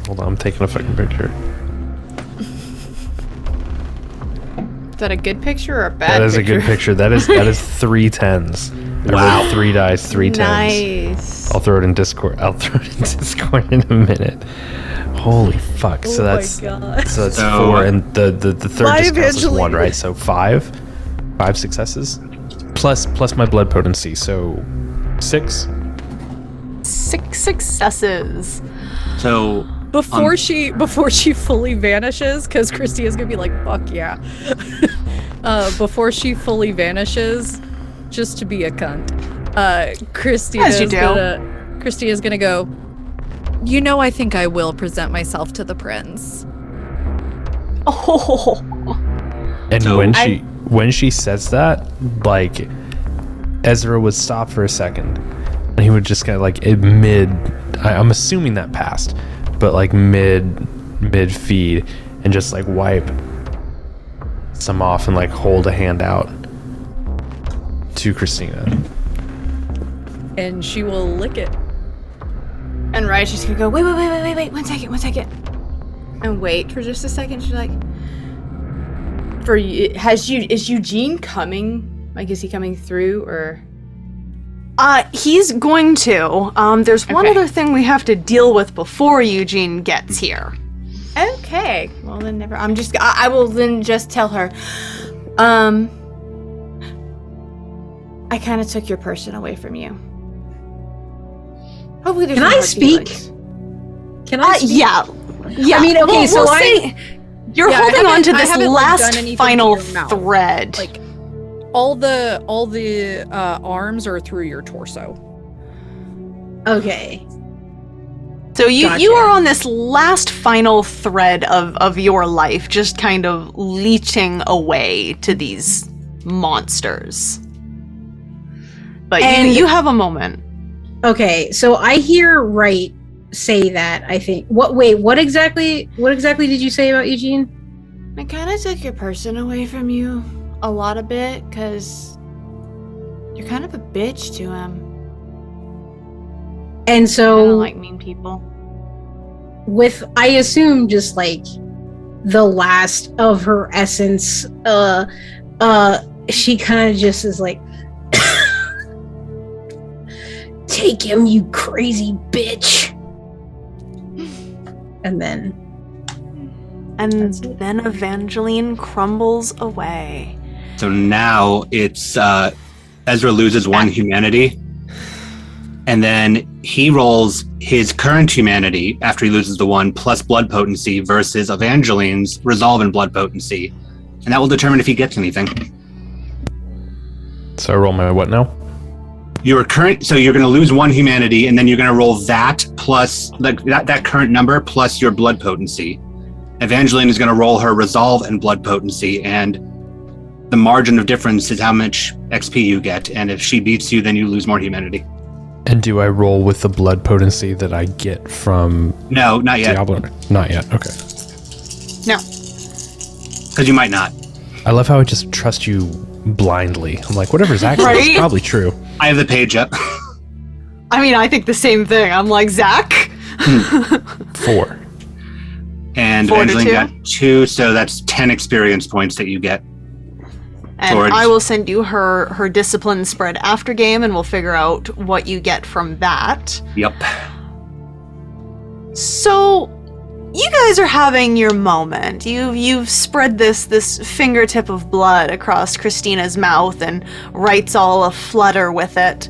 Hold on, I'm taking a fucking picture. Is that a good picture or a bad picture? That is a good picture. That is 3 10s. I Wow. rolled 3 dice, 3 10s. Nice. I'll throw it in Discord. in a minute. Holy fuck! So that's God. so that's So- 4, and the third My just counts as 1, Evangeline. right? So 5 successes, plus my blood potency. So 6. 6 successes. So Before she fully vanishes, because Christy is gonna be like, fuck yeah. Before she fully vanishes, just to be a cunt, Christy As you is do. Christy is gonna go, you know, I think I will present myself to the prince. Oh, And So- when she says that, like Ezra would stop for a second, and he would just kind of like I'm assuming that passed, but like mid feed, and just like wipe some off and like hold a hand out to Christina. And she will lick it. And Ryan's just gonna go, wait, 1 second. And wait for just a second. She's like, is Eugene coming? Like, is he coming through or? he's going to. There's one Okay. other thing we have to deal with before Eugene gets here. Okay. Well, then never. I will then just tell her, I kind of took your person away from you. Hopefully there's Can no I hard speak? feelings. Can I speak? Yeah. I mean, okay, so we'll I- say you're Yeah, I holding on to haven't- I this haven't, like, done last anything final to your mouth. thread. Like, all the arms are through your torso. Okay. So you Gotcha. are on this last final thread of your life, just kind of leeching away to these monsters. But And- you have a moment. Okay, so I hear Wright say that, I think. What exactly did you say about Eugene? I kind of took your person away from you. a lot of bit because you're kind of a bitch to him. And I so don't like mean people. with, I assume, just like the last of her essence, she kind of just is like, take him, you crazy bitch. And then Evangeline crumbles away. So now it's Ezra loses one humanity, and then he rolls his current humanity after he loses the one plus blood potency versus Evangeline's resolve in blood potency, and that will determine if he gets anything. So I roll my what now? Your current, so you're going to lose one humanity, and then you're going to roll that plus that current number plus your blood potency. Evangeline is going to roll her resolve and blood potency, and the margin of difference is how much XP you get. And if she beats you, then you lose more humanity. And do I roll with the blood potency that I get from No, not yet. Diablo? Not yet. Okay. No. Because you might not. I love how I just trust you blindly. I'm like, whatever's actually Right? is probably true. I have the page up. I mean, I think the same thing. I'm like, Zach? 4. And 4 to Evangeline 2? got 2, so that's 10 experience points that you get. And Towards- I will send you her discipline spread after game, and we'll figure out what you get from that. Yep. So, you guys are having your moment. You've spread this fingertip of blood across Christina's mouth, and Wright's all aflutter with it.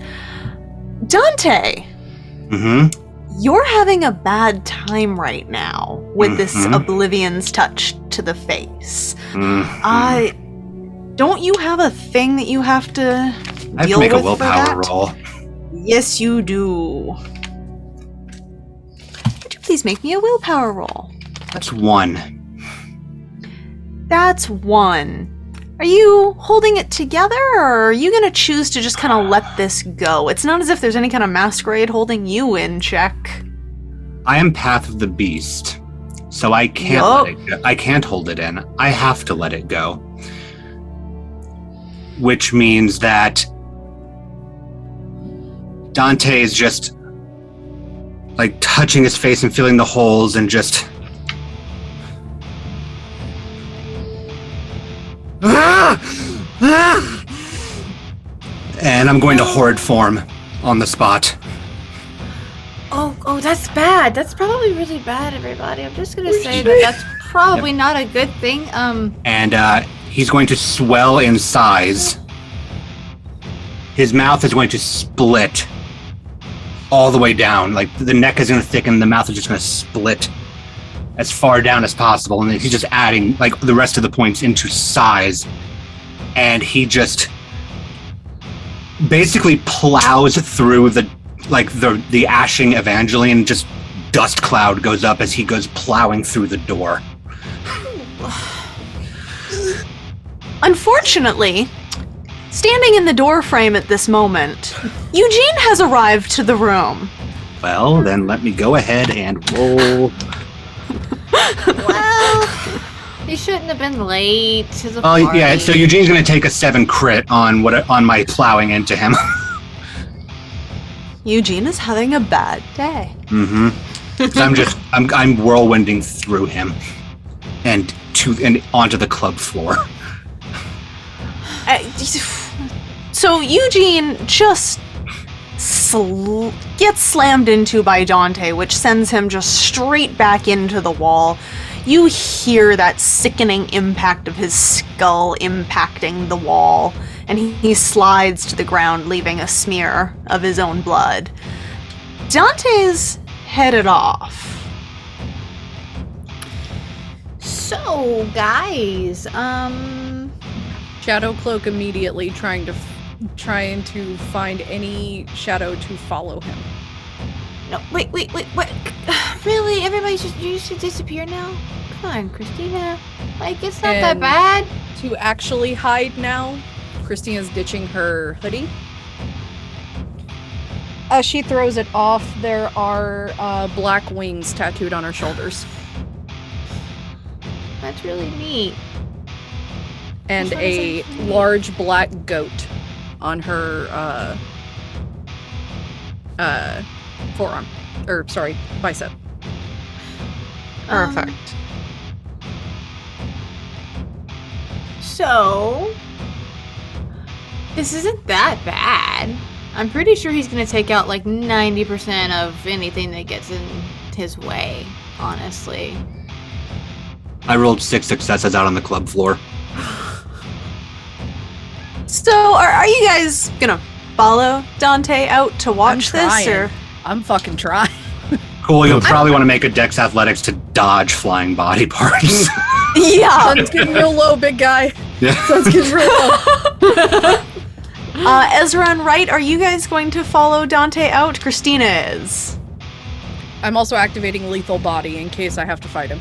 Dante, Mm-hmm. you're having a bad time right now with this Mhm. Oblivion's touch to the face. Mm-hmm. Don't you have a thing that you have to I have to deal make a with for willpower that? roll. Yes, you do. Would you please make me a willpower roll? That's 1. That's 1. Are you holding it together, or are you going to choose to just kind of let this go? It's not as if there's any kind of masquerade holding you in check. I am Path of the Beast, so I can't Yup. let it go. I can't hold it in. I have to let it go. Which means that Dante is just like touching his face and feeling the holes and just and I'm going to horde form on the spot. Oh, that's bad. That's probably really bad, everybody. I'm just gonna say that that's probably not a good thing. And he's going to swell in size. His mouth is going to split all the way down. Like the neck is going to thicken, the mouth is just going to split as far down as possible. And then he's just adding like the rest of the points into size. And he just basically plows through the ashing Evangeline. Just dust cloud goes up as he goes plowing through the door. Unfortunately, standing in the door frame at this moment, Eugene has arrived to the room. Well, then let me go ahead and roll. Well, he shouldn't have been late to the Oh, party. yeah, so Eugene's going to take a 7 crit on my plowing into him. Eugene is having a bad day. Mm-hmm. So I'm whirlwinding through him and onto the club floor. So Eugene just gets slammed into by Dante, which sends him just straight back into the wall. You hear that sickening impact of his skull impacting the wall, and he slides to the ground, leaving a smear of his own blood. Dante's headed off. So, guys, Shadow Cloak immediately trying to find any shadow to follow him. no, wait, what? Really? You should disappear now? Come on, Christina. Like, it's not that And- bad. To actually hide now, Christina's ditching her hoodie. As she throws it off, there are black wings tattooed on her shoulders. That's really neat. and a large black goat on her forearm. Or, sorry, bicep. Perfect. So, this isn't that bad. I'm pretty sure he's going to take out like 90% of anything that gets in his way, honestly. I rolled 6 successes out on the club floor. So, are you guys gonna follow Dante out to watch this, or? I'm fucking trying. Cool, you'll probably want to make a dex athletics to dodge flying body parts. Yeah. Sun's getting real low, big guy. Yeah. Sun's getting real low. Ezra and Wright, are you guys going to follow Dante out? Christina is. I'm also activating lethal body in case I have to fight him.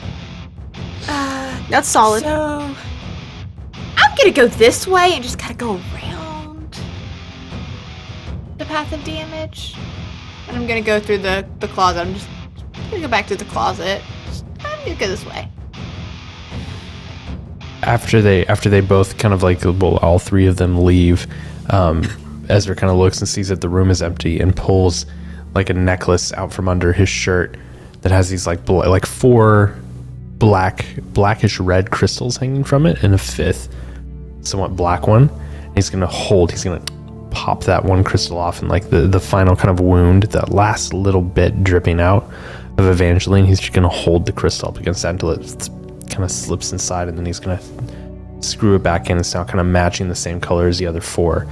That's solid. So, I'm gonna go this way and just kind of go around the path of damage. And I'm gonna go through the closet. I'm just gonna go back to the closet. I'm gonna go this way. After they both kind of like, well, all three of them leave, Ezra kind of looks and sees that the room is empty and pulls like a necklace out from under his shirt that has these like 4 blackish red crystals hanging from it, and a 5th somewhat black one. And he's gonna pop that one crystal off, and like the final kind of wound, that last little bit dripping out of Evangeline, he's just gonna hold the crystal up against that until it kind of slips inside, and then he's gonna screw it back in. It's now kind of matching the same color as the other 4.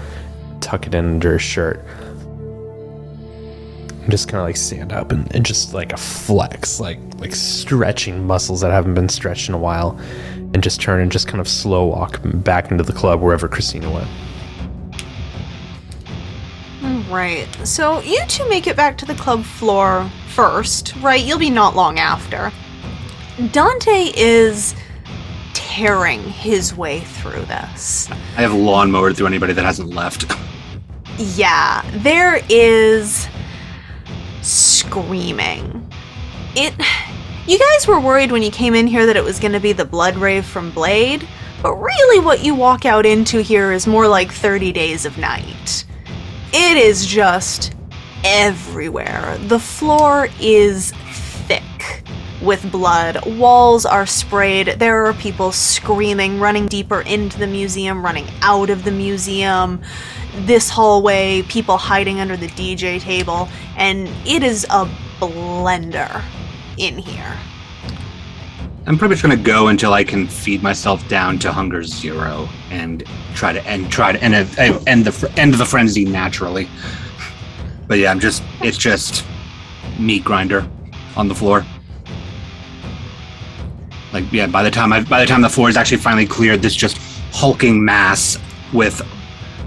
Tuck it in under his shirt. And just kind of like stand up and just like a flex, like stretching muscles that haven't been stretched in a while, and just turn and just kind of slow walk back into the club wherever Christina went. Right. So you two make it back to the club floor first, right? You'll be not long after. Dante is tearing his way through this. I have lawnmowered through anybody that hasn't left. Yeah, there is screaming. You guys were worried when you came in here that it was going to be the blood rave from Blade, but really what you walk out into here is more like 30 Days of Night. It is just everywhere. The floor is thick with blood. Walls are sprayed. There are people screaming, running deeper into the museum, running out of the museum. This hallway, people hiding under the DJ table, and it is a blender in here. I'm pretty much gonna go until I can feed myself down to hunger 0 and try to end the frenzy naturally. But yeah, it's just meat grinder on the floor. Like, yeah, by the time the floor is actually finally cleared, this just hulking mass with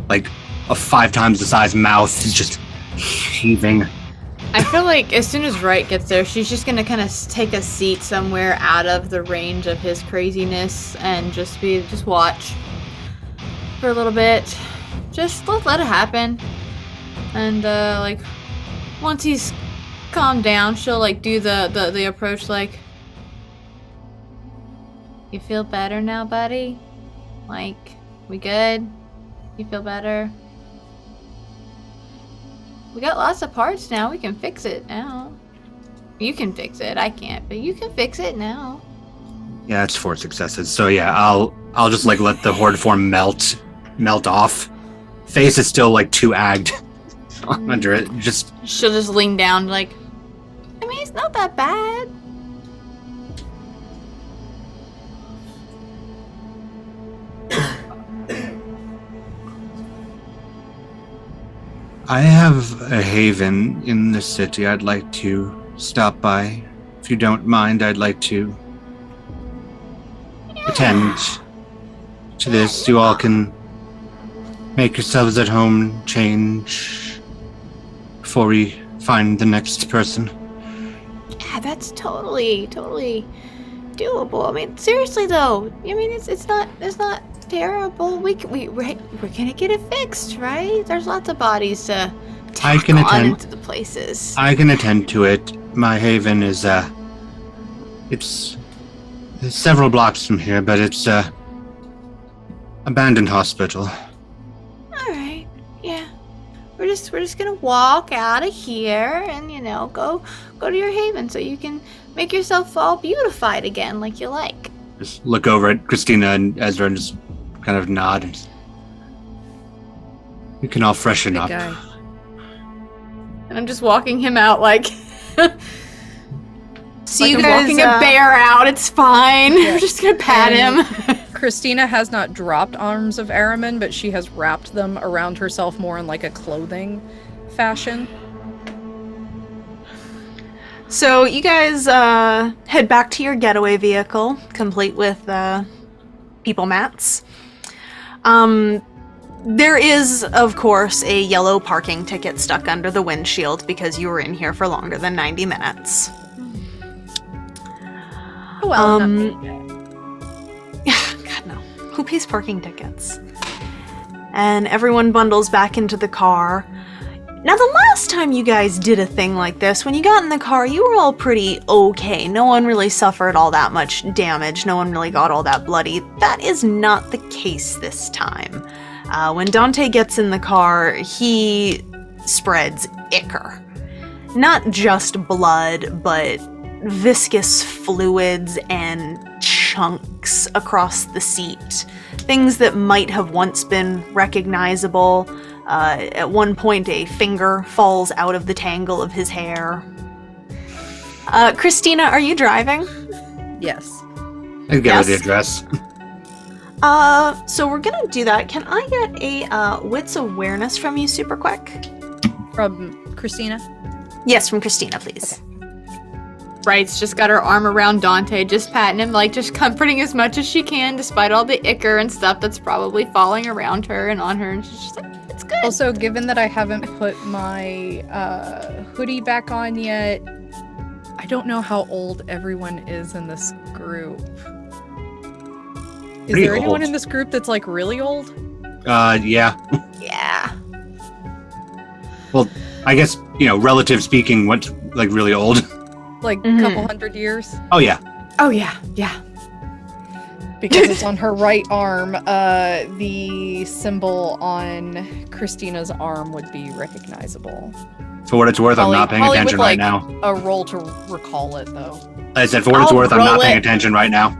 like a 5 times the size mouth is just heaving. I feel like as soon as Wright gets there, she's just gonna kind of take a seat somewhere out of the range of his craziness and just watch for a little bit. Just let it happen. And like once he's calmed down, she'll like do the approach like, you feel better now, buddy? Like, we good? You feel better? We got lots of parts now. We can fix it now. You can fix it. I can't, but you can fix it now. Yeah, it's 4 successes. So yeah, I'll just like let the horde form melt off. Face is still like too agged under it. She'll just lean down like, I mean, it's not that bad. I have a haven in the city I'd like to stop by. If you don't mind, I'd like to attend to this. You all can make yourselves at home, change before we find the next person. Yeah, that's totally doable. I mean, seriously though, I mean, it's not terrible. We're gonna get it fixed, right? There's lots of bodies to tack on into the places. I can attend to it. My haven is it's several blocks from here, but it's a abandoned hospital. All right. Yeah. We're just gonna walk out of here and go to your haven so you can make yourself all beautified again like you like. Just look over at Christina and Ezra and just kind of nod. You can all freshen Big up. guy. And I'm just walking him out like. So like you I'm guys walking a bear out. It's fine. Yeah. We're just gonna pat And him. Christina has not dropped arms of Araman, but she has wrapped them around herself more in like a clothing fashion. So you guys head back to your getaway vehicle, complete with people mats. There is, of course, a yellow parking ticket stuck under the windshield because you were in here for longer than 90 minutes. Oh well, not me. God, no. Who pays parking tickets? And everyone bundles back into the car. Now, the last time you guys did a thing like this, when you got in the car, you were all pretty okay. No one really suffered all that much damage. No one really got all that bloody. That is not the case this time. When Dante gets in the car, he spreads ichor. Not just blood, but viscous fluids and chunks across the seat. Things that might have once been recognizable. At one point, a finger falls out of the tangle of his hair. Christina, are you driving? Yes. I can get her the Yes. address. So we're gonna do that. Can I get a wits awareness from you super quick? From Christina. Yes, from Christina, please. Bright's just got her arm around Dante, just patting him, like just comforting as much as she can, despite all the ichor and stuff that's probably falling around her and on her. And she's just like, it's good. Also, given that I haven't put my hoodie back on yet, I don't know how old everyone is in this group. Is Pretty there anyone old. in this group that's like really old? Yeah. Yeah. Well, I guess, relative speaking, what's like really old? Like Mhm. a couple hundred years? Oh, yeah. Oh yeah, yeah. Because it's on her right arm. The symbol on Christina's arm would be recognizable. For what it's worth, I'm not paying Holly attention would, right like, now. A roll to recall it, though. I said, for what it's I'll worth, I'm not roll paying it. attention right now.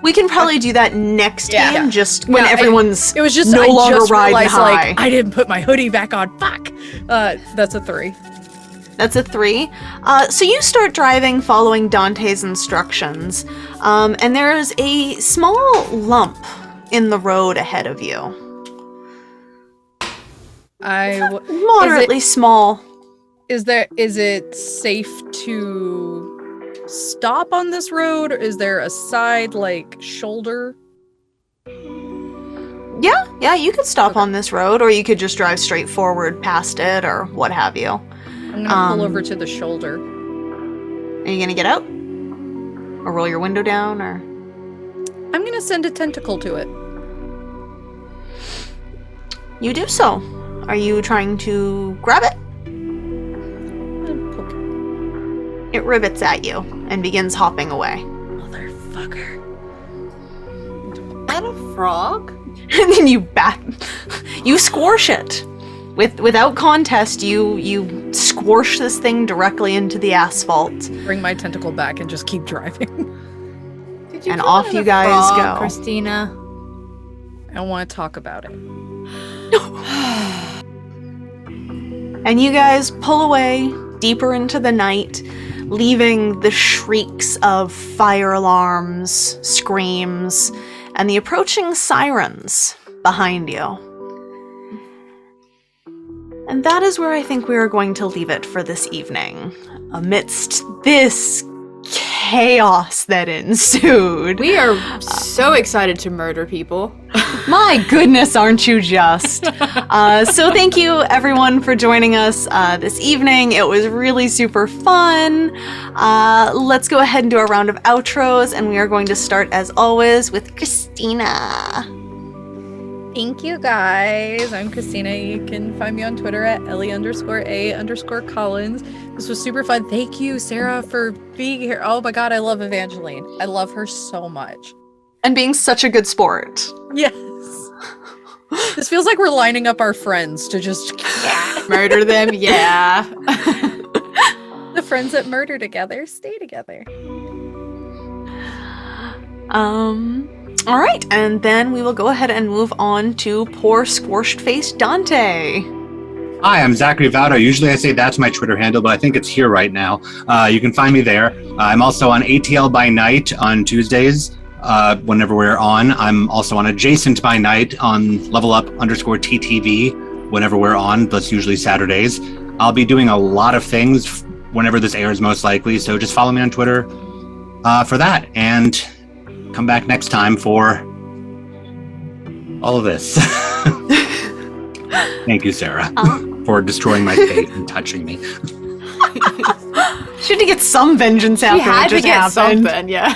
We can probably do that next Yeah. game, just when Yeah, everyone's It was just no I longer just riding realized, high. like, I didn't put my hoodie back on. Fuck. That's a 3. That's a 3. So you start driving following Dante's instructions, and there is a small lump in the road ahead of you. Moderately small. Is it safe to stop on this road, or is there a side like shoulder? Yeah, you could stop on this road, or you could just drive straight forward past it, or what have you. I'm gonna pull over to the shoulder. Are you gonna get out? Or roll your window down, or? I'm gonna send a tentacle to it. You do so. Are you trying to grab it? Poke. It rivets at you and begins hopping away. Motherfucker. Is that a frog? And then you squash it. Without contest, you squash this thing directly into the asphalt. Bring my tentacle back and just keep driving. Did you And call off it you a guys frog, go. Christina. I don't want to talk about it. And you guys pull away deeper into the night, leaving the shrieks of fire alarms, screams, and the approaching sirens behind you. And that is where I think we are going to leave it for this evening. Amidst this chaos that ensued. We are so excited to murder people. My goodness, aren't you just? So thank you everyone for joining us this evening. It was really super fun. Let's go ahead and do a round of outros, and we are going to start as always with Christina. Thank you, guys. I'm Christina. You can find me on Twitter at Ellie_A_Collins. This was super fun. Thank you, Sarah, for being here. Oh my god, I love Evangeline. I love her so much. And being such a good sport. Yes. This feels like we're lining up our friends to just Murder them, yeah. the friends that murder together stay together. All right, and then we will go ahead and move on to poor squashed face Dante. Hi, I'm Zachary Vaudo. Usually I say that's my Twitter handle, but I think it's here right now. You can find me there. I'm also on ATL by Night on Tuesdays, whenever we're on. I'm also on Adjacent by Night on levelup_TTV whenever we're on. That's usually Saturdays. I'll be doing a lot of things whenever this airs, most likely. So just follow me on Twitter for that. And come back next time for all of this. Thank you, Sarah, for destroying my face and touching me. She had to get some vengeance after We had what to just get happened. something, yeah.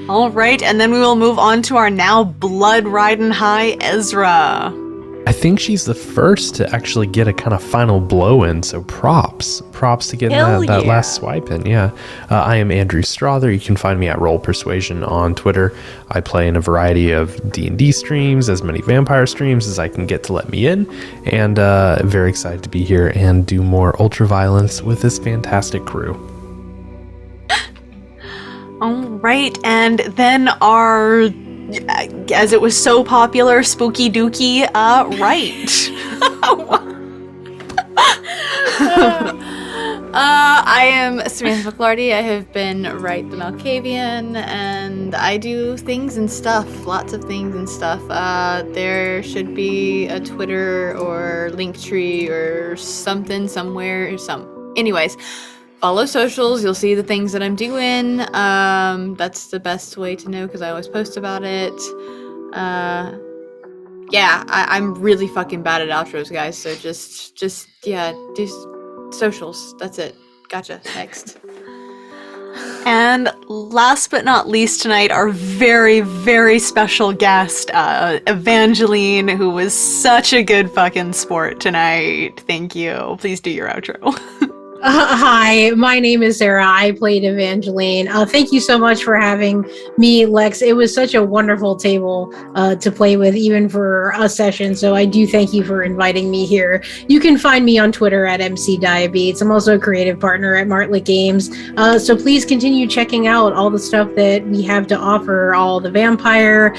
All right, and then we will move on to our now blood riding high Ezra. I think she's the first to actually get a kind of final blow in, so props to getting that last swipe in. Yeah, I am Andrew Strother. You can find me at Roll Persuasion on Twitter. I play in a variety of D&D streams, as many vampire streams as I can get to let me in, and very excited to be here and do more Ultraviolence with this fantastic crew. All right, and then our, as it was so popular, Spooky Dookie, right. I am Samantha McLarty. I have been Right the Malkavian, and I do things and stuff, lots of things and stuff. There should be a Twitter or Linktree or something somewhere. Anyways, follow socials. You'll see the things that I'm doing. That's the best way to know because I always post about it. Yeah, I'm really fucking bad at outros, guys. So just do socials. That's it. Gotcha. Next. And last but not least tonight, our very, very special guest, Evangeline, who was such a good fucking sport tonight. Thank you. Please do your outro. Hi, my name is Sarah. I played Evangeline. Thank you so much for having me, Lex. It was such a wonderful table to play with, even for a session. So I do thank you for inviting me here. You can find me on Twitter at MCDiabetes. I'm also a creative partner at Martlet Games. So please continue checking out all the stuff that we have to offer, all the vampire,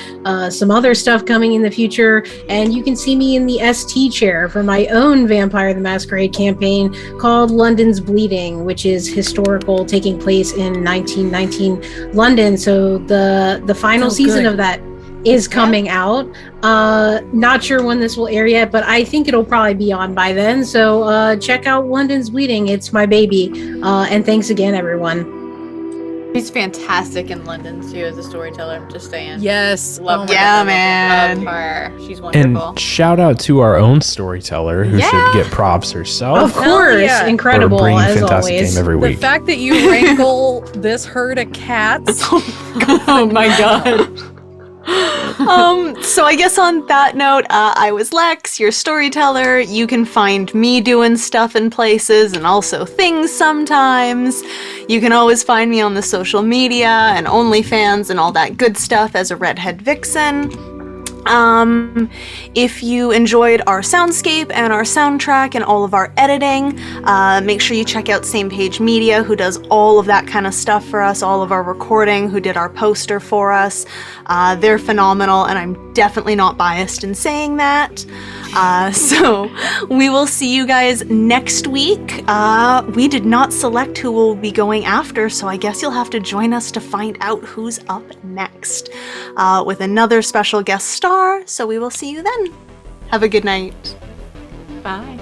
some other stuff coming in the future. And you can see me in the ST chair for my own Vampire the Masquerade campaign called London's Bleeding, which is historical, taking place in 1919 London. So the final season of that is coming out. Not sure when this will air yet, but I think it'll probably be on by then. So check out London's Bleeding. It's my baby. And thanks again, everyone. She's fantastic in London too as a storyteller. I'm just saying. Yes. Love her. Yeah, man. Love her. She's wonderful. And shout out to our own storyteller who should get props herself. Of course, yeah. incredible for bringing as fantastic always. game every The week. fact that you wrangle this herd of cats. Oh my god. So I guess on that note, I was Lex, your storyteller. You can find me doing stuff in places and also things sometimes. You can always find me on the social media and OnlyFans and all that good stuff as a redhead vixen. If you enjoyed our soundscape and our soundtrack and all of our editing, make sure you check out Same Page Media, who does all of that kind of stuff for us, all of our recording, who did our poster for us. They're phenomenal, and I'm definitely not biased in saying that. So we will see you guys next week. We did not select who we'll be going after, so I guess you'll have to join us to find out who's up next with another special guest star. So we will see you then. Have a good night. Bye.